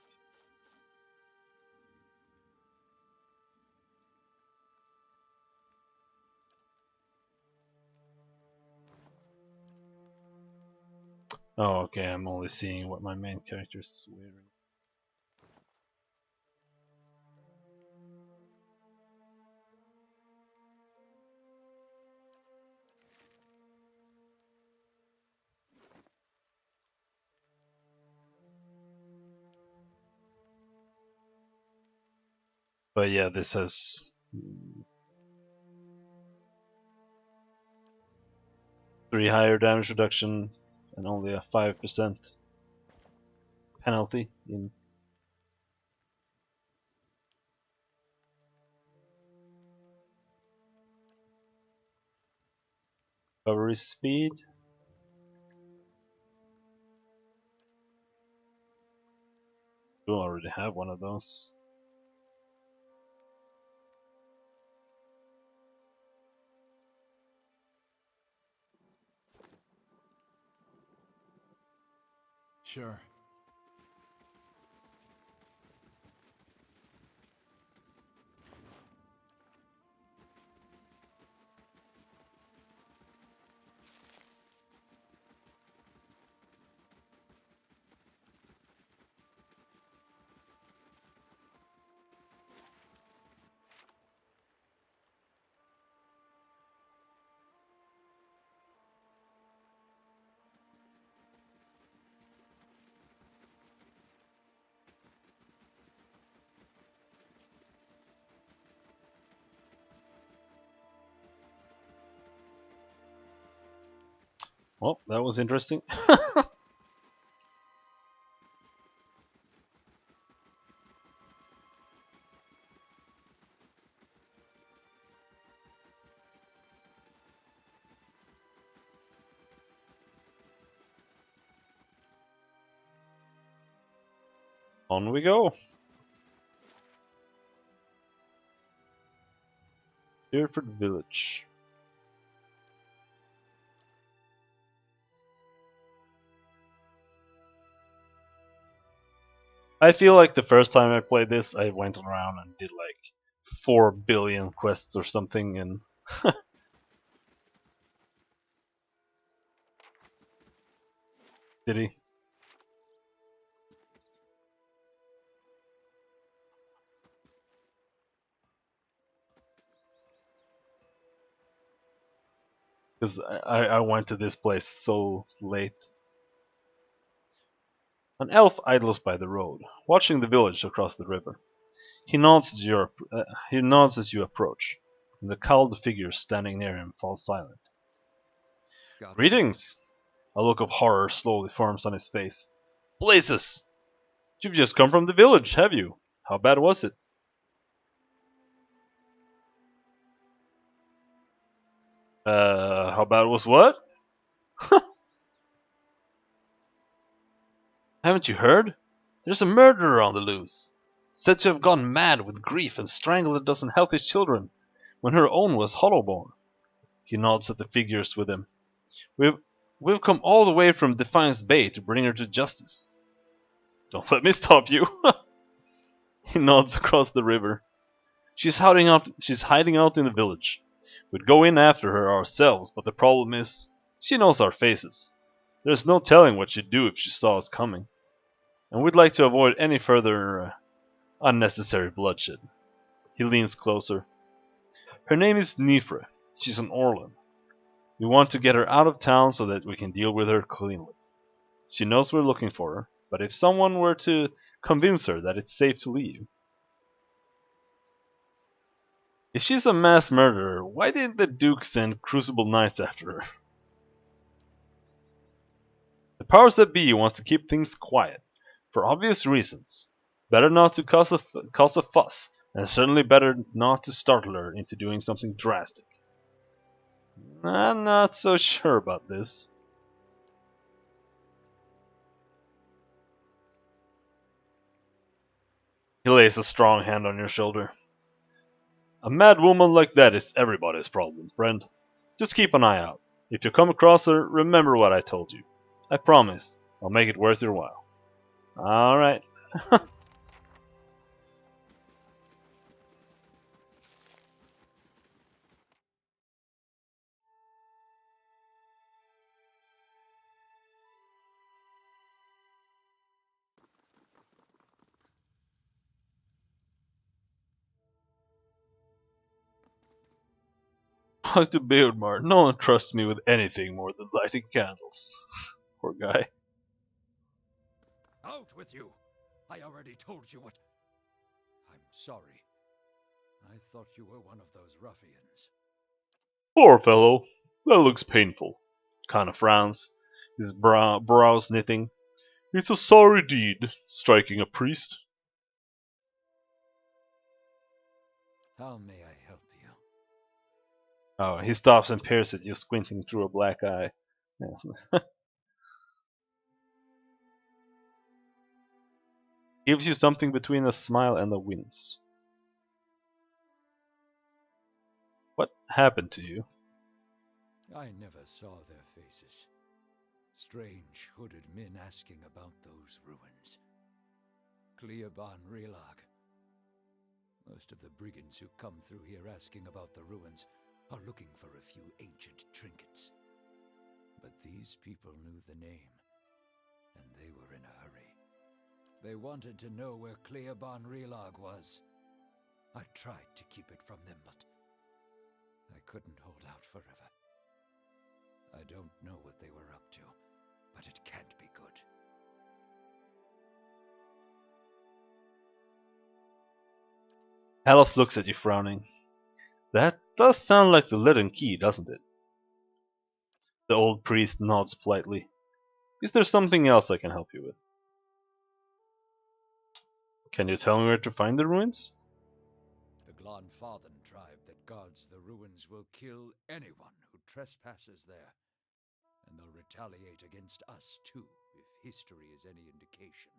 Oh, okay, I'm only seeing what my main character is wearing. But yeah, this has 3 higher damage reduction and only a 5% penalty in recovery speed. You already have one of those. Sure. Well, that was interesting. On we go. Deerford Village. I feel like the first time I played this, I went around and did like 4 billion quests or something, and did he? Because I went to this place so late. An elf idles by the road, watching the village across the river. He nods as you approach, and the cowled figure standing near him falls silent. Greetings! A look of horror slowly forms on his face. Blazes! You've just come from the village, have you? How bad was it? How bad was what? Haven't you heard? There's a murderer on the loose. Said to have gone mad with grief and strangled a dozen healthy children when her own was hollowborn. He nods at the figures with him. We've we've come all the way from Defiance Bay to bring her to justice. Don't let me stop you. He nods across the river. She's hiding out in the village. We'd go in after her ourselves, but the problem is she knows our faces. There's no telling what she'd do if she saw us coming. And we'd like to avoid any further unnecessary bloodshed. He leans closer. Her name is Nifre. She's an Orlan. We want to get her out of town so that we can deal with her cleanly. She knows we're looking for her, but if someone were to convince her that it's safe to leave. If she's a mass murderer, why didn't the Duke send Crucible Knights after her? The powers that be want to keep things quiet, for obvious reasons. Better not to cause a fuss, and certainly better not to startle her into doing something drastic. I'm not so sure about this. He lays a strong hand on your shoulder. A mad woman like that is everybody's problem, friend. Just keep an eye out. If you come across her, remember what I told you. I promise, I'll make it worth your while. Alright. Like the Beardmar, no one trusts me with anything more than lighting candles. Poor guy. Out with you! I already told you what. I'm sorry. I thought you were one of those ruffians. Poor fellow. That looks painful. Kinda frowns, his brows knitting. It's a sorry deed, striking a priest. How may I help you? Oh, he stops and peers at you, squinting through a black eye. Yes. Gives you something between a smile and a wince. What happened to you? I never saw their faces. Strange hooded men asking about those ruins. Cleoban Relag. Most of the brigands who come through here asking about the ruins are looking for a few ancient trinkets. But these people knew the name, and they were in a hurry. They wanted to know where Cleoban Relag was. I tried to keep it from them, but I couldn't hold out forever. I don't know what they were up to, but it can't be good. Alof looks at you, frowning. That does sound like the leaden key, doesn't it? The old priest nods politely. Is there something else I can help you with? Can you tell me where to find the ruins? The Glanfathan tribe that guards the ruins will kill anyone who trespasses there. And they'll retaliate against us, too, if history is any indication.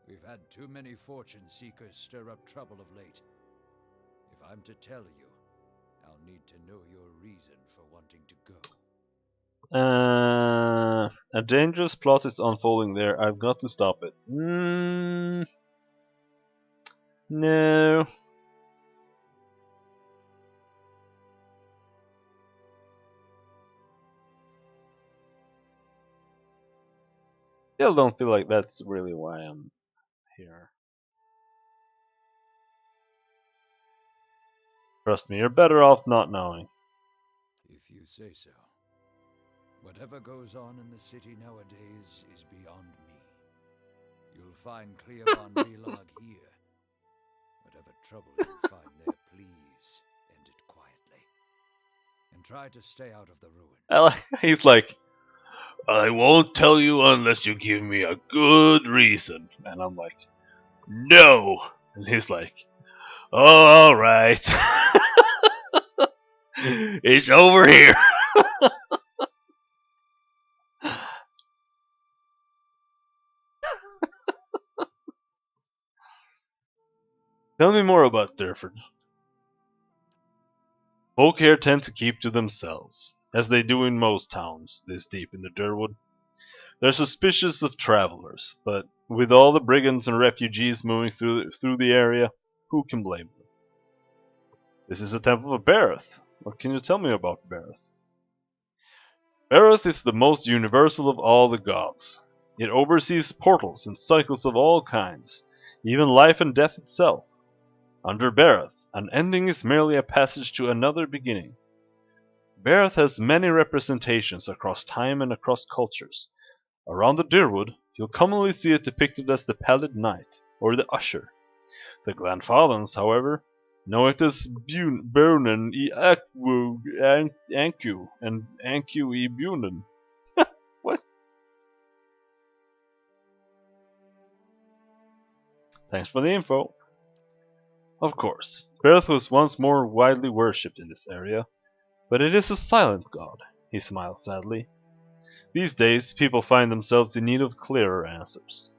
We've had too many fortune seekers stir up trouble of late. If I'm to tell you, I'll need to know your reason for wanting to go. A dangerous plot is unfolding there. I've got to stop it. No. Still don't feel like that's really why I'm here. Trust me, you're better off not knowing. If you say so. Whatever goes on in the city nowadays is beyond me. You'll find Cleoban Relag here. Whatever trouble you find there, please end it quietly. And try to stay out of the ruins. He's like, I won't tell you unless you give me a good reason. And I'm like, no. And he's like, oh, alright. It's over here. Tell me more about Durford. Folk here tend to keep to themselves, as they do in most towns this deep in the Durwood. They're suspicious of travelers, but with all the brigands and refugees moving through the area, who can blame them? This is a temple of Bareth. What can you tell me about Bareth? Bareth is the most universal of all the gods. It oversees portals and cycles of all kinds, even life and death itself. Under Bareth, an ending is merely a passage to another beginning. Bareth has many representations across time and across cultures. Around the Deerwood, you'll commonly see it depicted as the Pallid Knight, or the Usher. The Glanfathans, however, know it as Bunen I Akwu Anku and Anku I Bunen. What? Thanks for the info. Of course, Bareth was once more widely worshipped in this area, but it is a silent god, he smiled sadly. These days, people find themselves in need of clearer answers.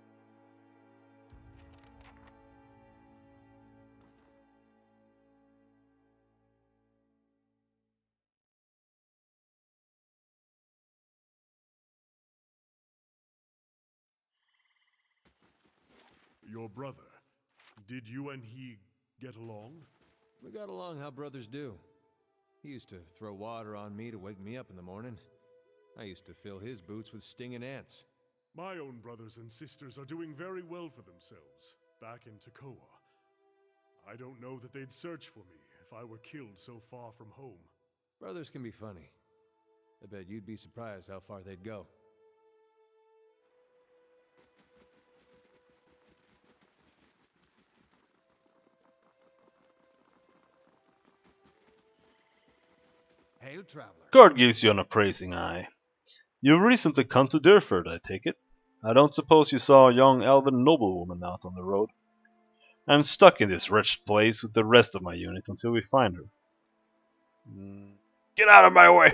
Your brother, did you and he get along? We got along how brothers do. He used to throw water on me to wake me up in the morning. I used to fill his boots with stinging ants. My own brothers and sisters are doing very well for themselves, back in Tekoa. I don't know that they'd search for me if I were killed so far from home. Brothers can be funny. I bet you'd be surprised how far they'd go. Hail, traveler. Guard gives you an appraising eye. You've recently come to Deadfire, I take it. I don't suppose you saw a young elven noblewoman out on the road. I'm stuck in this wretched place with the rest of my unit until we find her. Get out of my way!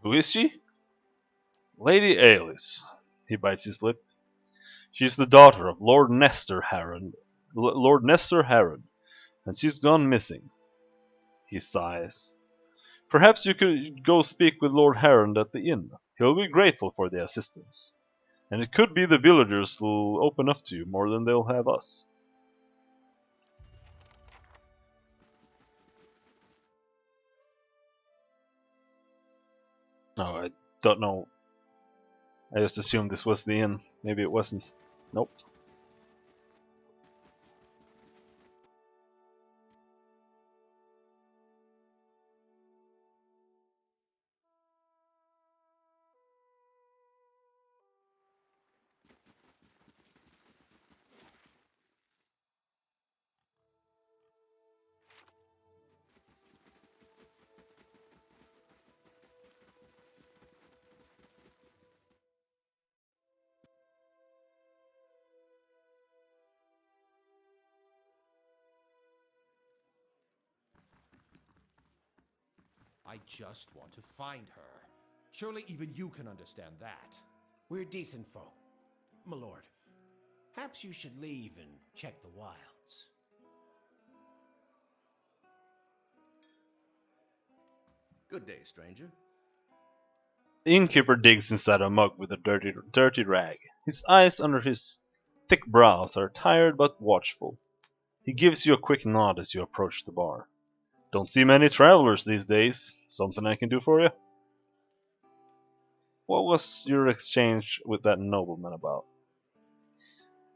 Who is she? Lady Aelis. He bites his lip. She's the daughter of Lord Nestor Harrod, and she's gone missing. He sighs. Perhaps you could go speak with Lord Harrod at the inn. He'll be grateful for the assistance. And it could be the villagers will open up to you more than they'll have us. No, I don't know. I just assumed this was the inn. Maybe it wasn't. Nope. I just want to find her. Surely even you can understand that. We're decent folk, my lord. Perhaps you should leave and check the wilds. Good day, stranger. The innkeeper digs inside a mug with a dirty rag. His eyes under his thick brows are tired but watchful. He gives you a quick nod as you approach the bar. Don't see many travelers these days. Something I can do for you? What was your exchange with that nobleman about?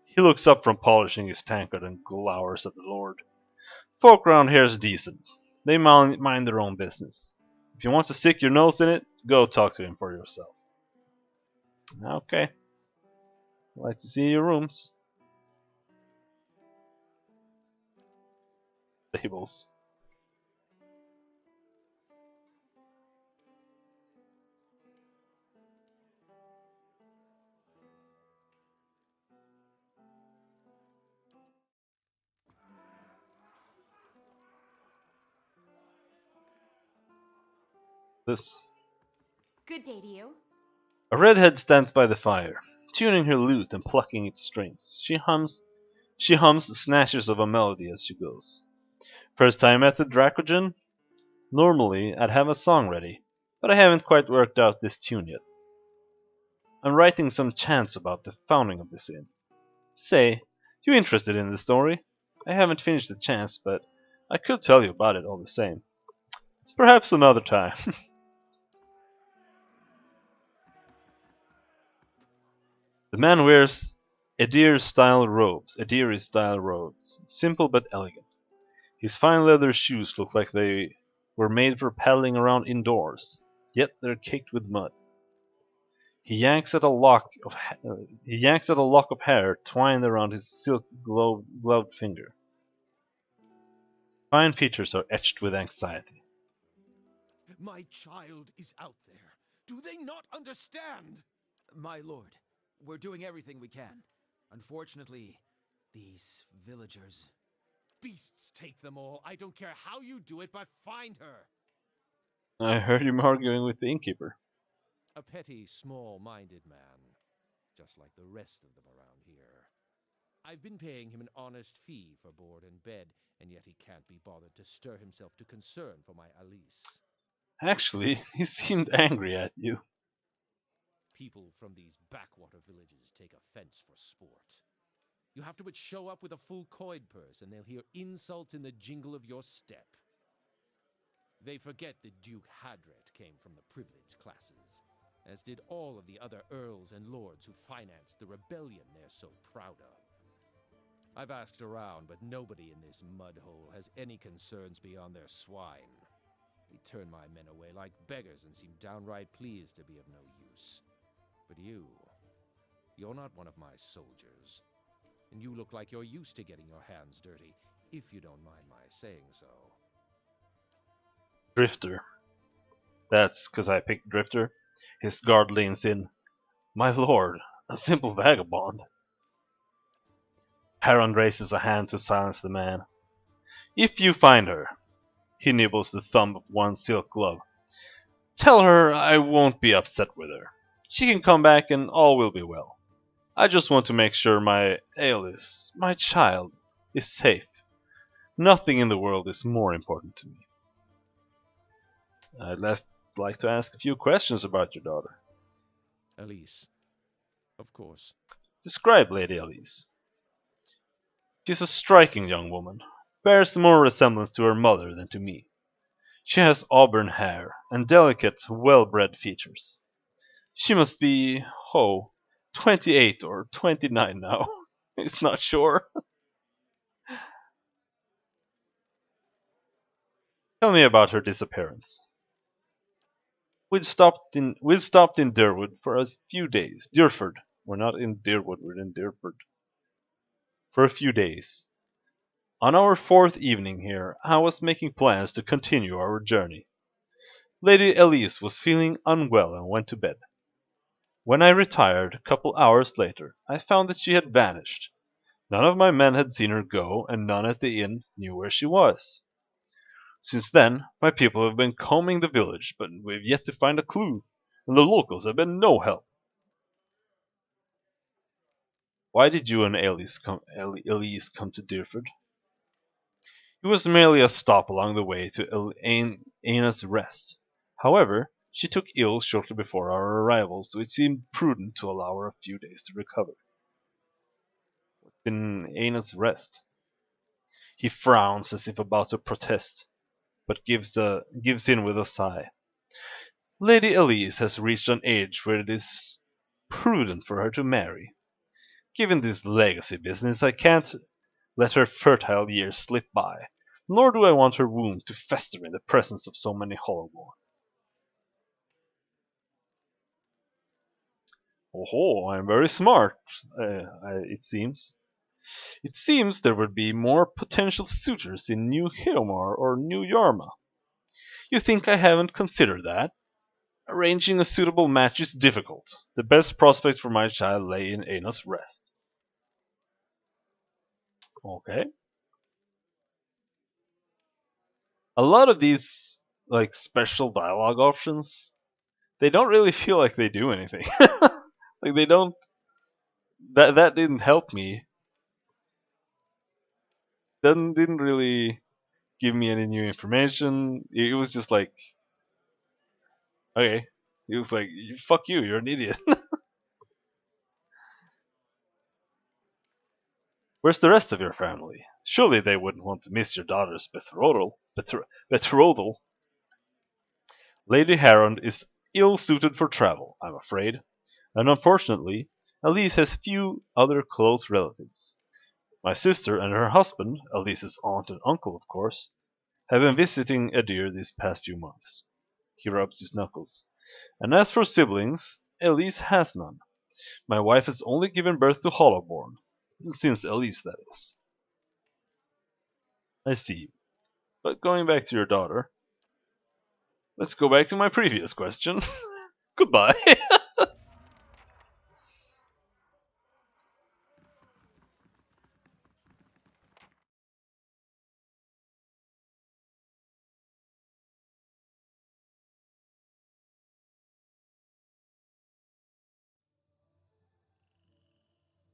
He looks up from polishing his tankard and glowers at the lord. Folk round here's decent. They mind their own business. If you want to stick your nose in it, go talk to him for yourself. Okay. I'd like to see your rooms. Stables. This. Good day to you. A redhead stands by the fire, tuning her lute and plucking its strings. She hums snatches of a melody as she goes. First time at the Dracogen? Normally I'd have a song ready, but I haven't quite worked out this tune yet. I'm writing some chants about the founding of this inn. Say, you interested in the story? I haven't finished the chants, but I could tell you about it all the same. Perhaps another time. The man wears Edir-style robes, simple but elegant. His fine leather shoes look like they were made for paddling around indoors, yet they're caked with mud. He yanks at a lock of hair twined around his silk gloved finger. Fine features are etched with anxiety. My child is out there. Do they not understand? My lord, we're doing everything we can. Unfortunately, these villagers... Beasts take them all. I don't care how you do it, but find her. I heard him arguing with the innkeeper. A petty, small-minded man, just like the rest of them around here. I've been paying him an honest fee for board and bed, and yet he can't be bothered to stir himself to concern for my Alice. Actually, he seemed angry at you. People from these backwater villages take offense for sport. You have to but show up with a full coin purse, and they'll hear insult in the jingle of your step. They forget that Duke Hadret came from the privileged classes, as did all of the other earls and lords who financed the rebellion they're so proud of. I've asked around, but nobody in this mud hole has any concerns beyond their swine. They turn my men away like beggars and seem downright pleased to be of no use. But you're not one of my soldiers. And you look like you're used to getting your hands dirty, if you don't mind my saying so. Drifter. That's 'cause I picked Drifter. His guard leans in. My lord, a simple vagabond. Haron raises a hand to silence the man. If you find her, he nibbles the thumb of one silk glove. Tell her I won't be upset with her. She can come back and all will be well. I just want to make sure my Aelis, my child, is safe. Nothing in the world is more important to me. I'd like to ask a few questions about your daughter. Elise, of course. Describe Lady Elise. She's a striking young woman. Bears more resemblance to her mother than to me. She has auburn hair and delicate, well-bred features. She must be, 28 or 29 now. He's not sure. Tell me about her disappearance. We'd stopped in Deerwood for a few days. Deerford. We're not in Deerwood, we're in Deerford. For a few days. On our fourth evening here, I was making plans to continue our journey. Lady Elise was feeling unwell and went to bed. When I retired, a couple hours later, I found that she had vanished. None of my men had seen her go, and none at the inn knew where she was. Since then, my people have been combing the village, but we've yet to find a clue, and the locals have been no help. Why did you and Elise come to Deerford? It was merely a stop along the way to Aina's Rest. However, she took ill shortly before our arrival, so it seemed prudent to allow her a few days to recover. What's in Aina's Rest? He frowns as if about to protest, but gives in with a sigh. Lady Elise has reached an age where it is prudent for her to marry. Given this legacy business, I can't let her fertile years slip by, nor do I want her wound to fester in the presence of so many Hollowborn. Oh, I'm very smart, it seems. It seems there would be more potential suitors in New Hilmar or New Yarma. You think I haven't considered that? Arranging a suitable match is difficult. The best prospects for my child lay in Aina's Rest. Okay. A lot of these like special dialogue options, they don't really feel like they do anything. Like they don't. That didn't help me. Didn't really give me any new information. It was just like, okay. It was like, fuck you, you're an idiot. Where's the rest of your family? Surely they wouldn't want to miss your daughter's betrothal. Lady Haron is ill suited for travel, I'm afraid, and unfortunately, Elise has few other close relatives. My sister and her husband, Elise's aunt and uncle, of course, have been visiting Edir these past few months. He rubs his knuckles. And as for siblings, Elise has none. My wife has only given birth to Hollowborn, since Elise, that is. I see. But going back to your daughter, let's go back to my previous question. Goodbye.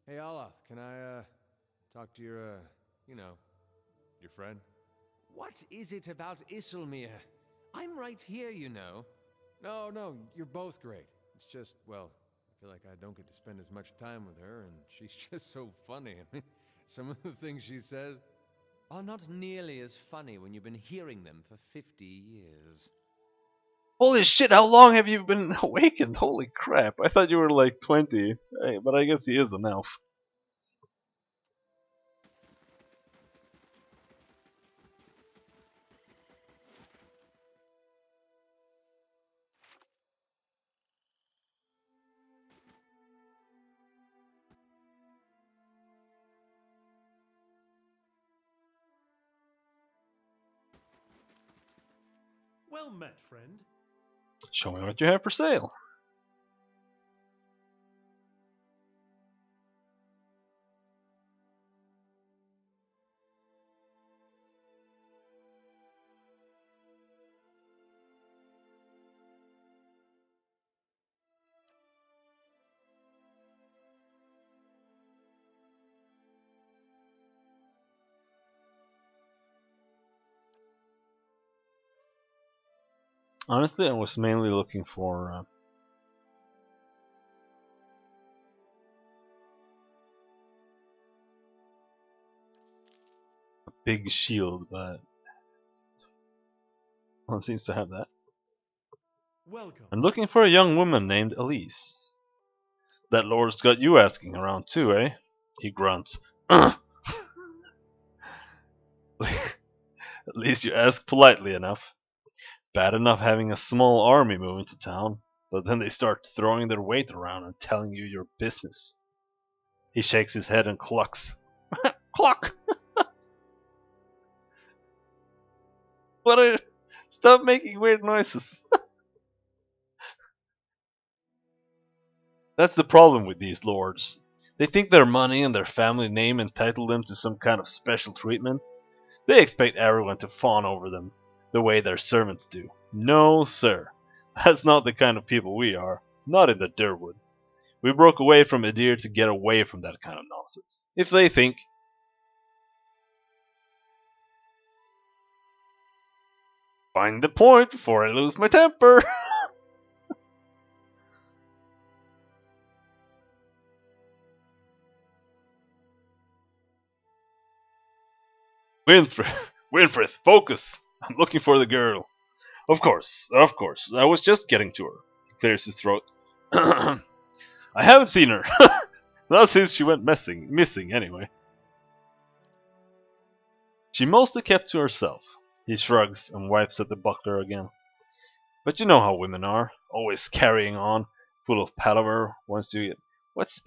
Hey, Olaf, can I, talk to your, your friend? What is it about Isilmir? I'm right here, you know. No, you're both great. It's just, well, I feel like I don't get to spend as much time with her, and she's just so funny. I mean, some of the things she says are not nearly as funny when you've been hearing them for 50 years. Holy shit, how long have you been awakened? Holy crap. I thought you were like 20. But I guess he is an elf. Well met, friend. Show me what you have for sale. Honestly, I was mainly looking for a big shield, but one seems to have that. Welcome. I'm looking for a young woman named Elise. That lord's got you asking around too, eh? He grunts. At least you ask politely enough. Bad enough having a small army move into town, but then they start throwing their weight around and telling you your business. He shakes his head and clucks. Cluck! What are... Stop making weird noises. That's the problem with these lords. They think their money and their family name entitle them to some kind of special treatment. They expect everyone to fawn over them, the way their servants do. No, sir. That's not the kind of people we are. Not in the Durwood. We broke away from Edir to get away from that kind of nonsense. If they think... Find the point before I lose my temper! Winfrith, focus! I'm looking for the girl. Of course. I was just getting to her. He clears his throat. I haven't seen her. Not since she went missing, anyway. She mostly kept to herself. He shrugs and wipes at the buckler again. But you know how women are. Always carrying on, full of palaver once you get... What's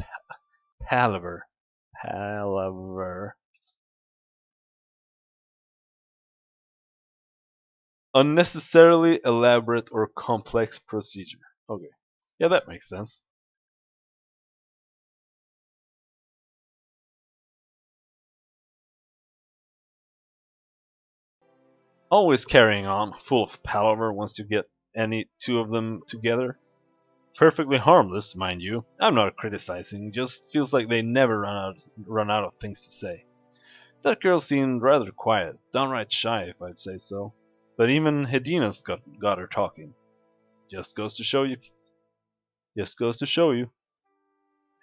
palaver? Palaver. Unnecessarily elaborate or complex procedure. Okay. Yeah, that makes sense. Always carrying on, full of palaver once you get any two of them together. Perfectly harmless, mind you. I'm not criticizing, just feels like they never run out of things to say. That girl seemed rather quiet, downright shy if I'd say so. But even Hedina's got her talking. Just goes to show you. Just goes to show you.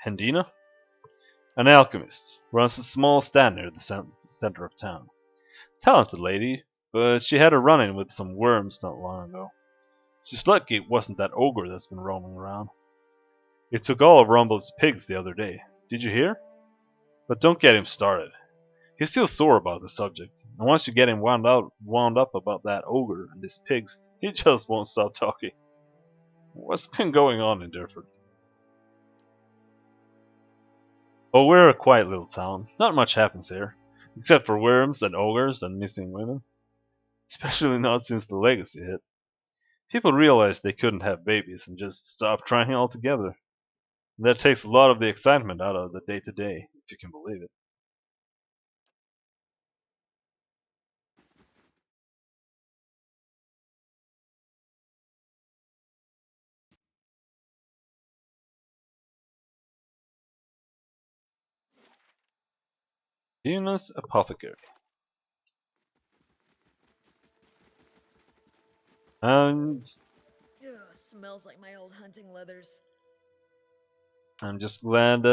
Hedina? An alchemist. Runs a small stand near the center of town. Talented lady, but she had a run-in with some worms not long ago. She's lucky it wasn't that ogre that's been roaming around. It took all of Rumble's pigs the other day. Did you hear? But don't get him started. He's still sore about the subject, and once you get him wound up about that ogre and his pigs, he just won't stop talking. What's been going on in Durford? Oh, we're a quiet little town. Not much happens here, except for worms and ogres and missing women. Especially not since the legacy hit. People realized they couldn't have babies and just stopped trying altogether. That takes a lot of the excitement out of the day-to-day, if you can believe it. Venus Apothecary. And Ugh, smells like my old hunting leathers. I'm just glad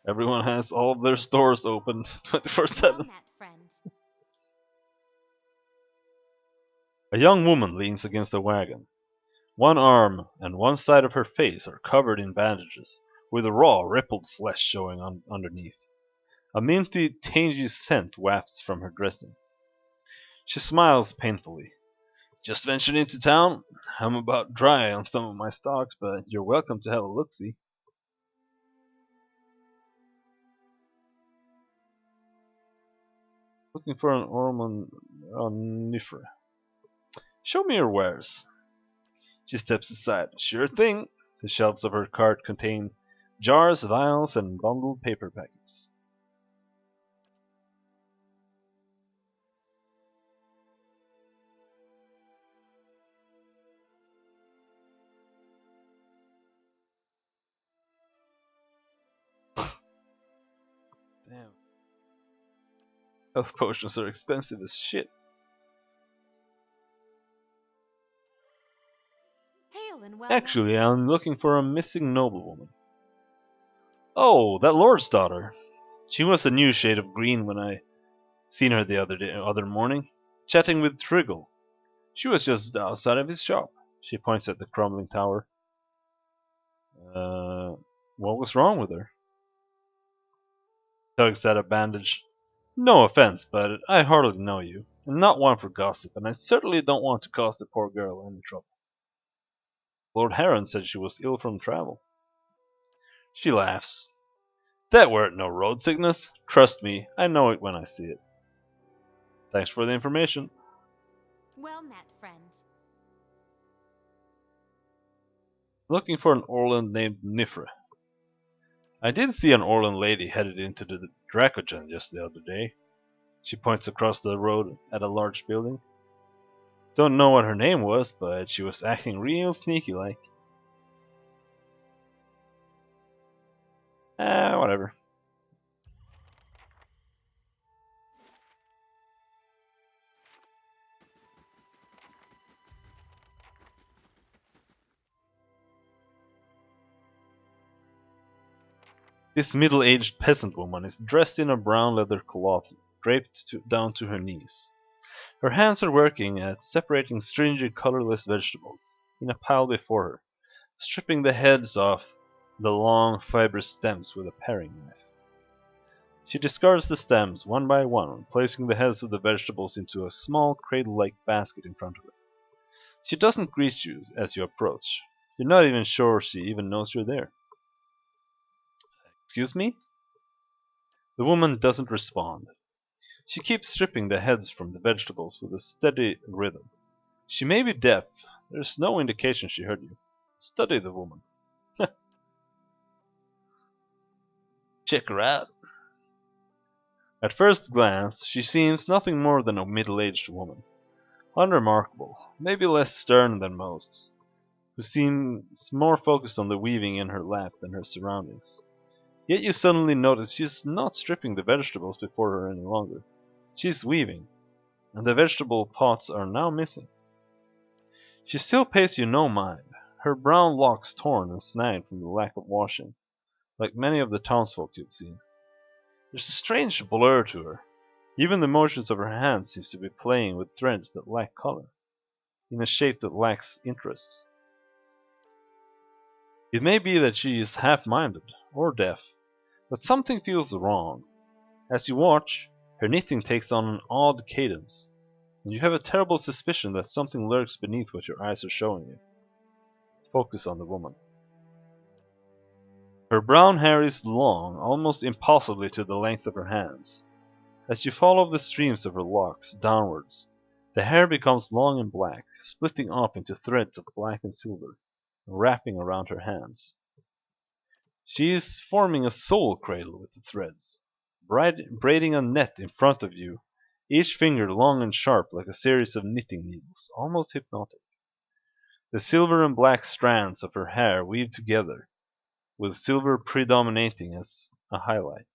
everyone has all of their stores open 24/7. Well met, friend. A young woman leans against a wagon. One arm and one side of her face are covered in bandages, with the raw, rippled flesh showing underneath. A minty, tangy scent wafts from her dressing. She smiles painfully. Just ventured into town. I'm about dry on some of my stocks, but you're welcome to have a look-see. Looking for an ornifera. Show me your wares. She steps aside. Sure thing. The shelves of her cart contain jars, vials, and bundled paper packets. Damn. Health potions are expensive as shit. Hail and well Actually, met. I'm looking for a missing noblewoman. Oh, that lord's daughter. She was a new shade of green when I seen her the other morning, chatting with Triggle. She was just outside of his shop. She points at the crumbling tower. Uh, what was wrong with her? Tugs at a bandage. No offense, but I hardly know you. I'm not one for gossip, and I certainly don't want to cause the poor girl any trouble. Lord Heron said she was ill from travel. She laughs. That weren't no road sickness. Trust me, I know it when I see it. Thanks for the information. Well met, friend. Looking for an Orland named Nifra. I did see an Orland lady headed into the Dracogen just the other day. She points across the road at a large building. Don't know what her name was, but she was acting real sneaky like. Whatever. This middle-aged peasant woman is dressed in a brown leather cloth draped down to her knees. Her hands are working at separating stringy colorless vegetables in a pile before her, stripping the heads off the long fibrous stems with a paring knife. She discards the stems one by one, placing the heads of the vegetables into a small cradle-like basket in front of her. She doesn't greet you as you approach. You're not even sure she even knows you're there. Excuse me? The woman doesn't respond. She keeps stripping the heads from the vegetables with a steady rhythm. She may be deaf. There's no indication she heard you. Study the woman. Check her out. At first glance, she seems nothing more than a middle-aged woman. Unremarkable, maybe less stern than most, who seems more focused on the weaving in her lap than her surroundings. Yet you suddenly notice she's not stripping the vegetables before her any longer. She's weaving, and the vegetable pots are now missing. She still pays you no mind, her brown locks torn and snagged from the lack of washing, like many of the townsfolk you've seen. There's a strange blur to her. Even the motions of her hands seem to be playing with threads that lack color, in a shape that lacks interest. It may be that she is half-minded, or deaf, but something feels wrong. As you watch, her knitting takes on an odd cadence, and you have a terrible suspicion that something lurks beneath what your eyes are showing you. Focus on the woman. Her brown hair is long, almost impossibly to the length of her hands. As you follow the streams of her locks downwards, the hair becomes long and black, splitting off into threads of black and silver, and wrapping around her hands. She is forming a soul cradle with the threads, braiding a net in front of you, each finger long and sharp like a series of knitting needles, almost hypnotic. The silver and black strands of her hair weave together, with silver predominating as a highlight,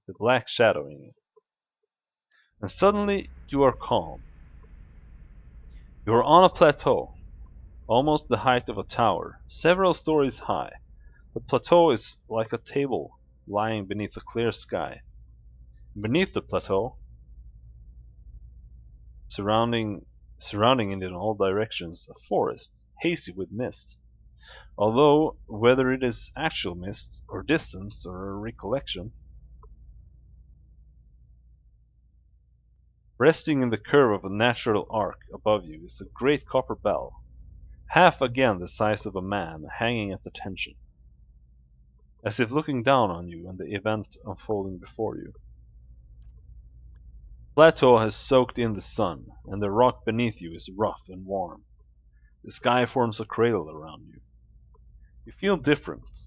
the black shadowing it. And suddenly you are calm. You are on a plateau, almost the height of a tower, several stories high. The plateau is like a table lying beneath a clear sky. Beneath the plateau, surrounding it in all directions, a forest, hazy with mist. Although whether it is actual mist, or distance, or recollection, resting in the curve of a natural arc above you is a great copper bell, half again the size of a man, hanging at attention, as if looking down on you and the event unfolding before you. Plateau has soaked in the sun, and the rock beneath you is rough and warm. The sky forms a cradle around you. You feel different.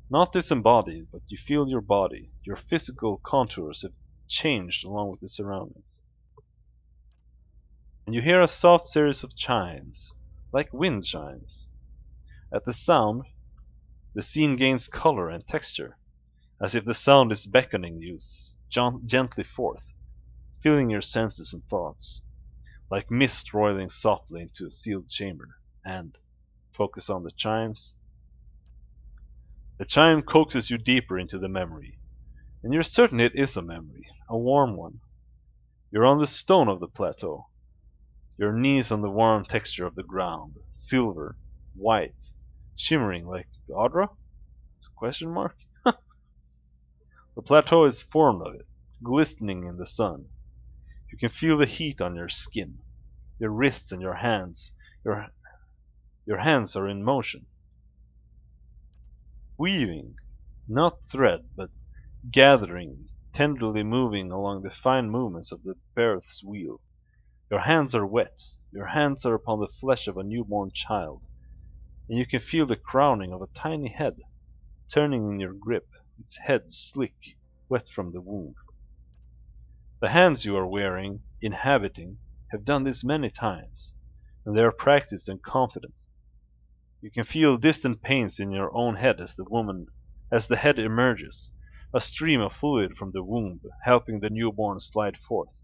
Not disembodied, but you feel your body. Your physical contours have changed along with the surroundings. And you hear a soft series of chimes, like wind chimes. At the sound, the scene gains color and texture, as if the sound is beckoning you gently forth, filling your senses and thoughts, like mist roiling softly into a sealed chamber. And focus on the chimes. The chime coaxes you deeper into the memory, and you're certain it is a memory, a warm one. You're on the stone of the plateau, your knees on the warm texture of the ground, silver, white, shimmering like Godra? It's a question mark? The plateau is formed of it, glistening in the sun. You can feel the heat on your skin, your wrists and your hands. Your hands are in motion, weaving, not thread, but gathering, tenderly moving along the fine movements of the Earth's wheel. Your hands are wet, your hands are upon the flesh of a newborn child, and you can feel the crowning of a tiny head, turning in your grip, its head slick, wet from the womb. The hands you are wearing, inhabiting, have done this many times, and they are practiced and confident. You can feel distant pains in your own head as the head emerges, a stream of fluid from the womb helping the newborn slide forth,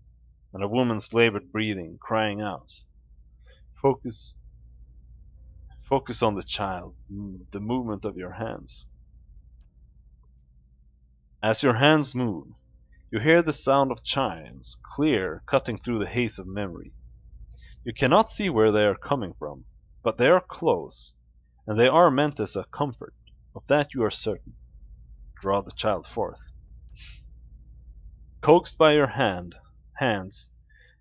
and a woman's labored breathing, crying out. Focus focus on the child, the movement of your hands. As your hands move, you hear the sound of chimes, clear, cutting through the haze of memory. You cannot see where they are coming from, but they are close, and they are meant as a comfort. Of that you are certain. Draw the child forth. Coaxed by your hands,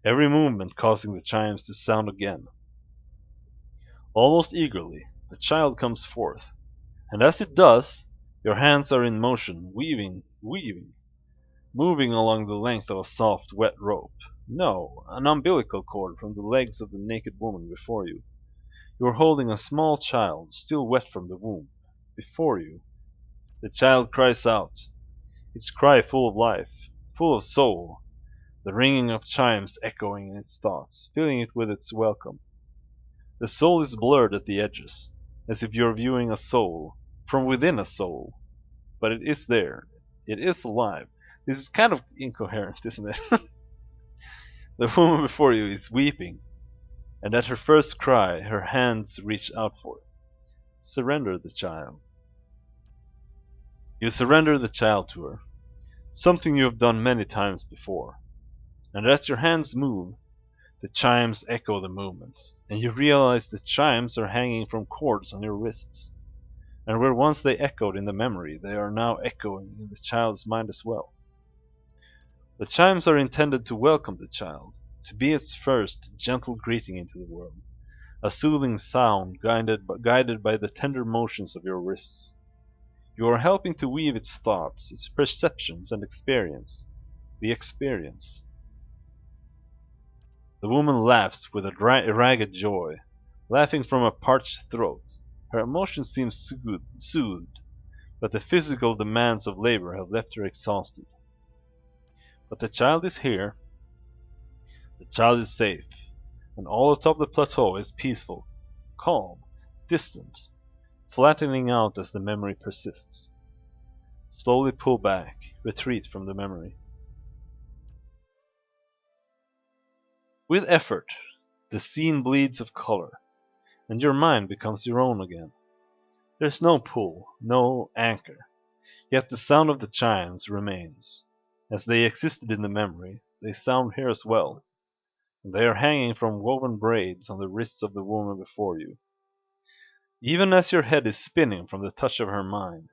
every movement causing the chimes to sound again. Almost eagerly, the child comes forth, and as it does, your hands are in motion, weaving, moving along the length of a soft, wet rope. No, an umbilical cord from the legs of the naked woman before you. You are holding a small child, still wet from the womb. Before you, the child cries out, its cry full of life, full of soul, the ringing of chimes echoing in its thoughts, filling it with its welcome. The soul is blurred at the edges, as if you are viewing a soul from within a soul. But it is there. It is alive. This is kind of incoherent, isn't it? The woman before you is weeping, and at her first cry, her hands reach out for it. Surrender the child. You surrender the child to her, something you have done many times before. And as your hands move, the chimes echo the movements, and you realize the chimes are hanging from cords on your wrists. And where once they echoed in the memory, they are now echoing in the child's mind as well. The chimes are intended to welcome the child, to be its first gentle greeting into the world, a soothing sound guided by the tender motions of your wrists. You are helping to weave its thoughts, its perceptions and experience. The experience. The woman laughs with a ragged joy, laughing from a parched throat. Her emotion seems soothed, but the physical demands of labor have left her exhausted. But the child is here. The child is safe, and all atop the plateau is peaceful, calm, distant, flattening out as the memory persists. Slowly pull back, retreat from the memory. With effort, the scene bleeds of color, and your mind becomes your own again. There's no pull, no anchor, yet the sound of the chimes remains. As they existed in the memory, they sound here as well, and they are hanging from woven braids on the wrists of the woman before you. Even as your head is spinning from the touch of her mind,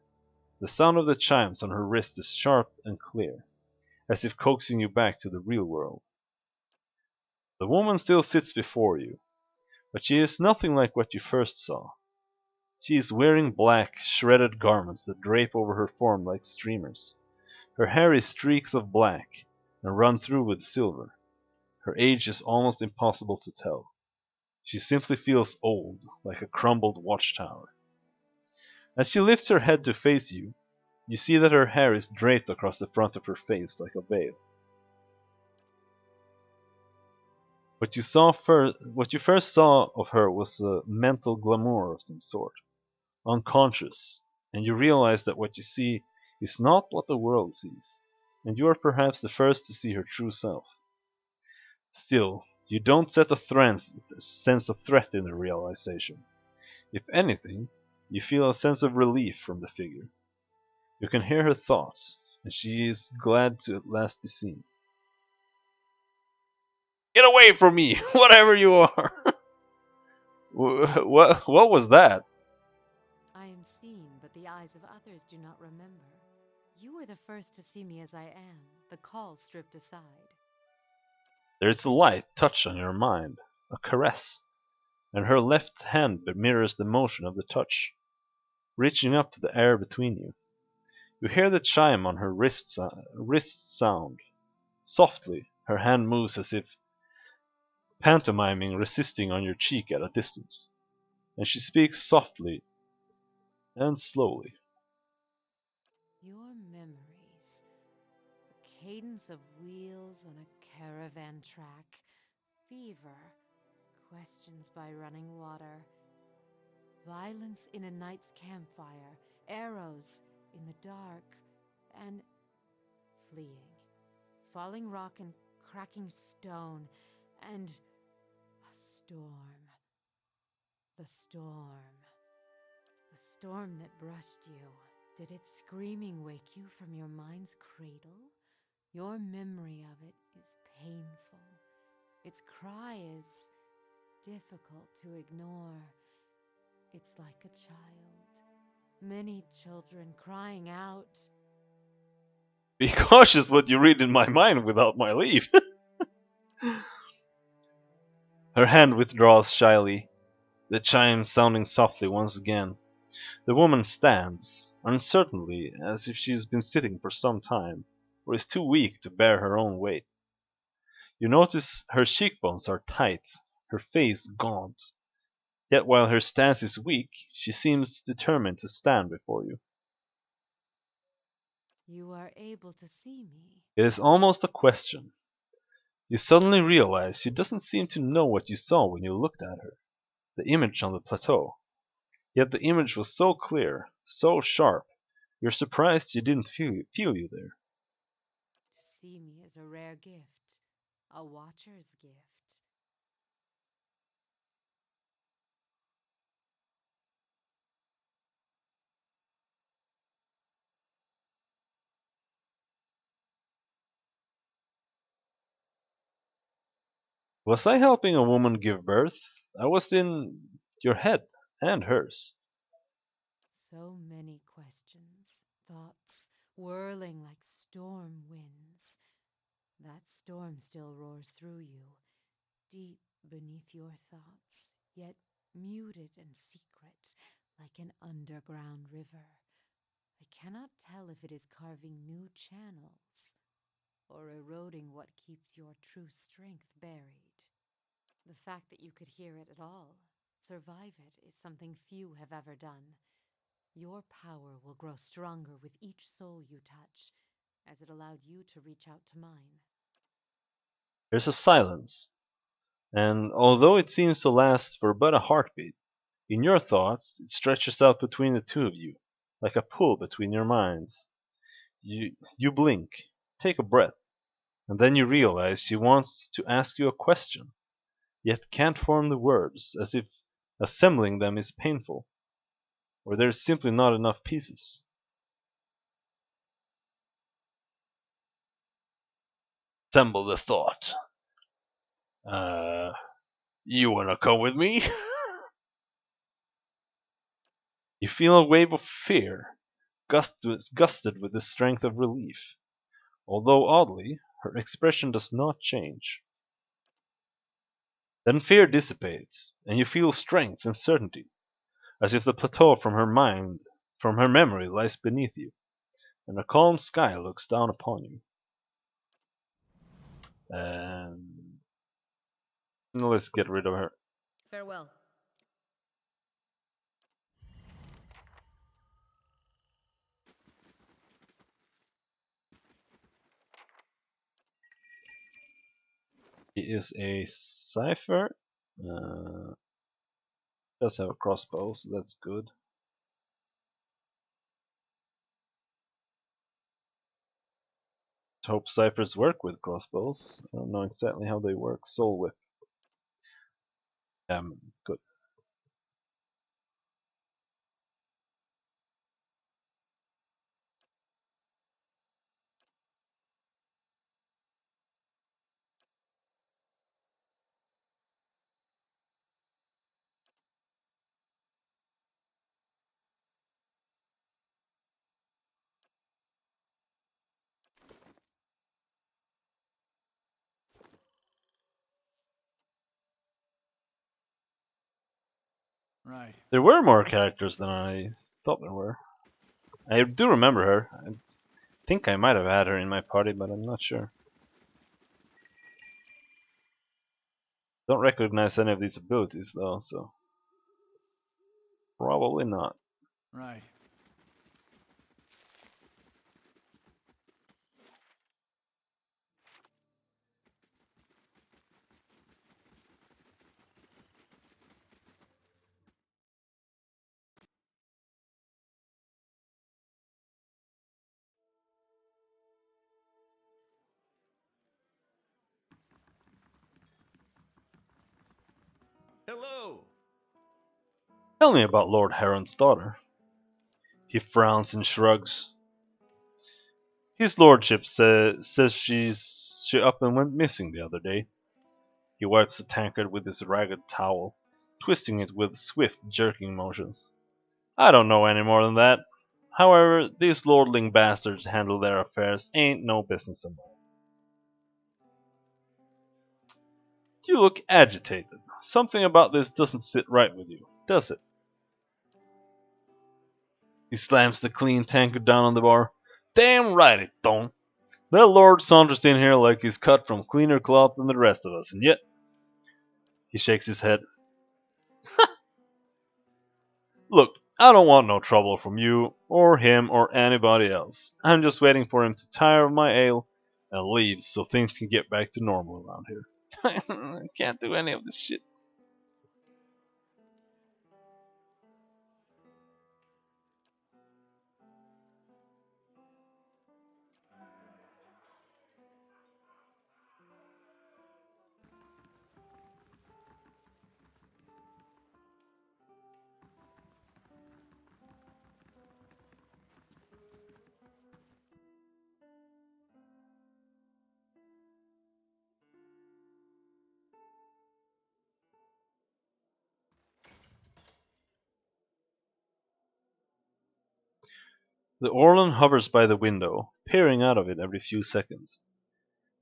the sound of the chimes on her wrist is sharp and clear, as if coaxing you back to the real world. The woman still sits before you, but she is nothing like what you first saw. She is wearing black, shredded garments that drape over her form like streamers. Her hair is streaks of black, and run through with silver. Her age is almost impossible to tell. She simply feels old, like a crumbled watchtower. As she lifts her head to face you, you see that her hair is draped across the front of her face like a veil. What you first saw of her was a mental glamour of some sort, unconscious, and you realize that what you see is not what the world sees, and you are perhaps the first to see her true self. Still, you don't sense a threat in the realization. If anything, you feel a sense of relief from the figure. You can hear her thoughts, and she is glad to at last be seen. Get away from me, whatever you are! What was that? I am seen, but the eyes of others do not remember. You were the first to see me as I am, the call stripped aside. There is a light touch on your mind, a caress, and her left hand mirrors the motion of the touch, reaching up to the air between you. You hear the chime on her wrist sound. Softly, her hand moves as if pantomiming resisting on your cheek at a distance, and she speaks softly and slowly. Your memories. The cadence of wheels on a caravan track. Fever. Questions by running water. Violence in a night's campfire. Arrows in the dark. And fleeing. Falling rock and cracking stone. And a storm. The storm. The storm that brushed you. Did its screaming wake you from your mind's cradle? Your memory of it is painful. Its cry is difficult to ignore. It's like a child. Many children crying out. Be cautious what you read in my mind without my leave. Her hand withdraws shyly, the chimes sounding softly once again. The woman stands, uncertainly, as if she's been sitting for some time, or is too weak to bear her own weight. You notice her cheekbones are tight, her face gaunt. Yet while her stance is weak, she seems determined to stand before you. You are able to see me. It is almost a question. You suddenly realize she doesn't seem to know what you saw when you looked at her, the image on the plateau. Yet the image was so clear, so sharp, you're surprised she didn't feel you there. To see me is a rare gift. A watcher's gift. Was I helping a woman give birth? I was in your head and hers. So many questions, thoughts whirling like storm winds. That storm still roars through you, deep beneath your thoughts, yet muted and secret, like an underground river. I cannot tell if it is carving new channels or eroding what keeps your true strength buried. The fact that you could hear it at all, survive it, is something few have ever done. Your power will grow stronger with each soul you touch, as it allowed you to reach out to mine. There's a silence, and although it seems to last for but a heartbeat, in your thoughts it stretches out between the two of you, like a pull between your minds. You blink, take a breath, and then you realize she wants to ask you a question, yet can't form the words, as if assembling them is painful, or there's simply not enough pieces. Assemble the thought. Uh, you wanna come with me? You feel a wave of fear, gusted with the strength of relief, although oddly, her expression does not change. Then fear dissipates, and you feel strength and certainty, as if the plateau from her memory lies beneath you, and a calm sky looks down upon you. And let's get rid of her. Farewell. He is a cipher. Does have a crossbow, so that's good. Hope ciphers work with crossbows. I don't know exactly how they work. Soul whip. Good. Right. There were more characters than I thought there were. I do remember her. I think I might have had her in my party, but I'm not sure. Don't recognize any of these abilities though, so probably not. Right. Hello! Tell me about Lord Heron's daughter. He frowns and shrugs. His lordship says she up and went missing the other day. He wipes the tankard with his ragged towel, twisting it with swift, jerking motions. I don't know any more than that. However, these lordling bastards handle their affairs ain't no business of mine. You look agitated. Something about this doesn't sit right with you, does it? He slams the clean tankard down on the bar. Damn right it don't. That lord saunters in here like he's cut from cleaner cloth than the rest of us, and yet he shakes his head. Look, I don't want no trouble from you, or him, or anybody else. I'm just waiting for him to tire of my ale and leave so things can get back to normal around here. I can't do any of this shit. The Orlan hovers by the window, peering out of it every few seconds.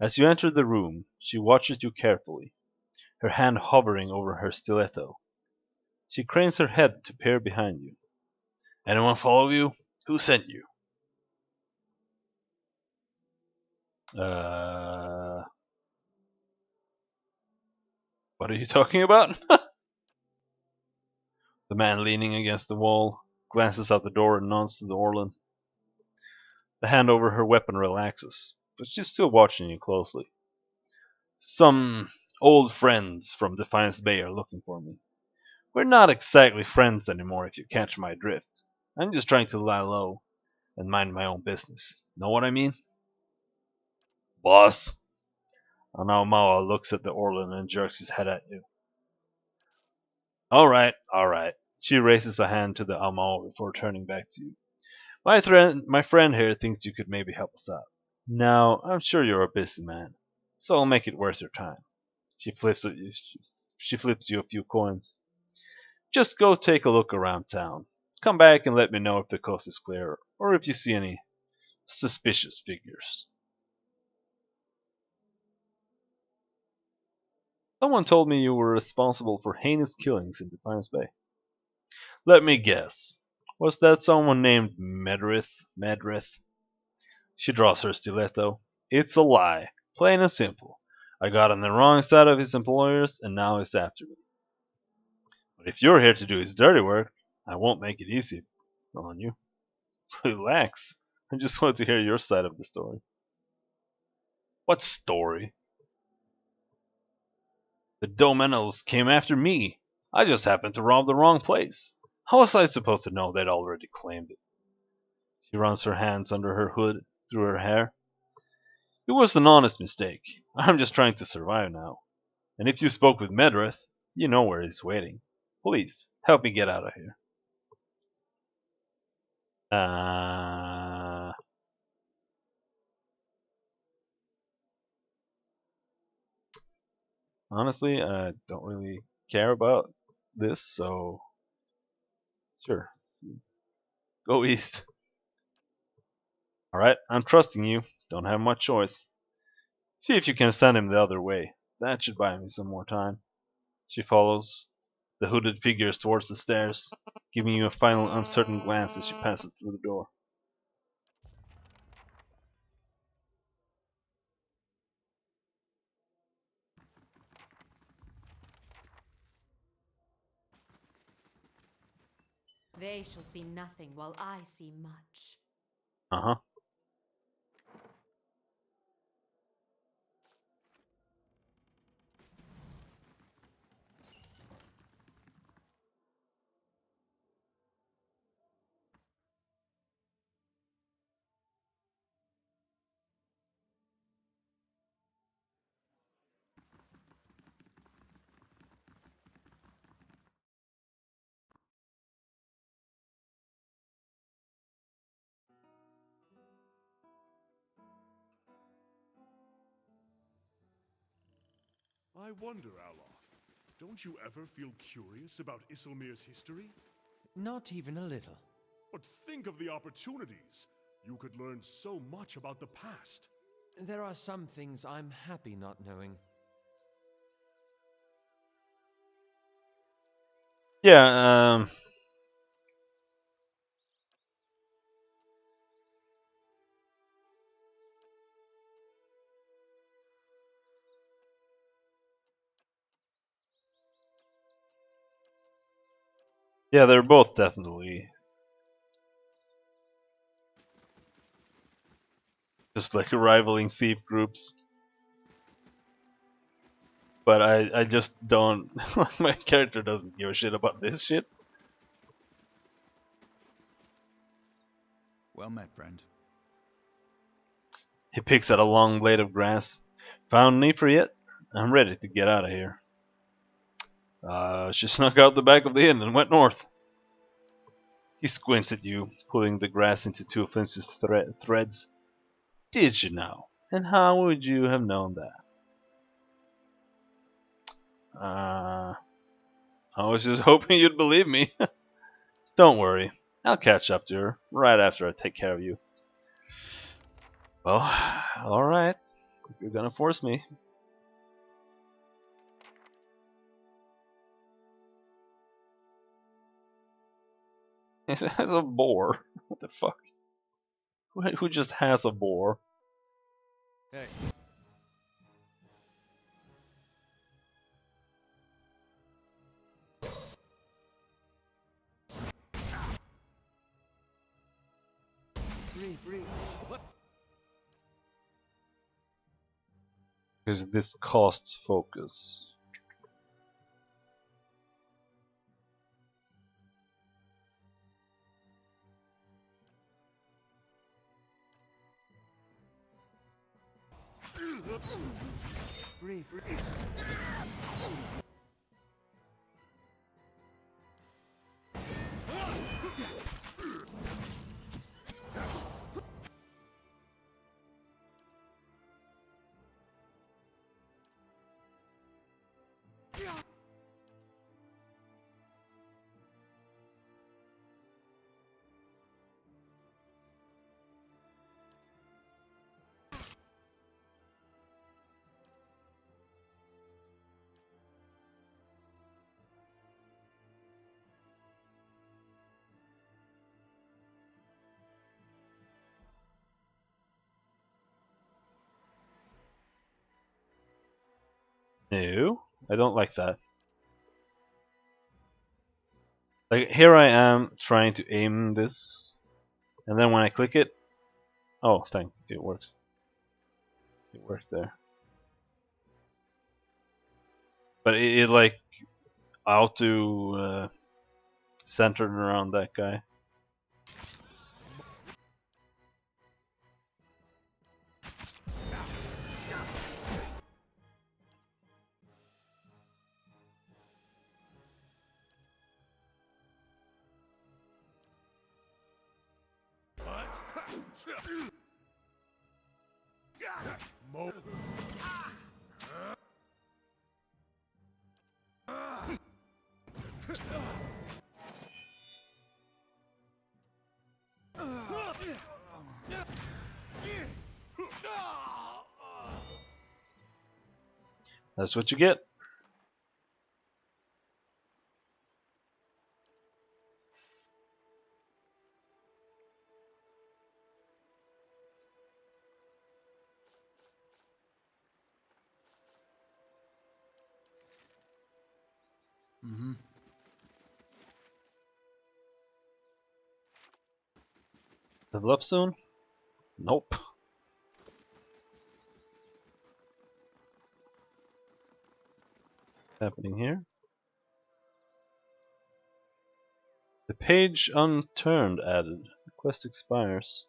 As you enter the room, she watches you carefully, her hand hovering over her stiletto. She cranes her head to peer behind you. Anyone follow you? Who sent you? Uh, what are you talking about? The man leaning against the wall glances out the door and nods to the Orlan. The hand over her weapon relaxes, but she's still watching you closely. Some old friends from Defiance Bay are looking for me. We're not exactly friends anymore, if you catch my drift. I'm just trying to lie low and mind my own business. Know what I mean? Boss. Anaomawa looks at the Orlan and jerks his head at you. Alright, alright. She raises a hand to the Amao before turning back to you. My friend here thinks you could maybe help us out. Now, I'm sure you're a busy man, so I'll make it worth your time. She flips you. She flips you a few coins. Just go take a look around town. Come back and let me know if the coast is clear, or if you see any suspicious figures. Someone told me you were responsible for heinous killings in Defiance Bay. Let me guess. Was that someone named Medrith? Medrith? She draws her stiletto. It's a lie. Plain and simple. I got on the wrong side of his employers, and now he's after me. But if you're here to do his dirty work, I won't make it easy on you. Relax. I just want to hear your side of the story. What story? The Domenels came after me. I just happened to rob the wrong place. How was I supposed to know they'd already claimed it? She runs her hands under her hood, through her hair. It was an honest mistake. I'm just trying to survive now. And if you spoke with Medrith, you know where he's waiting. Please, help me get out of here. Honestly, I don't really care about this, so sure. Go east. Alright, I'm trusting you. Don't have much choice. See if you can send him the other way. That should buy me some more time. She follows the hooded figures towards the stairs, giving you a final uncertain glance as she passes through the door. They shall see nothing while I see much. Uh-huh. I wonder, Aloth, don't you ever feel curious about Isilmir's history? Not even a little. But think of the opportunities. You could learn so much about the past. There are some things I'm happy not knowing. Yeah, yeah, they're both definitely just like rivaling thief groups. But I just don't. My character doesn't give a shit about this shit. Well met, friend. He picks at a long blade of grass. Found Nipra yet? I'm ready to get out of here. She snuck out the back of the inn and went north. He squints at you, pulling the grass into two flimsy threads. Did you know? And how would you have known that? I was just hoping you'd believe me. Don't worry. I'll catch up to her right after I take care of you. Well, alright. If you're gonna force me. It has a boar. What the fuck? Who just has a boar? Hey. Free. Because this costs focus. Free. No, I don't like that. Like, here I am trying to aim this, and then when I click it, oh, thank you, it works. It worked there. But it like auto centered around that guy. That's what you get. Mm-hmm. Level up soon? Nope. What's happening here? The page unturned added. The quest expires.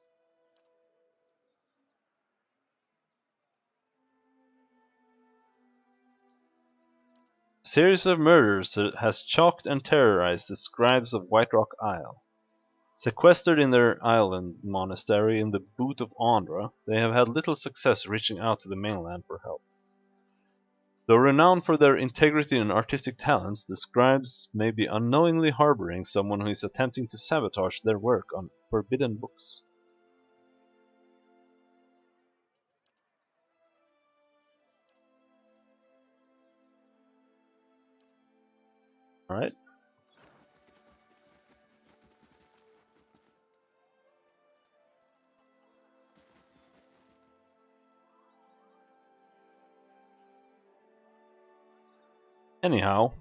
A series of murders has shocked and terrorized the scribes of White Rock Isle. Sequestered in their island monastery in the Boot of Andra, they have had little success reaching out to the mainland for help. Though renowned for their integrity and artistic talents, the scribes may be unknowingly harboring someone who is attempting to sabotage their work on forbidden books. Alright. Anyhow,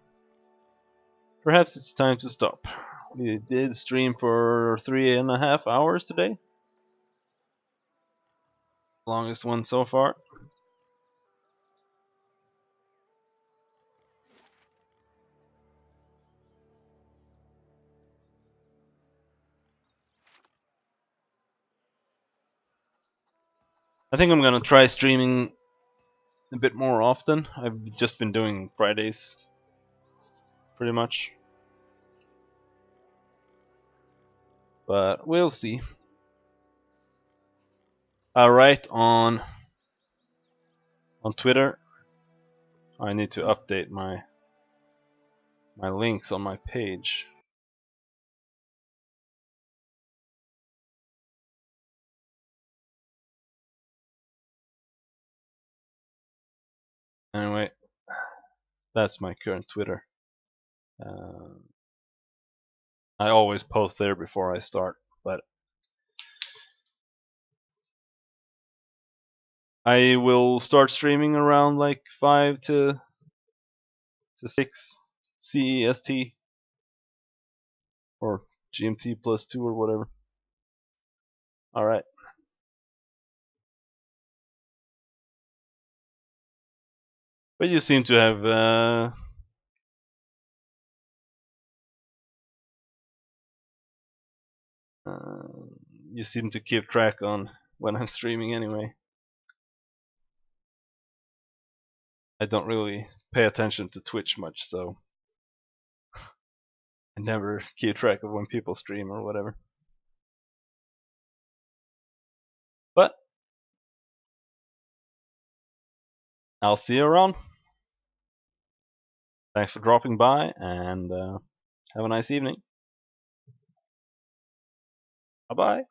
perhaps it's time to stop. We did stream for 3.5 hours today. Longest one so far. I think I'm gonna try streaming a bit more often. I've just been doing Fridays, pretty much. But we'll see. I'll write on Twitter. I need to update my links on my page. Anyway, that's my current Twitter. I always post there before I start, but I will start streaming around like 5 to 6 CEST or GMT plus 2 or whatever. Alright. But you seem to have you seem to keep track on when I'm streaming anyway. I don't really pay attention to Twitch much, so I never keep track of when people stream or whatever. But I'll see you around. Thanks for dropping by, and have a nice evening. Bye bye.